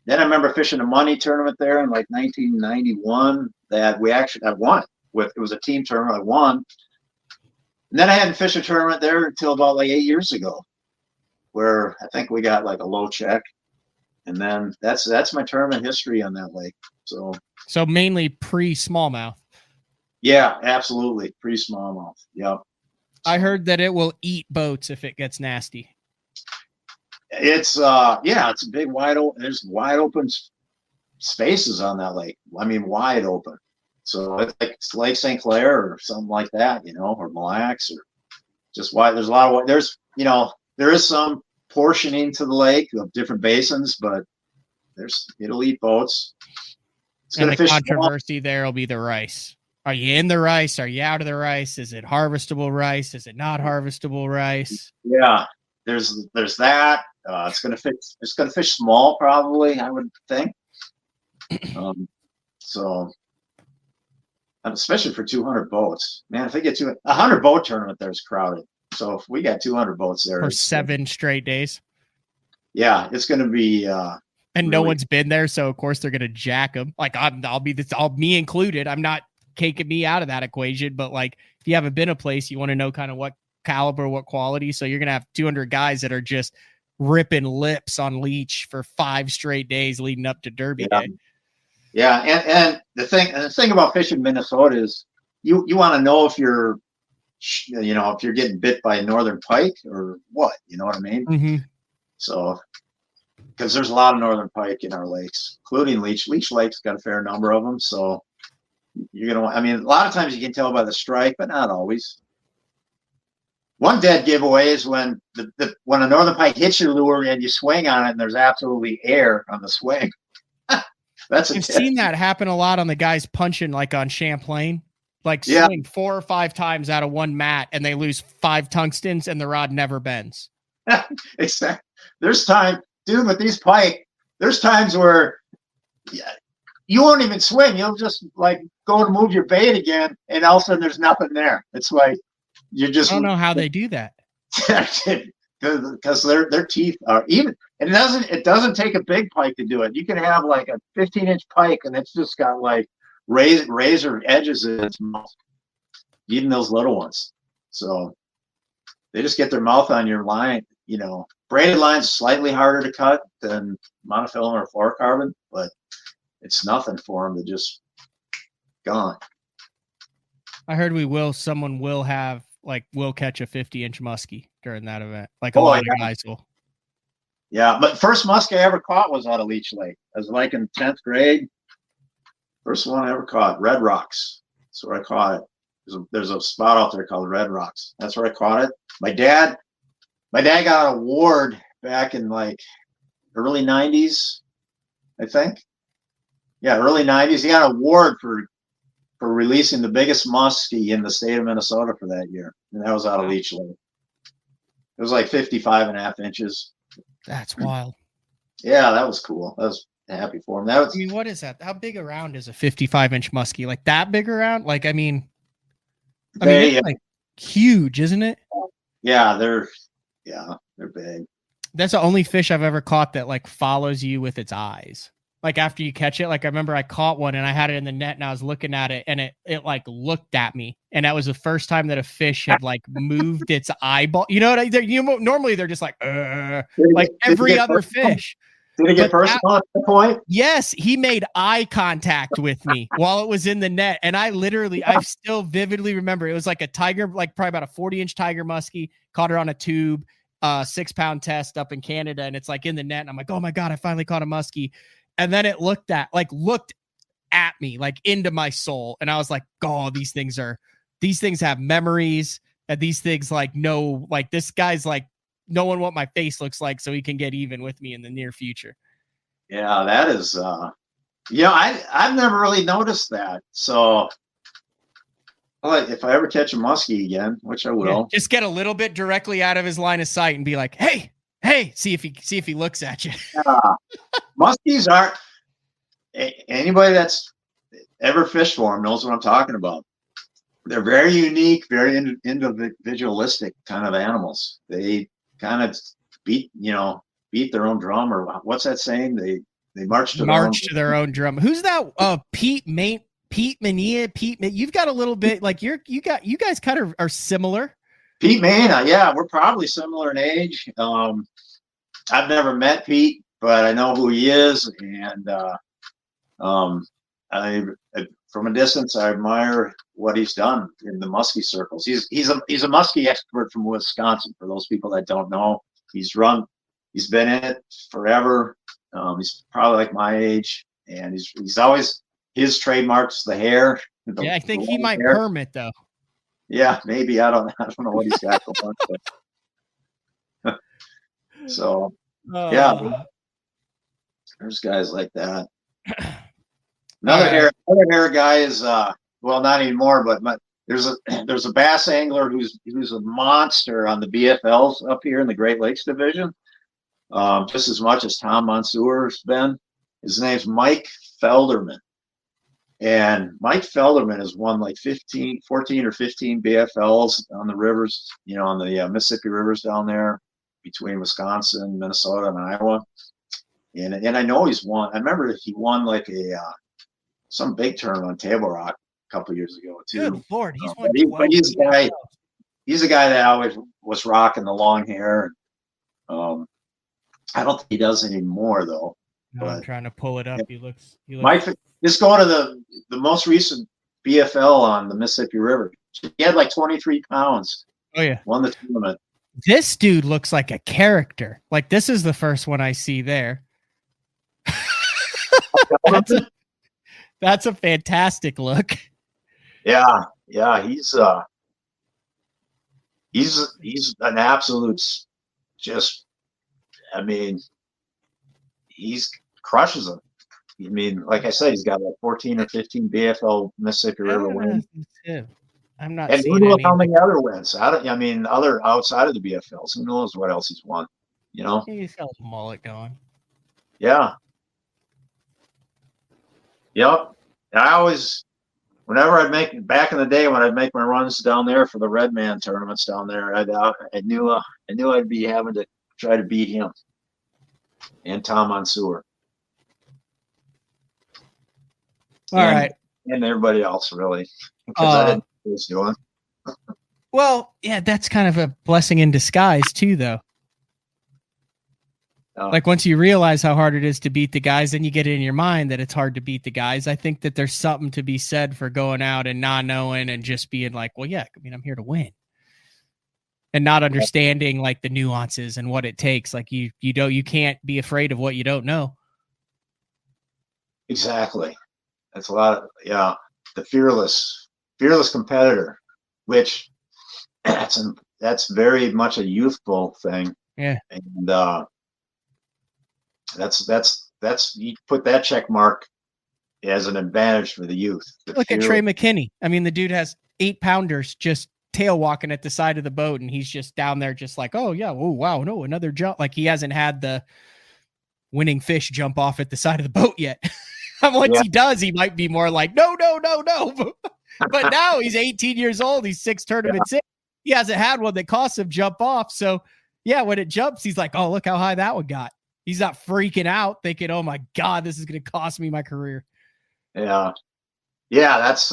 I remember fishing a money tournament there in like 1991 that I won. It was a team tournament. I won. And then I hadn't fished a tournament there until about like 8 years ago, where I think we got like a low check. And then that's my tournament history on that lake. So mainly pre-smallmouth. Yeah, absolutely. Pre-smallmouth. Yep. I heard that it will eat boats if it gets nasty. It's it's a big there's wide open spaces on that lake. I mean, wide open. So it's Lake St. Clair or something like that, or Mille Lacs or just wide. There's a lot of there is some portioning to the lake of different basins, but it'll eat boats. And the controversy there will be the rice. Are you in the rice? Are you out of the rice? Is it harvestable rice? Is it not harvestable rice? Yeah, there's that. It's gonna fish small, probably, I would think. So, especially for 200 boats, man. If they get 100 boat tournament, there's crowded. So if we got 200 boats there for 7 straight days, yeah, it's gonna be. And no one's been there, so of course they're gonna jack them. Like I'll me included. I'm not taking me out of that equation, but like if you haven't been a place, you want to know kind of what caliber, what quality. So you're gonna have 200 guys that are just ripping lips on leech for 5 straight days leading up to Derby Day. Yeah, and the thing about fishing Minnesota is you want to know if you're if you're getting bit by a northern pike or what, you know what I mean? Mm-hmm. So because there's a lot of northern pike in our lakes, including Leech. Leech Lake's got a fair number of them, so you're gonna. I mean, a lot of times you can tell by the strike, but not always. One dead giveaway is when when a northern pike hits your lure and you swing on it and there's absolutely air on the swing. That's I've seen that happen a lot on the guys punching like on Champlain, like swing 4 or 5 times out of one mat and they lose 5 tungstens and the rod never bends. Exactly. There's time, dude, with these pike, there's times where you won't even swing. You'll just like go to move your bait again and all of a sudden there's nothing there. It's like you're just. I don't know how they do that. Because their teeth are even, and it doesn't take a big pike to do it. You can have like a 15-inch pike and it's just got like razor edges in its mouth, even those little ones. So they just get their mouth on your line. Braided line's slightly harder to cut than monofilament or fluorocarbon, but it's nothing for them to just gone. I heard someone will catch a 50-inch muskie during that event. Like a lot of guys will. Yeah, but first muskie I ever caught was out of Leech Lake. I was like in 10th grade. First one I ever caught, Red Rocks. That's where I caught it. There's a spot out there called Red Rocks. That's where I caught it. My dad got an award back in like early 90s, I think. Yeah, early 90s. He got an award for releasing the biggest muskie in the state of Minnesota for that year. And that was out of Leech Lake. It was like 55.5 inches. That's wild. Yeah, that was cool. I was happy for him. I mean, what is that? How big around is a 55-inch muskie? Like that big around? Like, I mean, it's like huge, isn't it? Yeah, they're big. That's the only fish I've ever caught that like follows you with its eyes. Like after you catch it, like I remember I caught one and I had it in the net and I was looking at it and it like looked at me. And that was the first time that a fish had like moved its eyeball. You know what? Normally they're just like every other fish. Did it get personal at that point? Yes, he made eye contact with me while it was in the net. And I still vividly remember it was like a tiger, like probably about a 40-inch tiger muskie, caught her on a tube, 6-pound test up in Canada. And it's like in the net. And I'm like, oh my God, I finally caught a muskie. And then it looked at me, like into my soul. And I was like, oh, these things have memories, and these things like know, like this guy's like knowing what my face looks like so he can get even with me in the near future. Yeah, that is, I've never really noticed that. So if I ever catch a muskie again, which I will, just get a little bit directly out of his line of sight and be like, hey, see if he looks at you. Muskies aren't, anybody that's ever fished for them knows what I'm talking about. They're very unique, very individualistic kind of animals. They kind of beat their own drum, or what's that saying? They march to their own drum. Who's that? Pete Mania. You've got a little bit like you guys kind of are similar. Pete Mania, yeah, we're probably similar in age. I've never met Pete, but I know who he is, and from a distance, I admire what he's done in the muskie circles. He's a muskie expert from Wisconsin. For those people that don't know, he's been in it forever. He's probably like my age, and he's always, his trademark's the hair. I think he might perm it though. Yeah, maybe. I don't know what he's got going on. So yeah, there's guys like that. Another hair guy is well, not anymore, but there's a bass angler who's a monster on the BFLs up here in the Great Lakes Division, just as much as Tom Monsoor's been. His name's Mike Felderman. And Mike Felderman has won like 14 or 15 BFLs on the rivers, on the Mississippi rivers down there between Wisconsin, Minnesota, and Iowa. And I know he's won. I remember he won like some big tournament on Table Rock a couple of years ago too. Good Lord, he's won. He's a guy that always was rocking the long hair. I don't think he does anymore though. No, I'm trying to pull it up. He looks. Just go to the most recent BFL on the Mississippi River. He had like 23 pounds. Oh yeah, won the tournament. This dude looks like a character. Like this is the first one I see there. That's a fantastic look. Yeah, he's an absolute just. I mean, he's crushes them. I mean, like I said, he's got like 14 or 15 BFL Mississippi River wins. I'm not. And seeing who knows any. how many other wins? Other outside of the BFLs. Who knows what else he's won? You know, He's got a mullet going. Yeah. Yep. And I always, whenever I'd make back in the day when I'd make my runs down there for the Red Man tournaments down there, I knew I'd be having to try to beat him and Tom Mansour. All right. And everybody else, really, because I didn't know what he was doing. Well, yeah, that's kind of a blessing in disguise too, though. Like once you realize how hard it is to beat the guys, then you get it in your mind that it's hard to beat the guys. I think that there's something to be said for going out and not knowing and just being like, well, yeah, I mean, I'm here to win. And not understanding like the nuances and what it takes. Like you can't be afraid of what you don't know. Exactly. That's a lot of, the fearless competitor, which that's very much a youthful thing. Yeah. And that's you put that check mark as an advantage for the youth. Look at Trey McKinney. I mean, the dude has 8-pounders just tail walking at the side of the boat, and he's just down there just like, oh yeah, oh wow, no, another jump. Like he hasn't had the winning fish jump off at the side of the boat yet. Once he does, he might be more like, no. But now he's 18 years old. He's 6 tournaments in. He hasn't had one that costs him jump off. So yeah, when it jumps, he's like, oh, look how high that one got. He's not freaking out thinking, oh my God, this is going to cost me my career. Yeah. Yeah. That's,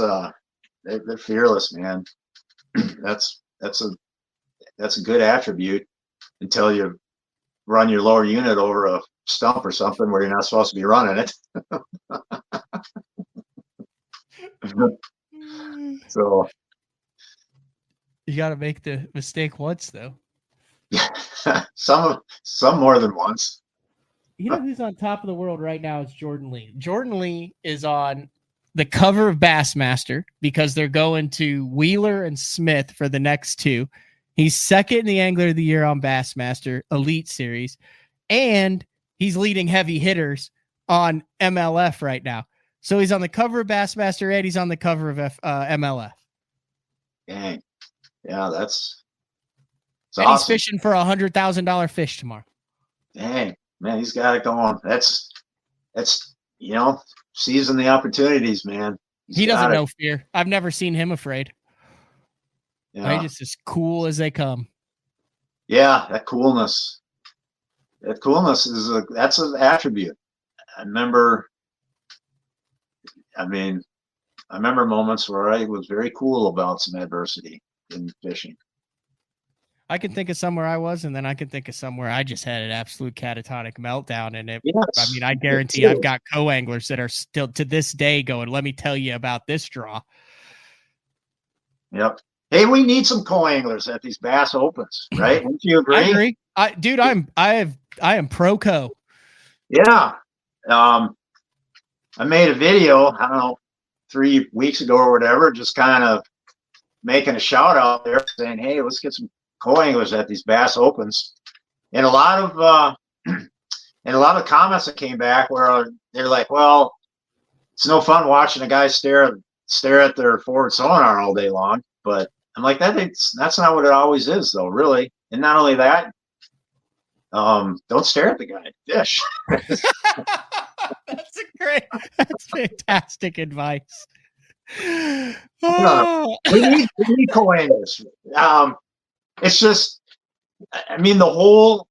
they're fearless, man. That's a good attribute until you run your lower unit over a stump or something where you're not supposed to be running it. So you got to make the mistake once though. some more than once. You know who's on top of the world right now is Jordan Lee. Jordan Lee is on the cover of Bassmaster because they're going to Wheeler and Smith for the next 2. He's second in the Angler of the Year on Bassmaster Elite Series, and he's leading heavy hitters on MLF right now. So he's on the cover of Bassmaster and he's on the cover of MLF. Dang. Yeah, that's and awesome. He's fishing for $100,000 fish tomorrow. Dang, man, he's got it going. That's seizing the opportunities, man. He doesn't know fear. I've never seen him afraid. Yeah. He's just as cool as they come. Yeah, that coolness. That coolness that's an attribute. I remember moments where I was very cool about some adversity in fishing. I can think of somewhere I was, and then I can think of somewhere I just had an absolute catatonic meltdown. And I guarantee I've got co-anglers that are still to this day going, let me tell you about this draw. Yep. Hey, we need some co-anglers at these Bass Opens, right? Wouldn't you agree? I agree. I am pro co. Yeah. I made a video, I don't know, 3 weeks ago or whatever, just kind of making a shout out there saying, hey, let's get some co-anglers at these Bass Opens. And a lot of comments that came back where they're like, well, it's no fun watching a guy stare at their forward sonar all day long. But I'm like, that's not what it always is, though, really. And not only that, don't stare at the guy. Fish. That's fantastic advice. We need co-anglers. It's just, I mean, the whole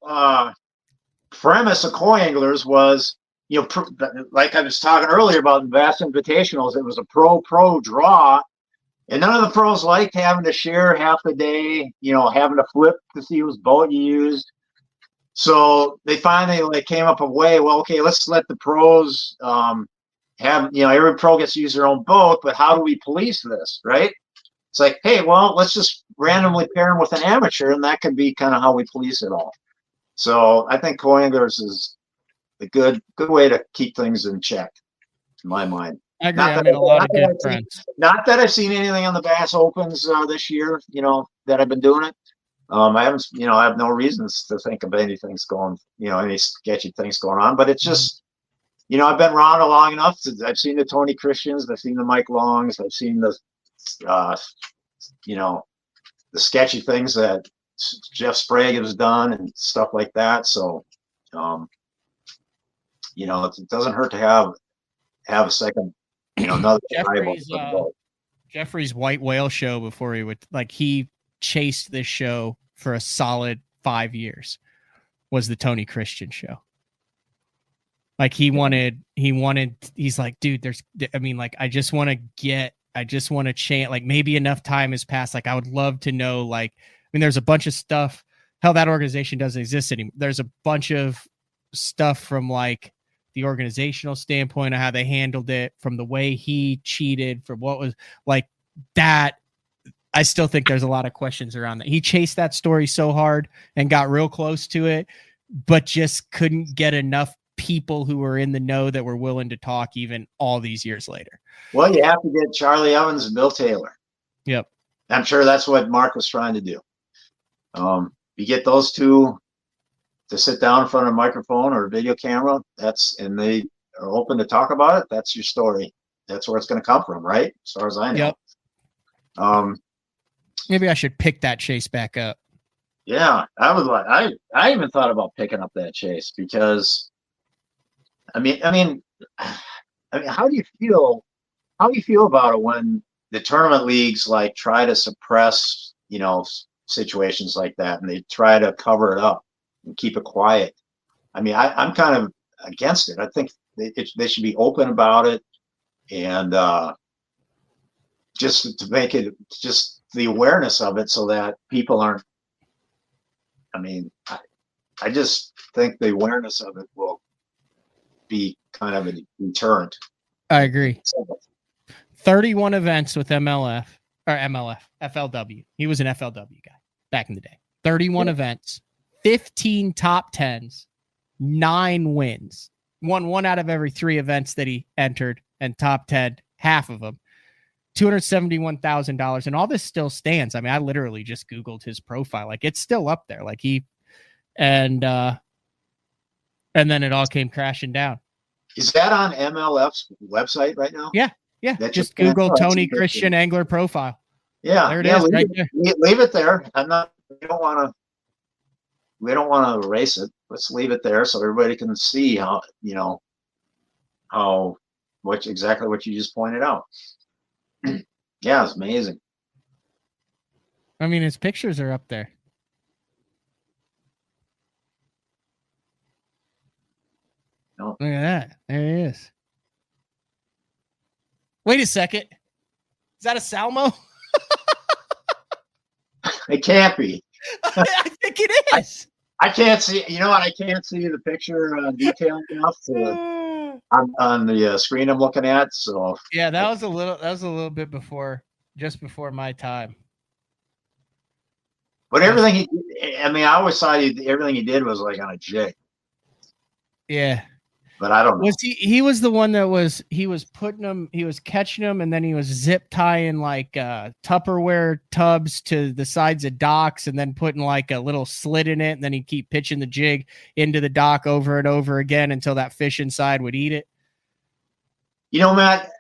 premise of co-anglers was, like I was talking earlier about the Bass Invitationals, it was a pro draw. And none of the pros liked having to share half the day, having to flip to see whose boat you used. So they finally came up a way, well, okay, let's let the pros have, every pro gets to use their own boat, but how do we police this, right? It's like, hey, well, let's just randomly pair them with an amateur, and that could be kind of how we police it all. So I think co-anglers is a good way to keep things in check, in my mind. I agree. I made a lot of good friends. Not that I've seen anything on the Bass Opens this year, that I've been doing it. I haven't, I have no reasons to think of anything's going, any sketchy things going on, but it's just, I've been around long enough. I've seen the Tony Christians, I've seen the Mike Longs, I've seen the, the sketchy things that Jeff Sprague has done and stuff like that. So, it doesn't hurt to have a second, another Jeffrey's white whale show before he chased this show for a solid 5 years was the Tony Christian show. Like he's like, dude, I just want to chant, like maybe enough time has passed. Like I would love to know, there's a bunch of stuff. Hell, that organization doesn't exist anymore. There's a bunch of stuff from like the organizational standpoint of how they handled it, from the way he cheated, from what was like that. I still think there's a lot of questions around that. He chased that story so hard and got real close to it, but just couldn't get enough people who were in the know that were willing to talk even all these years later. Well, you have to get Charlie Evans and Bill Taylor. Yep. I'm sure that's what Mark was trying to do. You get those two to sit down in front of a microphone or a video camera, and they are open to talk about it. That's your story. That's where it's going to come from, right? As far as I know. Yep. Maybe I should pick that chase back up. Yeah, I even thought about picking up that chase because, I mean, how do you feel? How do you feel about it when the tournament leagues like try to suppress, situations like that, and they try to cover it up and keep it quiet? I mean, I'm kind of against it. I think they should be open about it, and just to make it just the awareness of it so that people aren't. I just think the awareness of it will be kind of a deterrent. I agree. 31 events with FLW. He was an FLW guy back in the day. 31 events, 15 top 10s, 9 wins. Won 1 out of every 3 events that he entered, and top 10, half of them. $271,000, and all this still stands. I mean, I literally just Googled his profile. Like, it's still up there. Like and then it all came crashing down. Is that on MLF's website right now? Yeah. Just Google Tony Christian angler profile. Yeah, there it is, right there. Leave it there. We don't want to erase it. Let's leave it there so everybody can see exactly what you just pointed out. Yeah, it's amazing. I mean, his pictures are up there. No. Look at that. There he is. Wait a second. Is that a Salmo? It can't be. I think it is. I can't see. You know what? I can't see the picture detailed enough on the screen I'm looking at. So yeah, that was a little bit just before my time. But everything he did, I always thought everything he did was like on a jig. Yeah. But I don't know. He was the one that he was catching them, and then he was zip tying like Tupperware tubs to the sides of docks, and then putting like a little slit in it, and then he'd keep pitching the jig into the dock over and over again until that fish inside would eat it. Matt,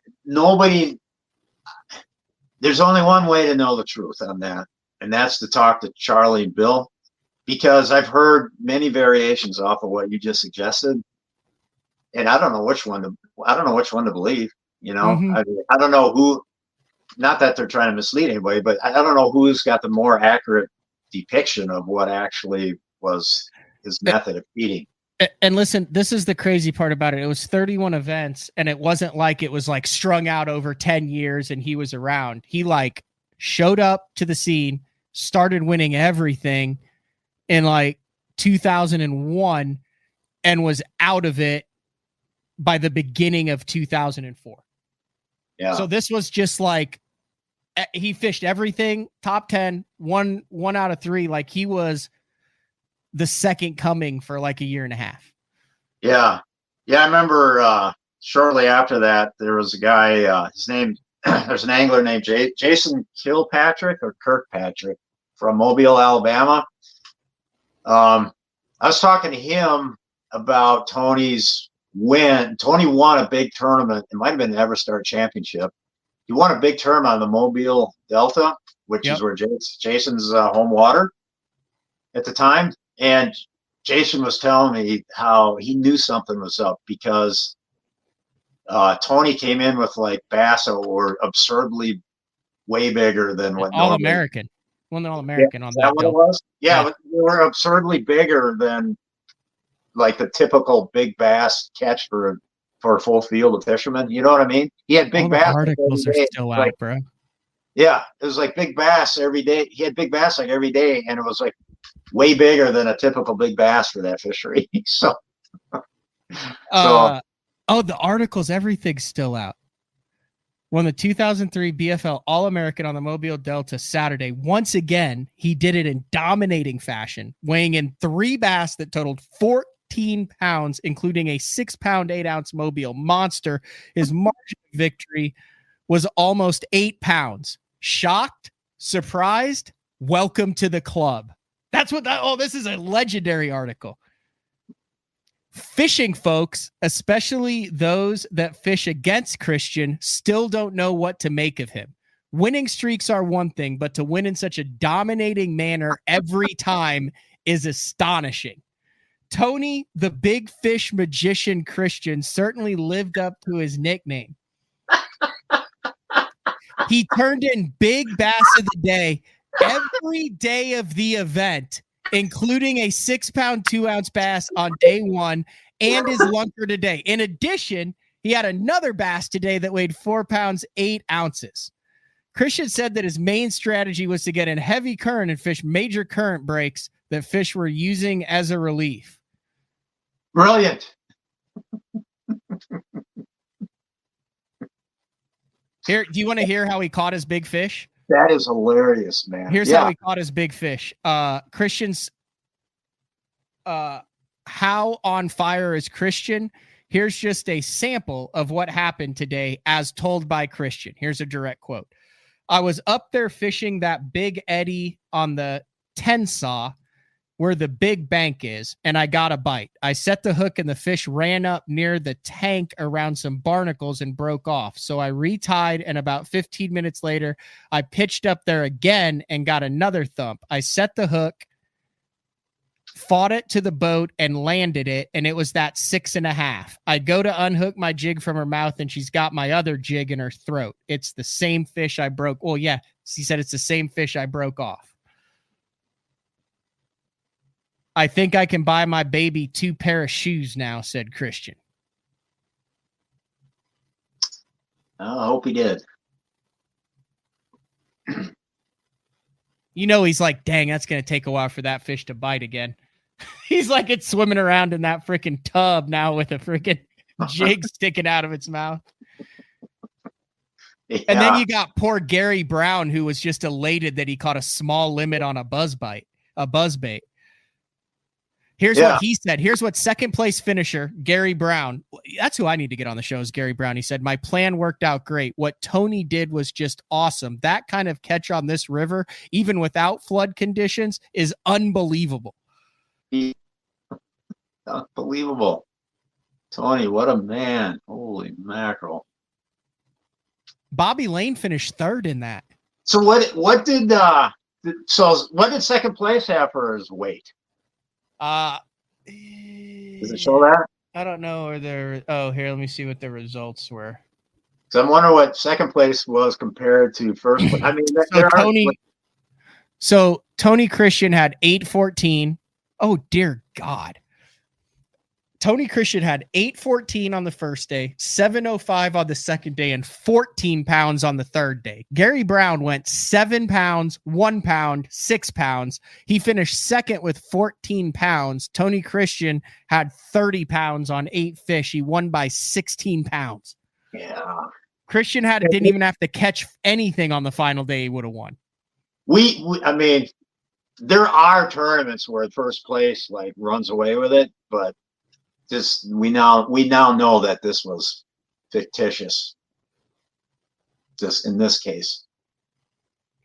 there's only one way to know the truth on that, and that's to talk to Charlie and Bill, because I've heard many variations off of what you just suggested. And I don't know which one to believe, Mm-hmm. I don't know who, not that they're trying to mislead anybody, but I don't know who's got the more accurate depiction of what actually was his method of feeding. And listen, this is the crazy part about it. It was 31 events, and it wasn't like it was like strung out over 10 years and he was around. He like showed up to the scene, started winning everything in like 2001, and was out of it by the beginning of 2004. Yeah. So this was just like, he fished everything top 10, one out of 3. Like he was the second coming for like a year and a half. Yeah. Yeah. I remember shortly after that, there was a guy, his name, there's an angler named Jason Kilpatrick or Kirkpatrick from Mobile, Alabama. I was talking to him about Tony's win. Tony won a big tournament. It might have been the Everstar Championship. He won a big tournament on the Mobile Delta, which is where Jason's home water at the time. And Jason was telling me how he knew something was up because Tony came in with like bass that were absurdly way bigger than what All-American. Won the All-American on that. What it was? Yeah, they were absurdly bigger than like the typical big bass catch for a full field of fishermen. You know what I mean? He had big bass. Articles are still out, bro. Yeah, it was like big bass every day. He had big bass like every day, and it was like way bigger than a typical big bass for that fishery. So, the articles, everything's still out. Won the 2003 BFL All-American on the Mobile Delta Saturday. Once again, he did it in dominating fashion, weighing in 3 bass that totaled 14 pounds, including a 6-pound, 8-ounce Mobile monster. His margin of victory was almost 8 pounds. Shocked, surprised, welcome to the club. That's what this is a legendary article. Fishing folks, especially those that fish against Christian, still don't know what to make of him. Winning streaks are one thing, but to win in such a dominating manner every time is astonishing. Tony, the big fish magician Christian, certainly lived up to his nickname. He turned in big bass of the day every day of the event, including a 6-pound, 2-ounce bass on day 1 and his lunker today. In addition, he had another bass today that weighed 4 pounds, 8 ounces. Christian said that his main strategy was to get in heavy current and fish major current breaks that fish were using as a relief. Brilliant. Here, do you want to hear how he caught his big fish? That is hilarious, man. Here's how he caught his big fish. Christian's how on fire is Christian? Here's just a sample of what happened today as told by Christian. Here's a direct quote. I was up there fishing that big eddy on the 10 saw where the big bank is, and I got a bite. I set the hook and the fish ran up near the tank around some barnacles and broke off. So I retied, and about 15 minutes later, I pitched up there again and got another thump. I set the hook, fought it to the boat, and landed it, and it was that 6.5. I go to unhook my jig from her mouth, and she's got my other jig in her throat. It's the same fish I broke. Well, yeah, she said it's the same fish I broke off. I think I can buy my baby 2 pair of shoes now, said Christian. I hope he did. You know, he's like, dang, that's going to take a while for that fish to bite again. He's like, it's swimming around in that freaking tub now with a freaking jig sticking out of its mouth. Yeah. And then you got poor Gary Brown, who was just elated that he caught a small limit on a buzzbait. Here's what he said. Here's what second place finisher, Gary Brown. That's who I need to get on the show is Gary Brown. He said, my plan worked out great. What Tony did was just awesome. That kind of catch on this river, even without flood conditions, is unbelievable. Unbelievable. Tony, what a man. Holy mackerel. Bobby Lane finished 3rd in that. So what did second place have for his weight? Does it show that? I don't know. Here, let me see what the results were. So I'm wondering what second place was compared to first place. I mean, Tony Christian had 8:14. Oh dear God. Tony Christian had 814 on the first day, 705 on the second day, and 14 pounds on the third day. Gary Brown went 7 pounds, 1 pound, 6 pounds. He finished second with 14 pounds. Tony Christian had 30 pounds on 8 fish. He won by 16 pounds. Yeah. Christian didn't even have to catch anything on the final day. He would have won. I mean, there are tournaments where first place like runs away with it, but we now know that this was fictitious. Just in this case,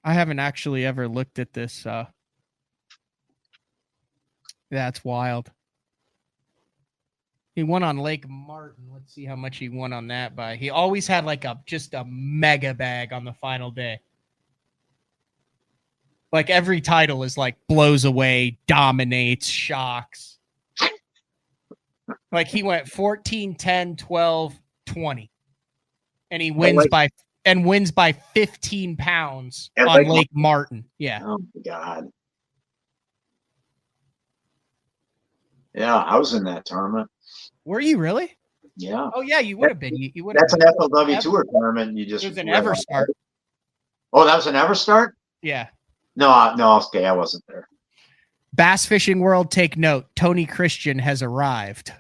I haven't actually ever looked at this. That's wild. He won on Lake Martin. Let's see how much he won on that by. He always had like just a mega bag on the final day. Like every title is like blows away, dominates, shocks. Like he went 14, 10, 12, 20. And he wins by 15 pounds on Lake Martin. Yeah. Oh my God. Yeah, I was in that tournament. Were you really? Yeah. Oh yeah, you would have been. You would. That's an FLW Tour tournament. You just. It was an Everstart. Oh, that was an Everstart? Yeah. No, okay, I wasn't there. Bass Fishing World, take note. Tony Christian has arrived.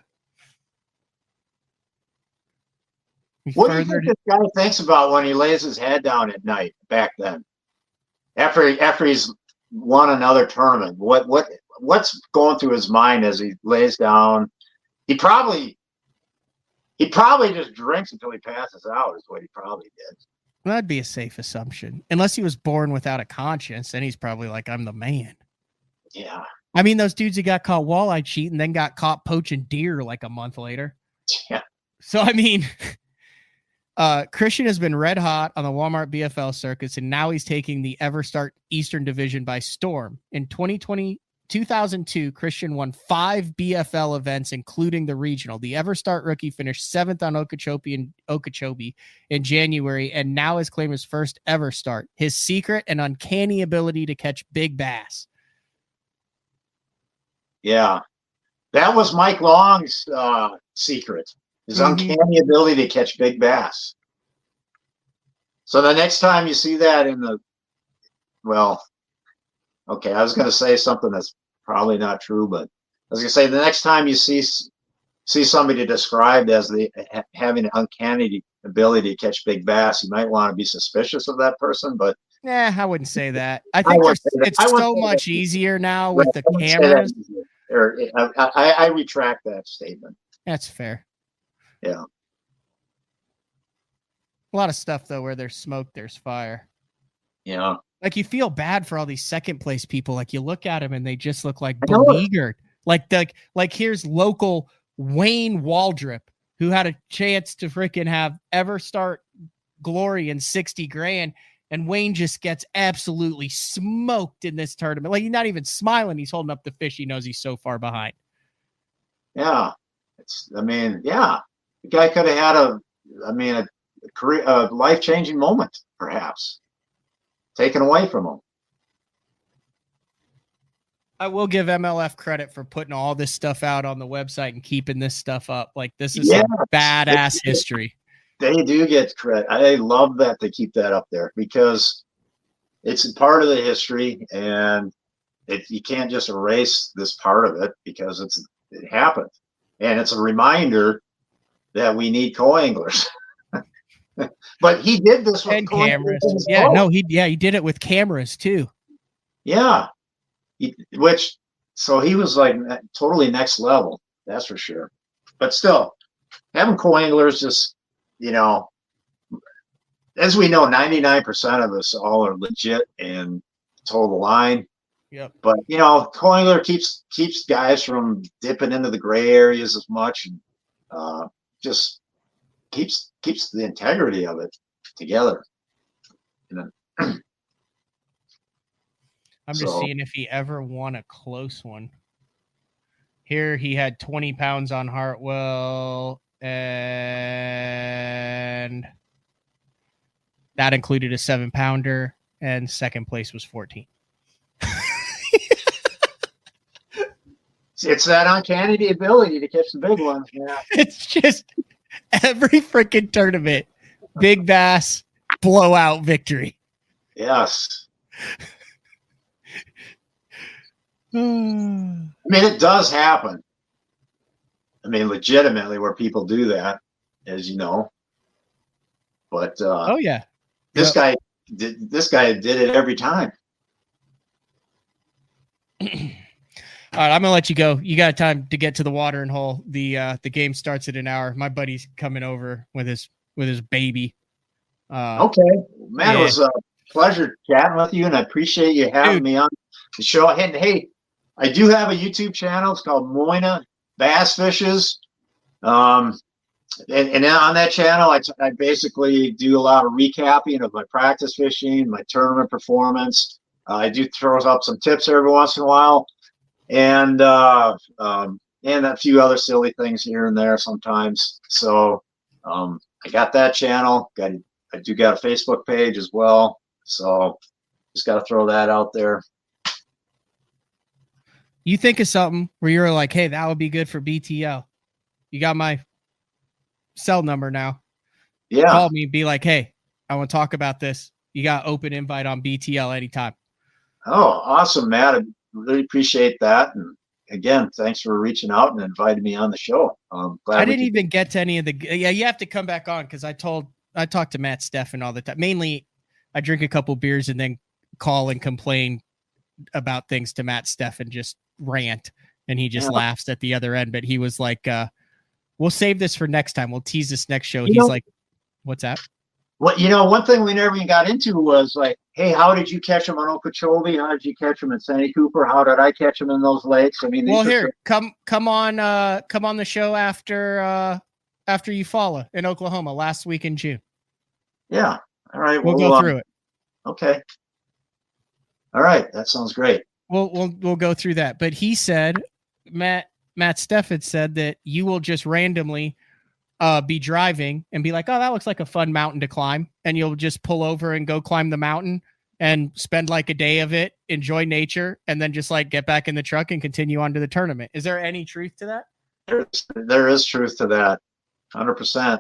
What do you think this guy thinks about when he lays his head down at night back then? After he's won another tournament, what's going through his mind as he lays down? He probably just drinks until he passes out is what he probably did. Well, that'd be a safe assumption. Unless he was born without a conscience, then he's probably like, I'm the man. Yeah. I mean, those dudes who got caught walleye cheating, then got caught poaching deer like a month later. Yeah. So, I mean, Christian has been red hot on the Walmart BFL circuits, and now he's taking the Everstart Eastern Division by storm. In 2002, Christian won 5 BFL events, including the regional. The Everstart rookie finished 7th on Okeechobee in January, and now has claimed his first Everstart. His secret and uncanny ability to catch big bass. Yeah, that was Mike Long's secret. His uncanny ability to catch big bass. So the next time you see that I was going to say something that's probably not true, but I was going to say the next time you see somebody described as having an uncanny ability to catch big bass, you might want to be suspicious of that person. But I wouldn't say that. I think it's so much easier now with the cameras. I retract that statement. That's fair. Yeah. A lot of stuff though, where there's smoke, there's fire. Yeah. Like you feel bad for all these second place people. Like you look at them and they just look like beleaguered. Like here's local Wayne Waldrop, who had a chance to freaking have Everstart glory in 60 grand. And Wayne just gets absolutely smoked in this tournament. Like he's not even smiling. He's holding up the fish. He knows he's so far behind. Yeah. The guy could have had a career, life-changing moment, perhaps, taken away from him. I will give MLF credit for putting all this stuff out on the website and keeping this stuff up. Like this is some badass history. They do get credit. I love that they keep that up there because it's part of the history, and you can't just erase this part of it because it happened, and it's a reminder that we need co-anglers. But he did this with cameras. He did it with cameras too. Yeah, so he was like totally next level. That's for sure. But still, having co-anglers just, as we know, 99% of us all are legit and toe the line. Yep. But co-angler keeps guys from dipping into the gray areas as much, and just keeps the integrity of it together. I'm just seeing if he ever won a close one. Here he had 20 pounds on Hartwell, and that included a 7-pounder, and second place was 14. It's that uncanny ability to catch the big ones. Yeah. It's just every freaking tournament, big bass, blowout victory. Yes. I mean, it does happen. I mean, legitimately, where people do that, as you know. But oh yeah, this guy did it every time. All right, I'm gonna let you go. You got time to get to the watering hole. The game starts at an hour. My buddy's coming over with his baby. Okay, man, It was a pleasure chatting with you, and I appreciate you having me on the show. And hey, I do have a YouTube channel. It's called Moynagh Bass Fishes. And on that channel, I basically do a lot of recapping of my practice fishing, my tournament performance. I do throw up some tips every once in a while, and a few other silly things here and there sometimes. So I got that channel. I do got a Facebook page as well. So just got to throw that out there. You think of something where you're like, hey, that would be good for BTL. You got my cell number now. Yeah. Call me, be like, hey, I want to talk about this. You got open invite on BTL anytime. Oh, awesome, Matt. I really appreciate that. And again, thanks for reaching out and inviting me on the show. I didn't even get to any of the, you have to come back on because I talk to Matt Steffen all the time. Mainly I drink a couple beers and then call and complain about things to Matt Steffen, just rant. And he just laughs at the other end. But he was like, we'll save this for next time. We'll tease this next show. He's like, what's that? Well, one thing we never even got into was like, hey, how did you catch him on Okeechobee? How did you catch him at Sandy Cooper? How did I catch him in those lakes? I mean, well, here, come on the show after Eufaula in Oklahoma last week in June. Yeah. All right. We'll go through it. Okay. All right. That sounds great. We'll go through that. But he said, Matt Steffen said that you will just randomly be driving and be like, oh, that looks like a fun mountain to climb. And you'll just pull over and go climb the mountain and spend like a day of it, enjoy nature, and then just like get back in the truck and continue on to the tournament. Is there any truth to that? There is truth to that. 100%.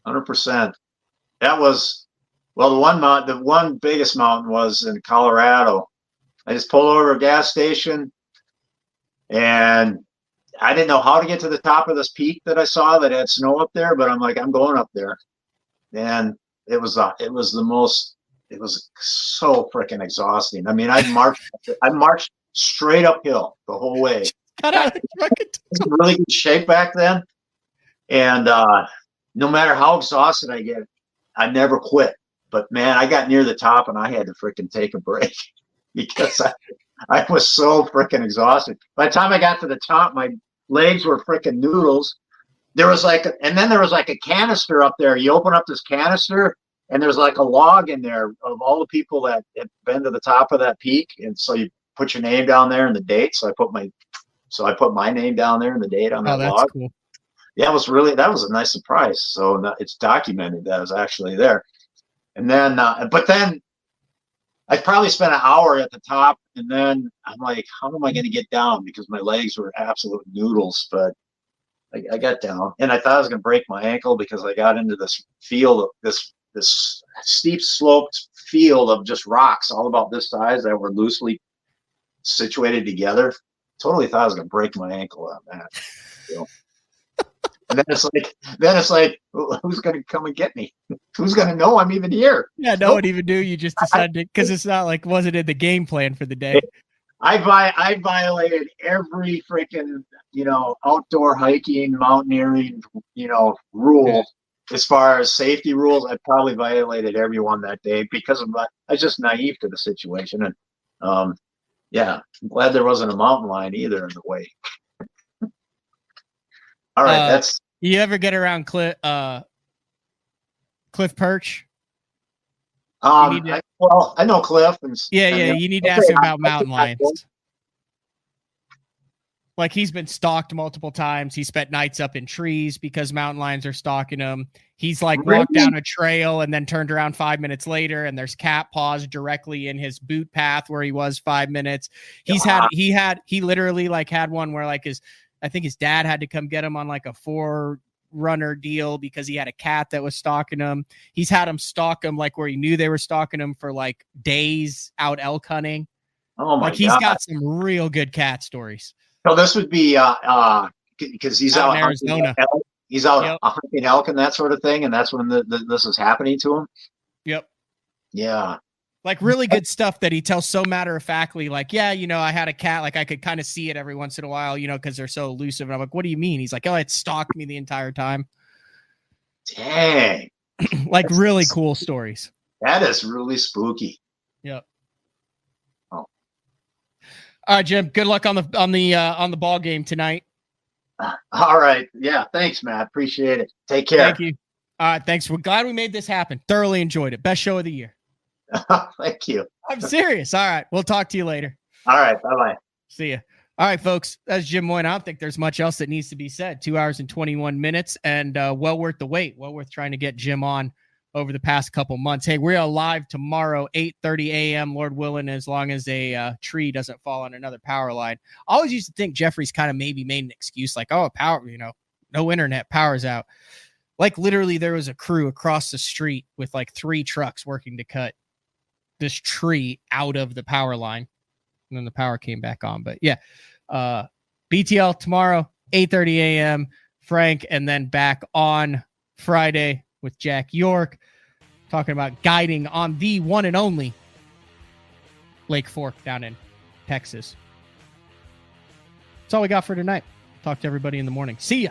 100%. That was, well, the one biggest mountain was in Colorado. I just pulled over a gas station and I didn't know how to get to the top of this peak that I saw that had snow up there, but I'm like, I'm going up there. And it was so freaking exhausting. I mean, I marched straight uphill the whole way. I was in really good shape back then. And no matter how exhausted I get, I never quit. But man, I got near the top and I had to freaking take a break because I was so freaking exhausted. By the time I got to the top, my legs were freaking noodles. There was like a canister up there. You open up this canister and there's like a log in there of all the people that had been to the top of that peak. And so you put your name down there and the date. So I put my name down there and the date on that log. Cool. Yeah, that was a nice surprise. So it's documented that I was actually there. And then, but then I probably spent an hour at the top, and then I'm like, how am I going to get down? Because my legs were absolute noodles, but I got down, and I thought I was going to break my ankle because I got into this field, this steep sloped field of just rocks, all about this size that were loosely situated together. Totally thought I was going to break my ankle on that. So. And then it's like, who's going to come and get me? Who's going to know I'm even here? Yeah, no one even knew. You just decided because it's not like wasn't in the game plan for the day. I violated every freaking outdoor hiking, mountaineering rule as far as safety rules. I probably violated every one that day because I was just naive to the situation, and yeah, I'm glad there wasn't a mountain lion either in the way. All right, that's. You ever get around Cliff Perch? I know Cliff. You need to ask him about mountain lions. Like he's been stalked multiple times. He spent nights up in trees because mountain lions are stalking him. He's like walked down a trail and then turned around 5 minutes later, and there's cat paws directly in his boot path where he was 5 minutes. He literally like had one where like I think his dad had to come get him on like a 4-runner deal because he had a cat that was stalking him. He's had him stalk him like where he knew they were stalking him for like days out elk hunting. Oh my God. He's got some real good cat stories. So this would be because he's out in Arizona. He's out hunting elk and that sort of thing, and that's when this is happening to him. Yep. Yeah. Like really good stuff that he tells so matter-of-factly, like, yeah, I had a cat, like I could kind of see it every once in a while, because they're so elusive. And I'm like, what do you mean? He's like, oh, it stalked me the entire time. Dang. Like really cool stories. That is really spooky. Yep. Oh. All right, Jim. Good luck on the ball game tonight. All right. Yeah. Thanks, Matt. Appreciate it. Take care. Thank you. All right. Thanks. We're glad we made this happen. Thoroughly enjoyed it. Best show of the year. Thank you. I'm serious. All right. We'll talk to you later. All right. Bye-bye. See ya. All right, folks. That's Jim Moynagh. I don't think there's much else that needs to be said. 2 hours and 21 minutes and well worth the wait. Well worth trying to get Jim on over the past couple months. Hey, we're live tomorrow, 8:30 a.m., Lord willing, as long as a tree doesn't fall on another power line. I always used to think Jeffrey's kind of maybe made an excuse like, oh, power, no internet, power's out. Like literally there was a crew across the street with like 3 trucks working to cut this tree out of the power line. And then the power came back on. But yeah, BTL tomorrow, 8:30 a.m., Frank, and then back on Friday with Jack York, talking about guiding on the one and only Lake Fork down in Texas. That's all we got for tonight. Talk to everybody in the morning. See ya.